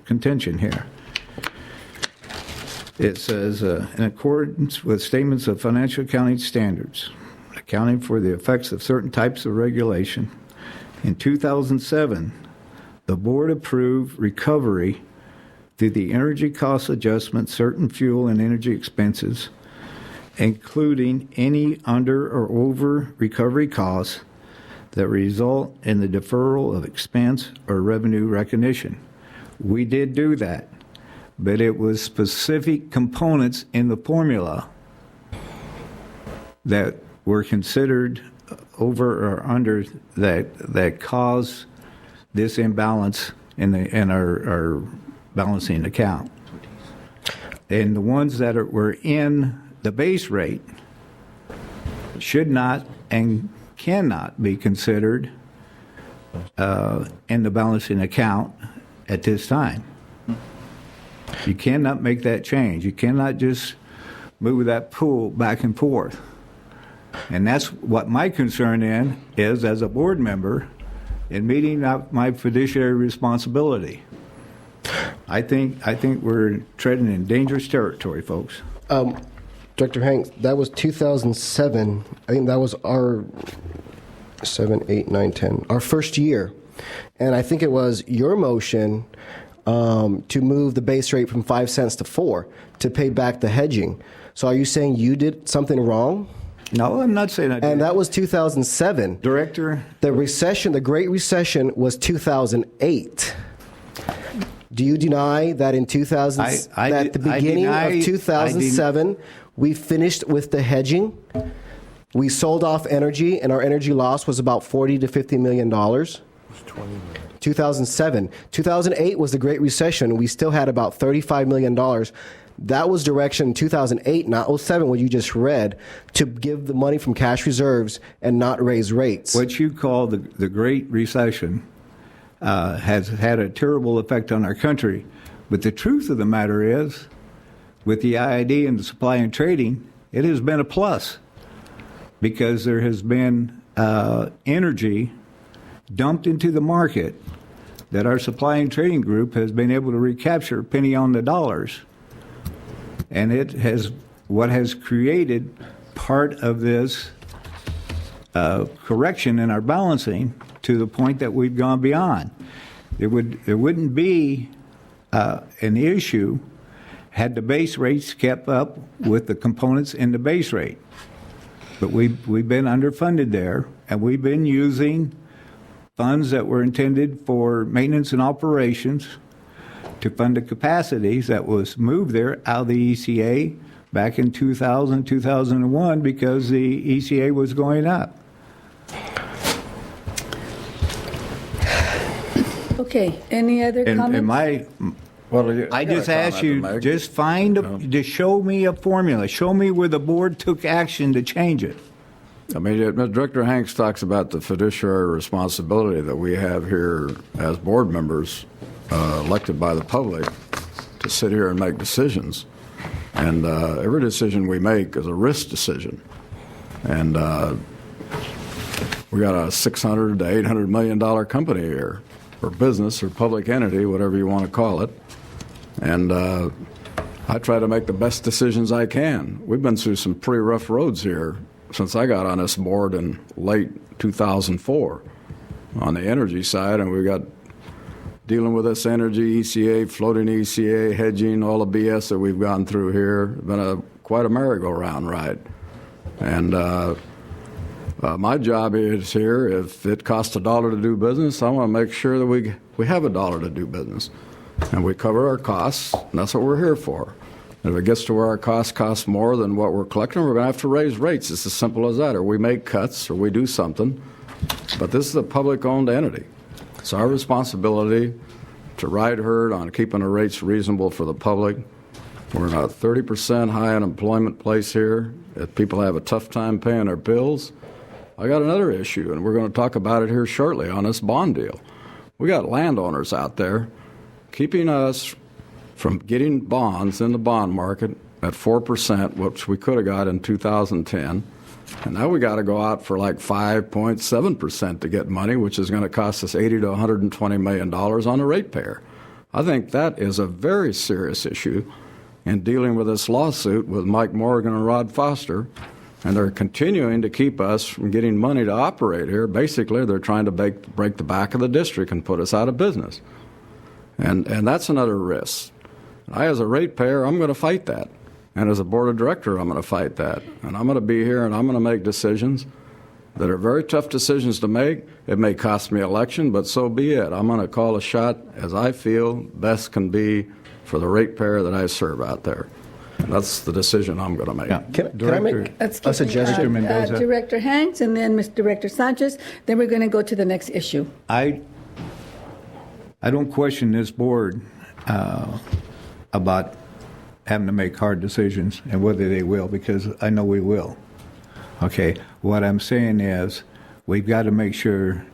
contention here. It says, in accordance with statements of financial accounting standards, accounting for the effects of certain types of regulation, in 2007, the board approved recovery through the energy cost adjustment, certain fuel and energy expenses, including any under or over recovery costs that result in the deferral of expense or revenue recognition. We did do that, but it was specific components in the formula that were considered over or under that caused this imbalance in our balancing account. And the ones that were in the base rate should not and cannot be considered in the balancing account at this time. You cannot make that change. You cannot just move that pool back and forth. And that's what my concern is as a board member in meeting out my fiduciary responsibility. I think we're treading in dangerous territory, folks. Director Hanks, that was 2007. I think that was our 7, 8, 9, 10, our first year. And I think it was your motion to move the base rate from 5 cents to 4 to pay back the hedging. So are you saying you did something wrong? No, I'm not saying I did. And that was 2007. Director? The recession, the Great Recession, was 2008. Do you deny that in 2000, at the beginning of 2007, we finished with the hedging? We sold off energy, and our energy loss was about $40 to $50 million. 2007. 2008 was the Great Recession. We still had about $35 million. That was direction in 2008, not 07, what you just read, to give the money from cash reserves and not raise rates. What you call the Great Recession has had a terrible effect on our country. But the truth of the matter is, with the IID and the supply and trading, it has been a plus because there has been energy dumped into the market that our supply and trading group has been able to recapture penny on the dollars. And it has what has created part of this correction in our balancing to the point that we've gone beyond. There wouldn't be an issue had the base rates kept up with the components in the base rate. But we've been underfunded there, and we've been using funds that were intended for maintenance and operations to fund the capacities that was moved there out of the ECA back in 2000, 2001 because the ECA was going up. Okay, any other comments? I just asked you, just to show me a formula. Show me where the board took action to change it. I mean, Director Hanks talks about the fiduciary responsibility that we have here as board members elected by the public to sit here and make decisions. And every decision we make is a risk decision. And we got a $600 to $800 million company here, or business or public entity, whatever you want to call it. And I try to make the best decisions I can. We've been through some pretty rough roads here since I got on this board in late 2004 on the energy side, and we got dealing with this energy, ECA, floating ECA, hedging, all the BS that we've gone through here. Been quite a merry-go-round ride. And my job is here, if it costs $1 to do business, I want to make sure that we have $1 to do business. And we cover our costs, and that's what we're here for. And if it gets to where our costs cost more than what we're collecting, we're going to have to raise rates. It's as simple as that. Or we make cuts, or we do something. But this is a public-owned entity. It's our responsibility to ride herd on keeping the rates reasonable for the public. We're in a 30% high unemployment place here. If people have a tough time paying their bills, I got another issue, and we're going to talk about it here shortly on this bond deal. We got landowners out there keeping us from getting bonds in the bond market at 4%, which we could have got in 2010. And now we got to go out for like 5.7% to get money, which is going to cost us $80 to $120 million on the ratepayer. I think that is a very serious issue in dealing with this lawsuit with Mike Morgan and Rod Foster. And they're continuing to keep us from getting money to operate here. Basically, they're trying to break the back of the district and put us out of business. And that's another risk. I, as a ratepayer, I'm going to fight that. And as a board of director, I'm going to fight that. And I'm going to be here and I'm going to make decisions that are very tough decisions to make. It may cost me election, but so be it. I'm going to call a shot as I feel best can be for the ratepayer that I serve out there. And that's the decision I'm going to make. Yeah. Can I make a suggestion? Director Hanks and then Mr. Director Sanchez. Then we're going to go to the next issue. I don't question this board about having to make hard decisions and whether they will, because I know we will. Okay, what I'm saying is we've got to make sure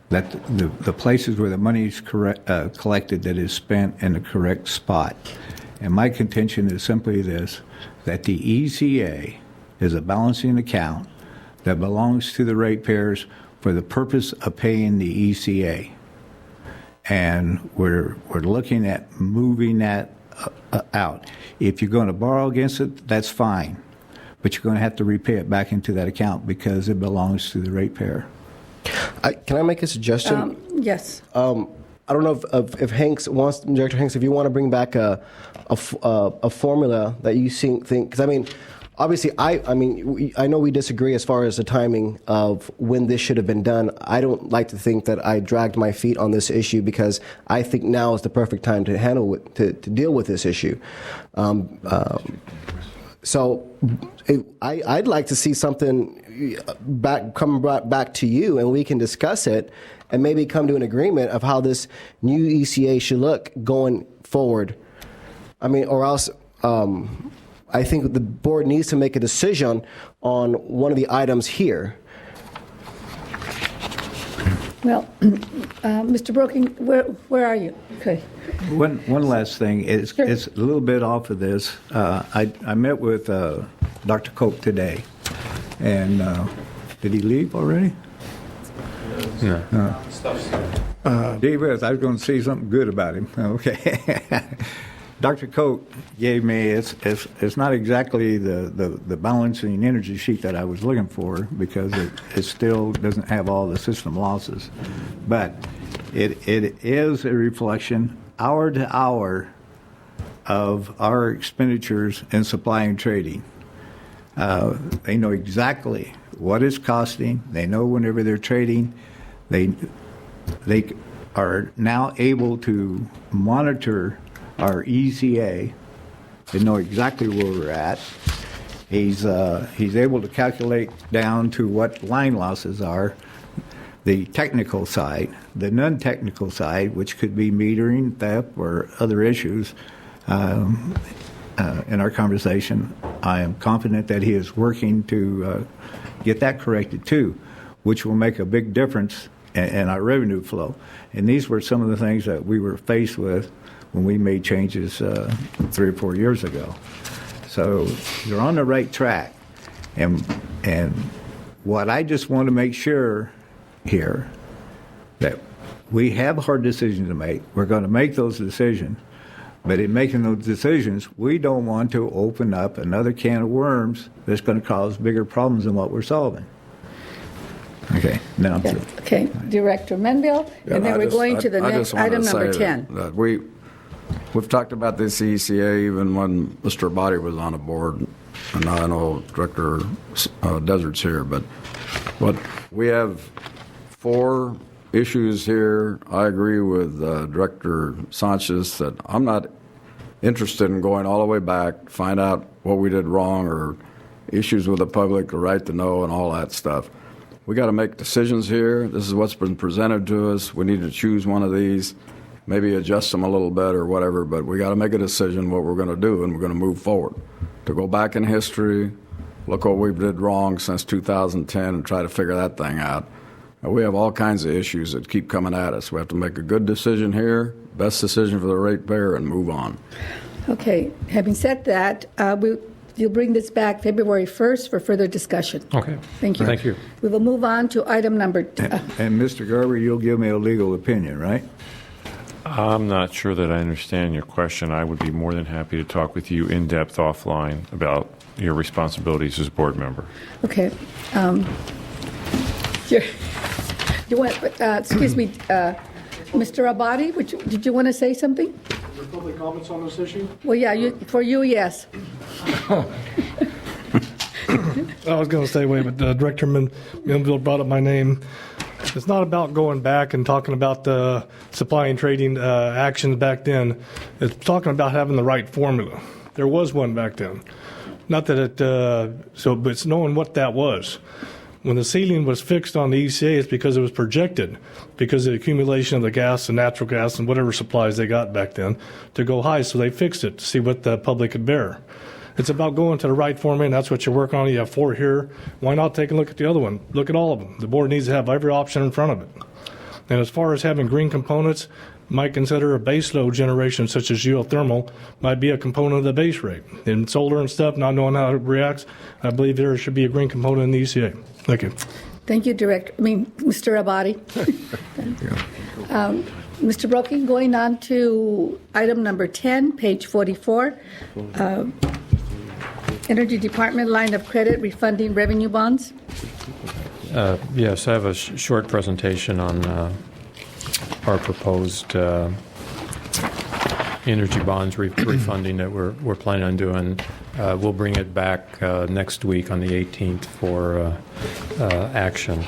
that the places where the money is collected, that is spent in the correct spot. And my contention is simply this, that the ECA is a balancing account that belongs to the ratepayers for the purpose of paying the ECA. And we're looking at moving that out. If you're going to borrow against it, that's fine. But you're going to have to repay it back into that account because it belongs to the ratepayer. Can I make a suggestion? Yes. I don't know if Hanks wants, Director Hanks, if you want to bring back a formula that you think, because I mean, obviously, I know we disagree as far as the timing of when this should have been done. I don't like to think that I dragged my feet on this issue because I think now is the perfect time to handle it, to deal with this issue. So I'd like to see something come back to you, and we can discuss it and maybe come to an agreement of how this new ECA should look going forward. I mean, or else I think the board needs to make a decision on one of the items here. Well, Mr. Broking, where are you? Okay. One last thing. It's a little bit off of this. I met with Dr. Cope today, and did he leave already? No. David, I was going to say something good about him. Okay. Dr. Coate gave me, it's not exactly the balancing energy sheet that I was looking for because it still doesn't have all the system losses. But it is a reflection, hour to hour, of our expenditures in supply and trading. They know exactly what it's costing. They know whenever they're trading. They are now able to monitor our ECA. They know exactly where we're at. He's able to calculate down to what line losses are, the technical side, the non-technical side, which could be metering, theft, or other issues. In our conversation, I am confident that he is working to get that corrected too, which will make a big difference in our revenue flow. And these were some of the things that we were faced with when we made changes 3 or 4 years ago. So you're on the right track. And what I just want to make sure here, that we have hard decisions to make. We're going to make those decisions. But in making those decisions, we don't want to open up another can of worms that's going to cause bigger problems than what we're solving. Okay, now. Okay, Director Menville, and then we're going to the next item number 10. That we've talked about this ECA even when Mr. Abadi was on the board, and now I know Director Desert's here, but we have 4 issues here. I agree with Director Sanchez that I'm not interested in going all the way back to find out what we did wrong or issues with the public, the right to know, and all that stuff. We got to make decisions here. This is what's been presented to us. We need to choose one of these, maybe adjust them a little bit or whatever, but we got to make a decision what we're going to do, and we're going to move forward. To go back in history, look what we did wrong since 2010 and try to figure that thing out. We have all kinds of issues that keep coming at us. We have to make a good decision here, best decision for the ratepayer, and move on. Okay, having said that, you'll bring this back February 1st for further discussion. Okay. Thank you. Thank you. We will move on to item number And Mr. Garber, you'll give me a legal opinion, right? I'm not sure that I understand your question. I would be more than happy to talk with you in depth offline about your responsibilities as a board member. Okay. You want, excuse me, Mr. Abadi, did you want to say something? Is there public comments on this issue? Well, yeah, for you, yes. I was going to say, wait, but Director Menville brought up my name. It's not about going back and talking about the supply and trading actions back then. It's talking about having the right formula. There was one back then. Not that it, but it's knowing what that was. When the ceiling was fixed on the ECA, it's because it was projected, because of the accumulation of the gas and natural gas and whatever supplies they got back then, to go high. So they fixed it to see what the public could bear. It's about going to the right formula, and that's what you're working on. You have 4 here. Why not take a look at the other one? Look at all of them. The board needs to have every option in front of it. And as far as having green components, might consider a base load generation such as geothermal might be a component of the base rate. In solar and stuff, not knowing how it reacts, I believe there should be a green component in the ECA. Thank you. Thank you, Mr. Abadi. Mr. Brokey, going on to item number 10, page 44. Energy Department line of credit refunding revenue bonds. Yes, I have a short presentation on our proposed energy bonds refunding that we're planning on doing. We'll bring it back next week on the 18th for action.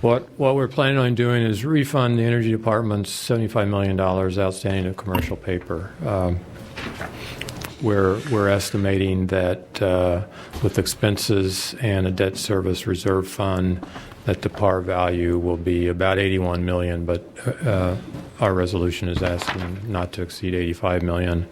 What we're planning on doing is refund the Energy Department's $75 million outstanding of commercial paper. We're estimating that with expenses and a debt service reserve fund, that the par value will be about $81 million, but our resolution is asking not to exceed $85 million.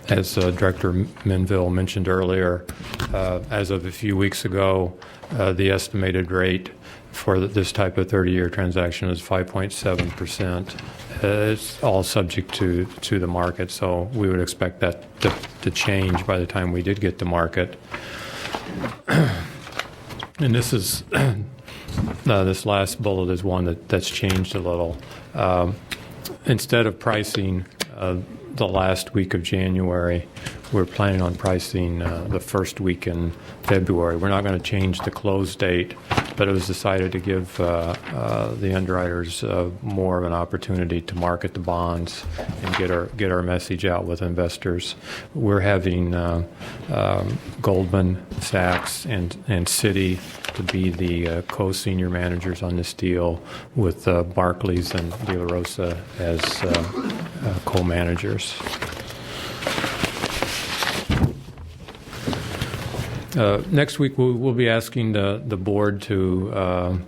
As Director Menville mentioned earlier, as of a few weeks ago, the estimated rate for this type of 30-year transaction is 5.7%. It's all subject to the market, so we would expect that to change by the time we did get to market. And this is this last bullet is one that's changed a little. Instead of pricing the last week of January, we're planning on pricing the first week in February. We're not going to change the close date, but it was decided to give the underwriters more of an opportunity to market the bonds and get our message out with investors. We're having Goldman Sachs and Citi to be the co-senior managers on this deal, with Barclays and De La Rosa as co-managers. Next week, we'll be asking the board to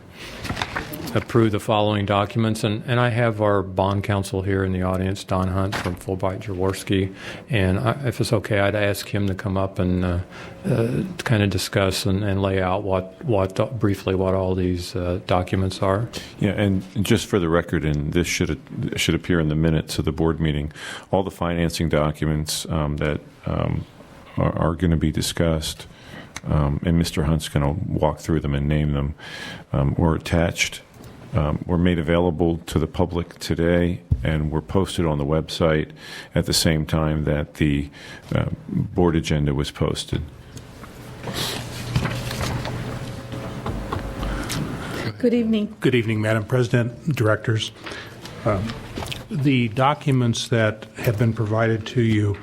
approve the following documents, and I have our bond counsel here in the audience, Don Hunt from Fulbright Jaworski, and if it's okay, I'd ask him to come up and kind of discuss and lay out briefly what all these documents are. Yeah, and just for the record, and this should appear in the minutes of the board meeting, all the financing documents that are going to be discussed, and Mr. Hunt's going to walk through them and name them, were attached were made available to the public today and were posted on the website at the same time that the board agenda was posted. Good evening. Good evening, Madam President, directors. The documents that have been provided to you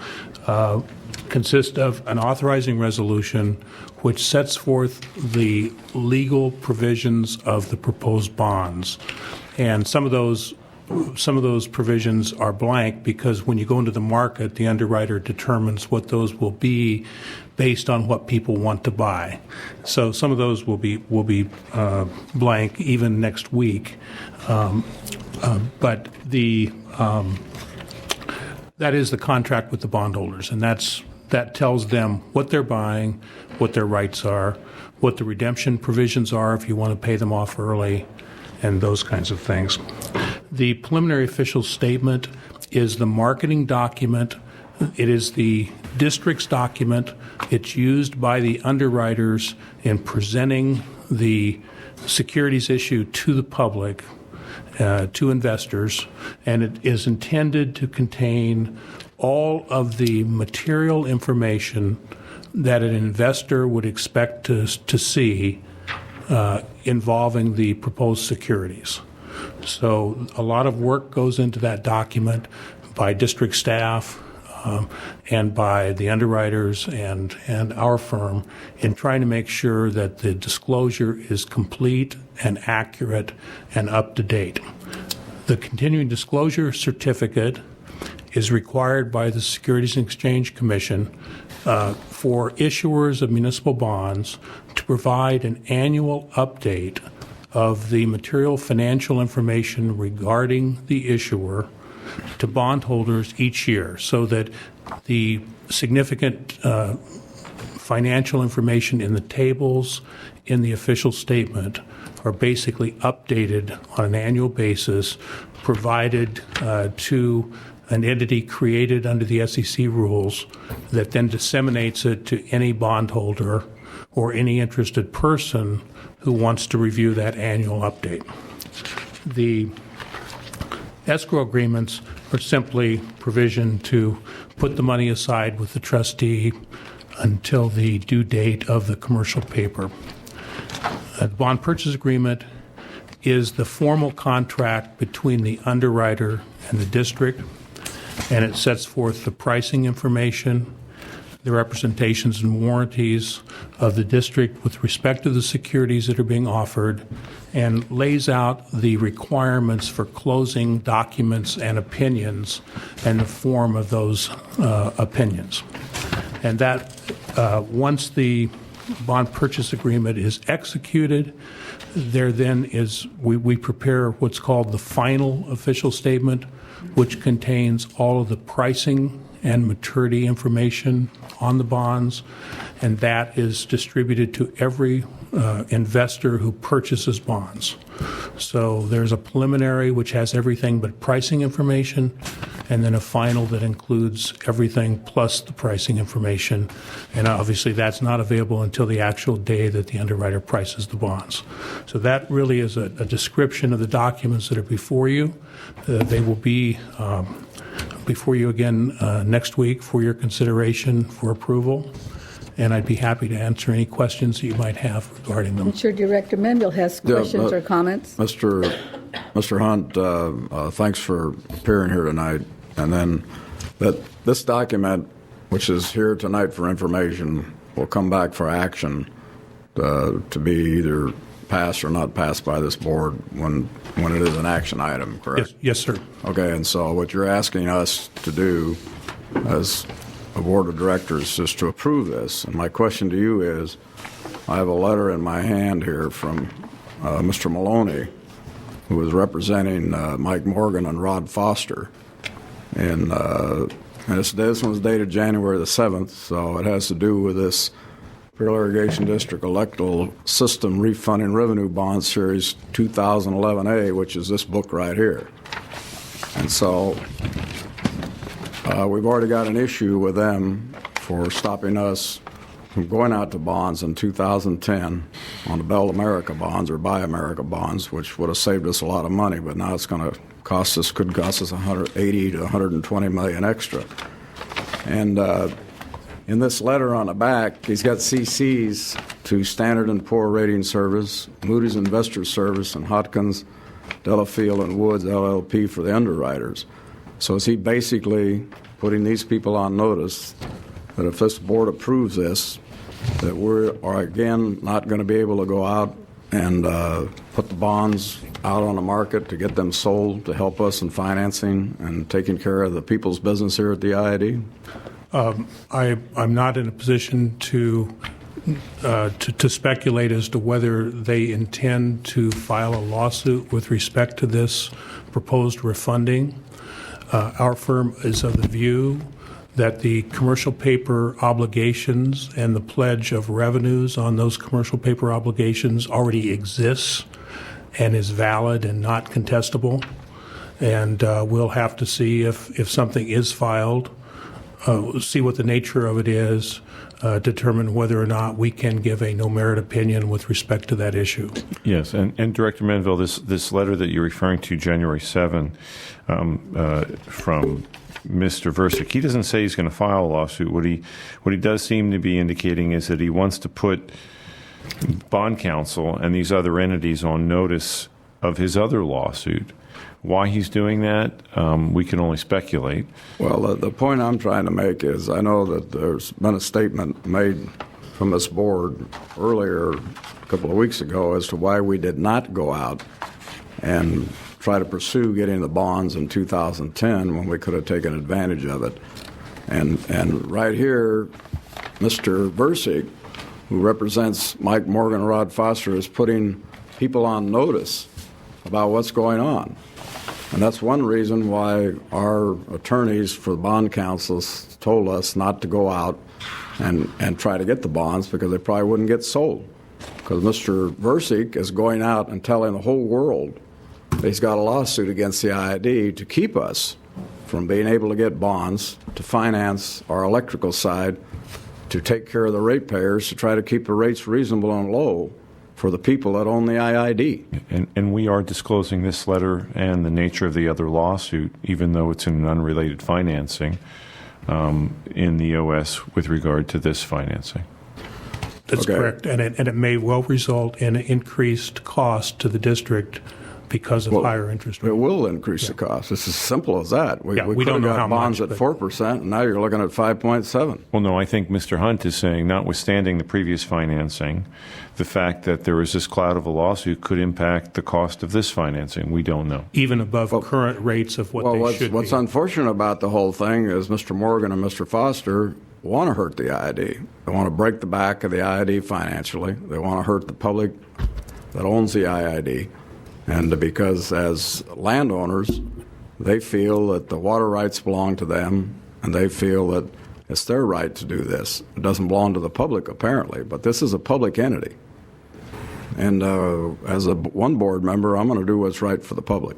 consist of an authorizing resolution which sets forth the legal provisions of the proposed bonds. And some of those provisions are blank because when you go into the market, the underwriter determines what those will be based on what people want to buy. So some of those will be blank even next week. But that is the contract with the bondholders, and that tells them what they're buying, what their rights are, what the redemption provisions are if you want to pay them off early, and those kinds of things. The preliminary official statement is the marketing document. It is the district's document. It's used by the underwriters in presenting the securities issue to the public, to investors, and it is intended to contain all of the material information that an investor would expect to see involving the proposed securities. So a lot of work goes into that document by district staff and by the underwriters and our firm in trying to make sure that the disclosure is complete and accurate and up to date. The continuing disclosure certificate is required by the Securities and Exchange Commission for issuers of municipal bonds to provide an annual update of the material financial information regarding the issuer to bondholders each year so that the significant financial information in the tables in the official statement are basically updated on an annual basis, provided to an entity created under the SEC rules that then disseminates it to any bondholder or any interested person who wants to review that annual update. The escrow agreements are simply provision to put the money aside with the trustee until the due date of the commercial paper. The bond purchase agreement is the formal contract between the underwriter and the district, and it sets forth the pricing information, the representations and warranties of the district with respect to the securities that are being offered, and lays out the requirements for closing documents and opinions and the form of those opinions. And that once the bond purchase agreement is executed, there then is, we prepare what's called the final official statement, which contains all of the pricing and maturity information on the bonds, and that is distributed to every investor who purchases bonds. So there's a preliminary which has everything but pricing information, and then a final that includes everything plus the pricing information. And obviously that's not available until the actual day that the underwriter prices the bonds. So that really is a description of the documents that are before you. They will be before you again next week for your consideration for approval. And I'd be happy to answer any questions that you might have regarding them. I'm sure Director Mendel has questions or comments. Mr. Hunt, thanks for appearing here tonight. And then this document, which is here tonight for information, will come back for action to be either passed or not passed by this board when it is an action item, correct? Yes, sir. Okay, and so what you're asking us to do as a board of directors is to approve this. And my question to you is, I have a letter in my hand here from Mr. Maloney, who is representing Mike Morgan and Rod Foster. And this one's dated January the 7th, so it has to do with this Imperial Irrigation District Electoral System Refunding Revenue Bond Series 2011A, which is this book right here. And so we've already got an issue with them for stopping us from going out to bonds in 2010 on the Bell America bonds or Buy America bonds, which would have saved us a lot of money, but now it's going to could cost us 180 to 120 million extra. And in this letter on the back, he's got CCs to Standard & Poor Rating Service, Moody's Investor Service, and Hodgkins, Delafield, and Woods LLP for the underwriters. So is he basically putting these people on notice that if this board approves this, that we are again not going to be able to go out and put the bonds out on the market to get them sold to help us in financing and taking care of the people's business here at the IID? I'm not in a position to speculate as to whether they intend to file a lawsuit with respect to this proposed refunding. Our firm is of the view that the commercial paper obligations and the pledge of revenues on those commercial paper obligations already exists and is valid and not contestable. And we'll have to see if something is filed, see what the nature of it is, determine whether or not we can give a no-merit opinion with respect to that issue. Yes, and Director Menville, this letter that you're referring to, January 7, from Mr. Versick, he doesn't say he's going to file a lawsuit. What he does seem to be indicating is that he wants to put bond counsel and these other entities on notice of his other lawsuit. Why he's doing that, we can only speculate. Well, the point I'm trying to make is I know that there's been a statement made from this board earlier, a couple of weeks ago, as to why we did not go out and try to pursue getting the bonds in 2010 when we could have taken advantage of it. And right here, Mr. Versick, who represents Mike Morgan and Rod Foster, is putting people on notice about what's going on. And that's one reason why our attorneys for the bond counsels told us not to go out and try to get the bonds because they probably wouldn't get sold. Because Mr. Versick is going out and telling the whole world that he's got a lawsuit against the IID to keep us from being able to get bonds to finance our electrical side, to take care of the ratepayers, to try to keep the rates reasonable and low for the people that own the IID. And we are disclosing this letter and the nature of the other lawsuit, even though it's in an unrelated financing, in the OS with regard to this financing. That's correct, and it may well result in an increased cost to the district because of higher interest rates. It will increase the cost. It's as simple as that. We don't could have know how got bonds much, at 4%, and now you're looking at 5.7. Well, no, I think Mr. Hunt is saying, notwithstanding the previous financing, the fact that there is this cloud of a lawsuit could impact the cost of this financing. We don't know. Even above current rates of what they should be. What's unfortunate about the whole thing is Mr. Morgan and Mr. Foster want to hurt the IID. They want to break the back of the IID financially. They want to hurt the public that owns the IID. And because as landowners, they feel that the water rights belong to them, and they feel that it's their right to do this. It doesn't belong to the public, apparently, but this is a public entity. And as one board member, I'm going to do what's right for the public.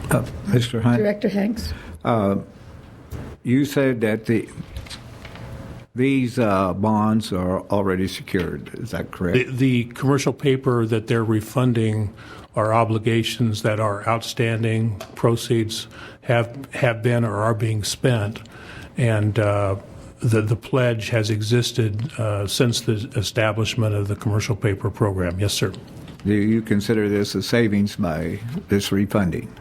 Mr. Hunt? Director Hanks? You said that these bonds are already secured. Is that correct? The commercial paper that they're refunding are obligations that are outstanding. Proceeds have been or are being spent, and the pledge has existed since the establishment of the commercial paper program. Yes, sir. Do you consider this a savings by this refunding?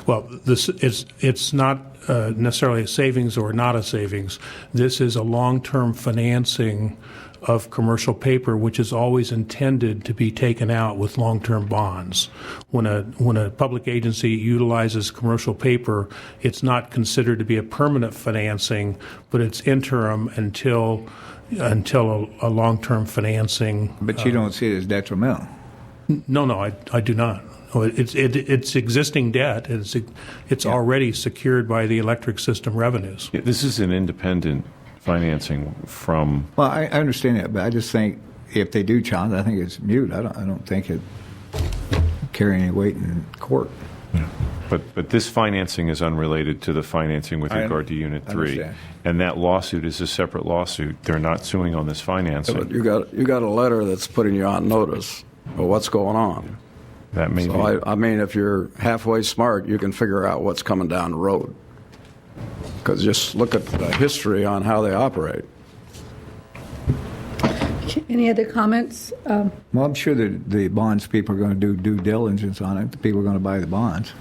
Well, it's not necessarily a savings or not a savings. This is a long-term financing of commercial paper, which is always intended to be taken out with long-term bonds. When a public agency utilizes commercial paper, it's not considered to be a permanent financing, but it's interim until a long-term financing. But you don't see it as detrimental. No, I do not. It's existing debt. It's already secured by the electric system revenues. Yeah, this is an independent financing from. Well, I understand that, but I just think if they do challenge, I think it's moot. I don't think it carry any weight in court. But this financing is unrelated to the financing with regard to Unit 3. Understand. And that lawsuit is a separate lawsuit. They're not suing on this financing. But you got a letter that's putting you on notice of what's going on. That may be. I mean, if you're halfway smart, you can figure out what's coming down the road. Because just look at the history on how they operate. Any other comments? Well, I'm sure that the bonds people are going to do due diligence on it. The people are going to buy the bonds.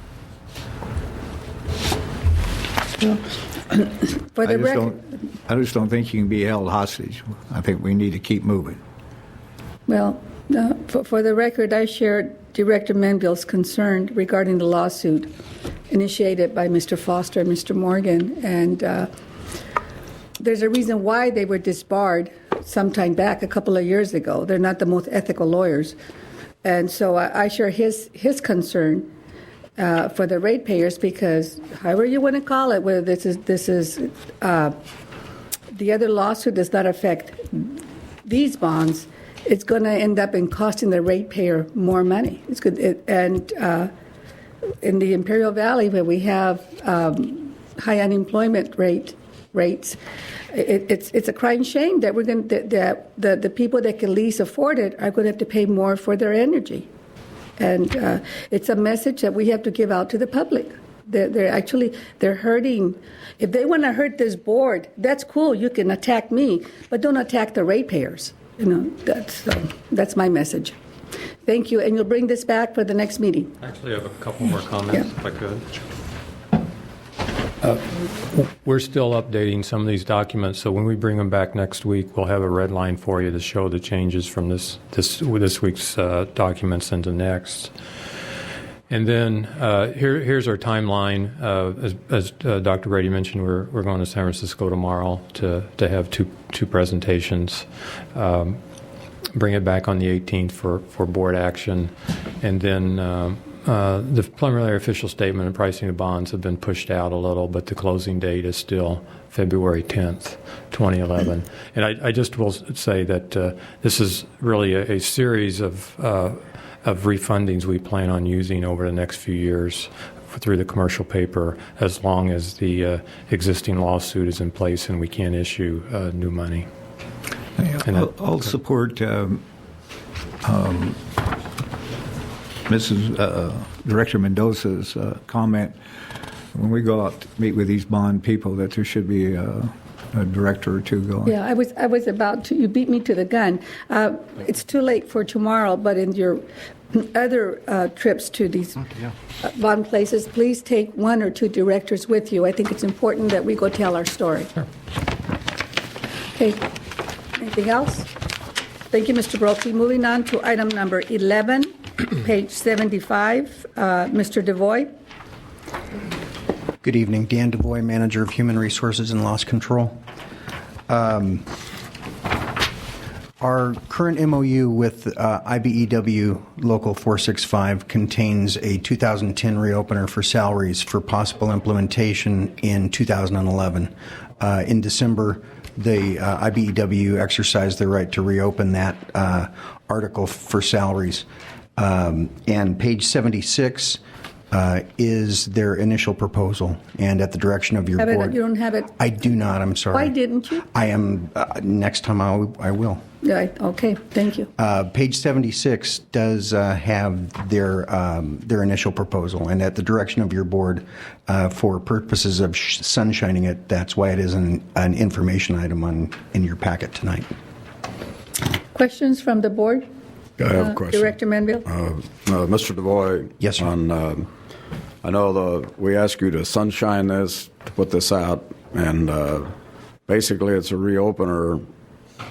For the record, I just don't think you can be held hostage. I think we need to keep moving. well, for the record, I shared Director Menville's concern regarding the lawsuit initiated by Mr. Foster and Mr. Morgan, and there's a reason why they were disbarred sometime back, a couple of years ago. They're not the most ethical lawyers, and so I share his concern for the ratepayers, because however you want to call it, whether this is the other lawsuit does not affect these bonds, it's going to end up in costing the ratepayer more money. It's good, and in the Imperial Valley, where we have high unemployment rates, it's a crying shame that we're going the people that can least afford it are going to have to pay more for their energy. And it's a message that we have to give out to the public. They're hurting. If they want to hurt this board, that's cool. You can attack me, but don't attack the ratepayers. That's my message. Thank you, and you'll bring this back for the next meeting. Actually, I have a couple more comments, if I could. We're still updating some of these documents, so when we bring them back next week, we'll have a red line for you to show the changes from this week's documents into next. And then here's our timeline. As Dr. Brady mentioned, we're going to San Francisco tomorrow to have two presentations. Bring it back on the 18th for board action, and then the preliminary official statement and pricing of bonds have been pushed out a little, but the closing date is still February 10th, 2011. And I just will say that this is really a series of refundings we plan on using over the next few years through the commercial paper, as long as the existing lawsuit is in place and we can't issue new money. I'll support Mrs. Director Mendoza's comment when we go out to meet with these bond people, that there should be a director or two going. Yeah, I was about to. You beat me to the gun. It's too late for tomorrow, but in your other trips to these bond places, please take one or two directors with you. I think it's important that we go tell our story. Sure. Okay. Anything else? Thank you, Mr. Brokey. Moving on to item number 11, page 75. Mr. DeVoy. Good evening. Dan DeVoy, Manager of Human Resources and Loss Control. Our current MOU with IBEW Local 465 contains a 2010 reopener for salaries for possible implementation in 2011. In December, the IBEW exercised their right to reopen that article for salaries. And page 76 is their initial proposal, and at the direction of your board. You don't have it? I do not, I'm sorry. Why didn't you? I am, next time I will. Right, okay, thank you. Page 76 does have their initial proposal, and at the direction of your board, for purposes of sunshining it, that's why it is an information item in your packet tonight. Questions from the board? I have a question. Director Menville? Mr. DeVoy. Yes, sir. I know we asked you to sunshine this, to put this out, and basically it's a reopener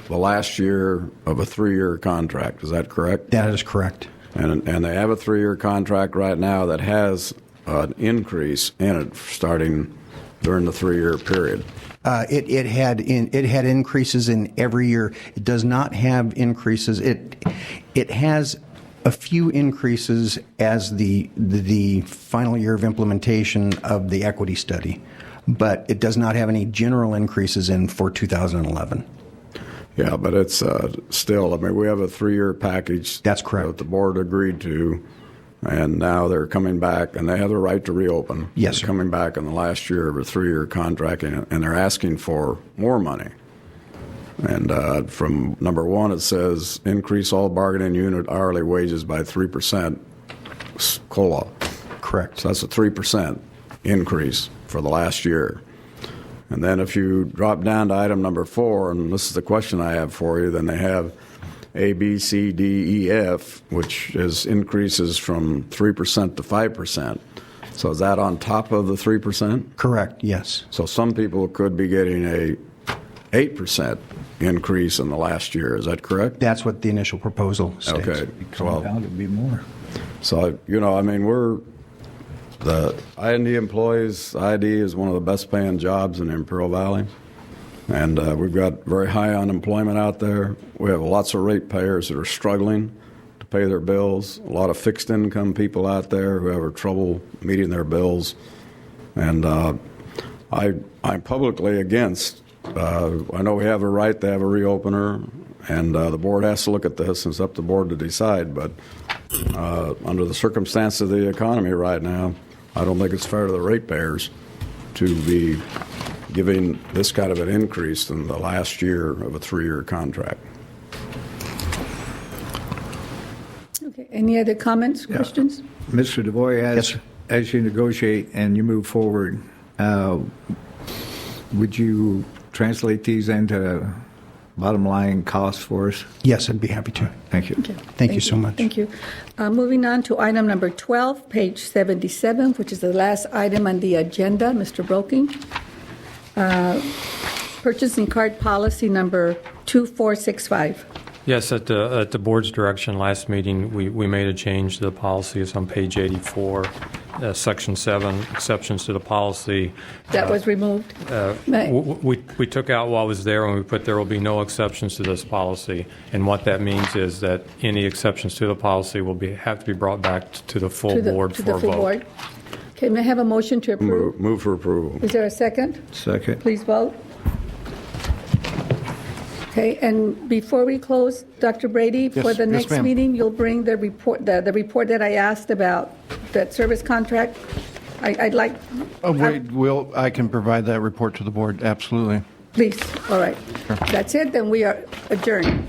the last year of a 3-year contract. Is that correct? That is correct. And they have a 3-year contract right now that has an increase in it starting during the 3-year period. It had increases in every year. It does not have increases. It has a few increases as the final year of implementation of the equity study, but it does not have any general increases for 2011. Yeah, but it's still, I mean, we have a 3-year package. That's correct. That the board agreed to, and now they're coming back, and they have the right to reopen. Yes, They're coming back in the last year of a 3-year contract, and they're asking for more money. And from number 1, it says increase all bargaining unit hourly wages by 3% COLA. Correct. So that's a 3% increase for the last year. And then if you drop down to item number 4, and this is the question I have for you, then they have A, B, C, D, E, F, which is increases from 3% to 5%. So is that on top of the 3%? Correct, yes. So some people could be getting a 8% increase in the last year. Is that correct? That's what the initial proposal states. Okay. Well, it'd be more. So, I mean, the IID employees, IID is one of the best paying jobs in Imperial Valley. And we've got very high unemployment out there. We have lots of ratepayers that are struggling to pay their bills. A lot of fixed income people out there who have trouble meeting their bills. And I'm publicly against. I know we have a right to have a reopener, and the board has to look at this, and it's up to the board to decide. But under the circumstances of the economy right now, I don't think it's fair to the ratepayers to be giving this kind of an increase in the last year of a 3-year contract. Okay. Any other comments, questions? Mr. DeVoy, as you negotiate and you move forward, would you translate these into bottom line costs for us? Yes, I'd be happy to. Thank you. Okay. Thank you so much. Thank you. Moving on to item number 12, page 77, which is the last item on the agenda, Mr. Broking. Purchasing card policy number 2465. Yes, at the board's direction last meeting, we made a change to the policy. It's on page 84, section 7, exceptions to the policy. That was removed? We took out what was there, and we put there will be no exceptions to this policy. And what that means is that any exceptions to the policy will have to be brought back to the full board for a vote. Board. Okay, may I have a motion to approve? Move for approval. Is there a second? Second. Please vote. Okay, and before we close, Dr. Brady, for the next ma'am. meeting, you'll bring the report, the report that I asked about, that service contract? I'd like... I can provide that report to the board, absolutely. Please, all right. That's it, then we are adjourned.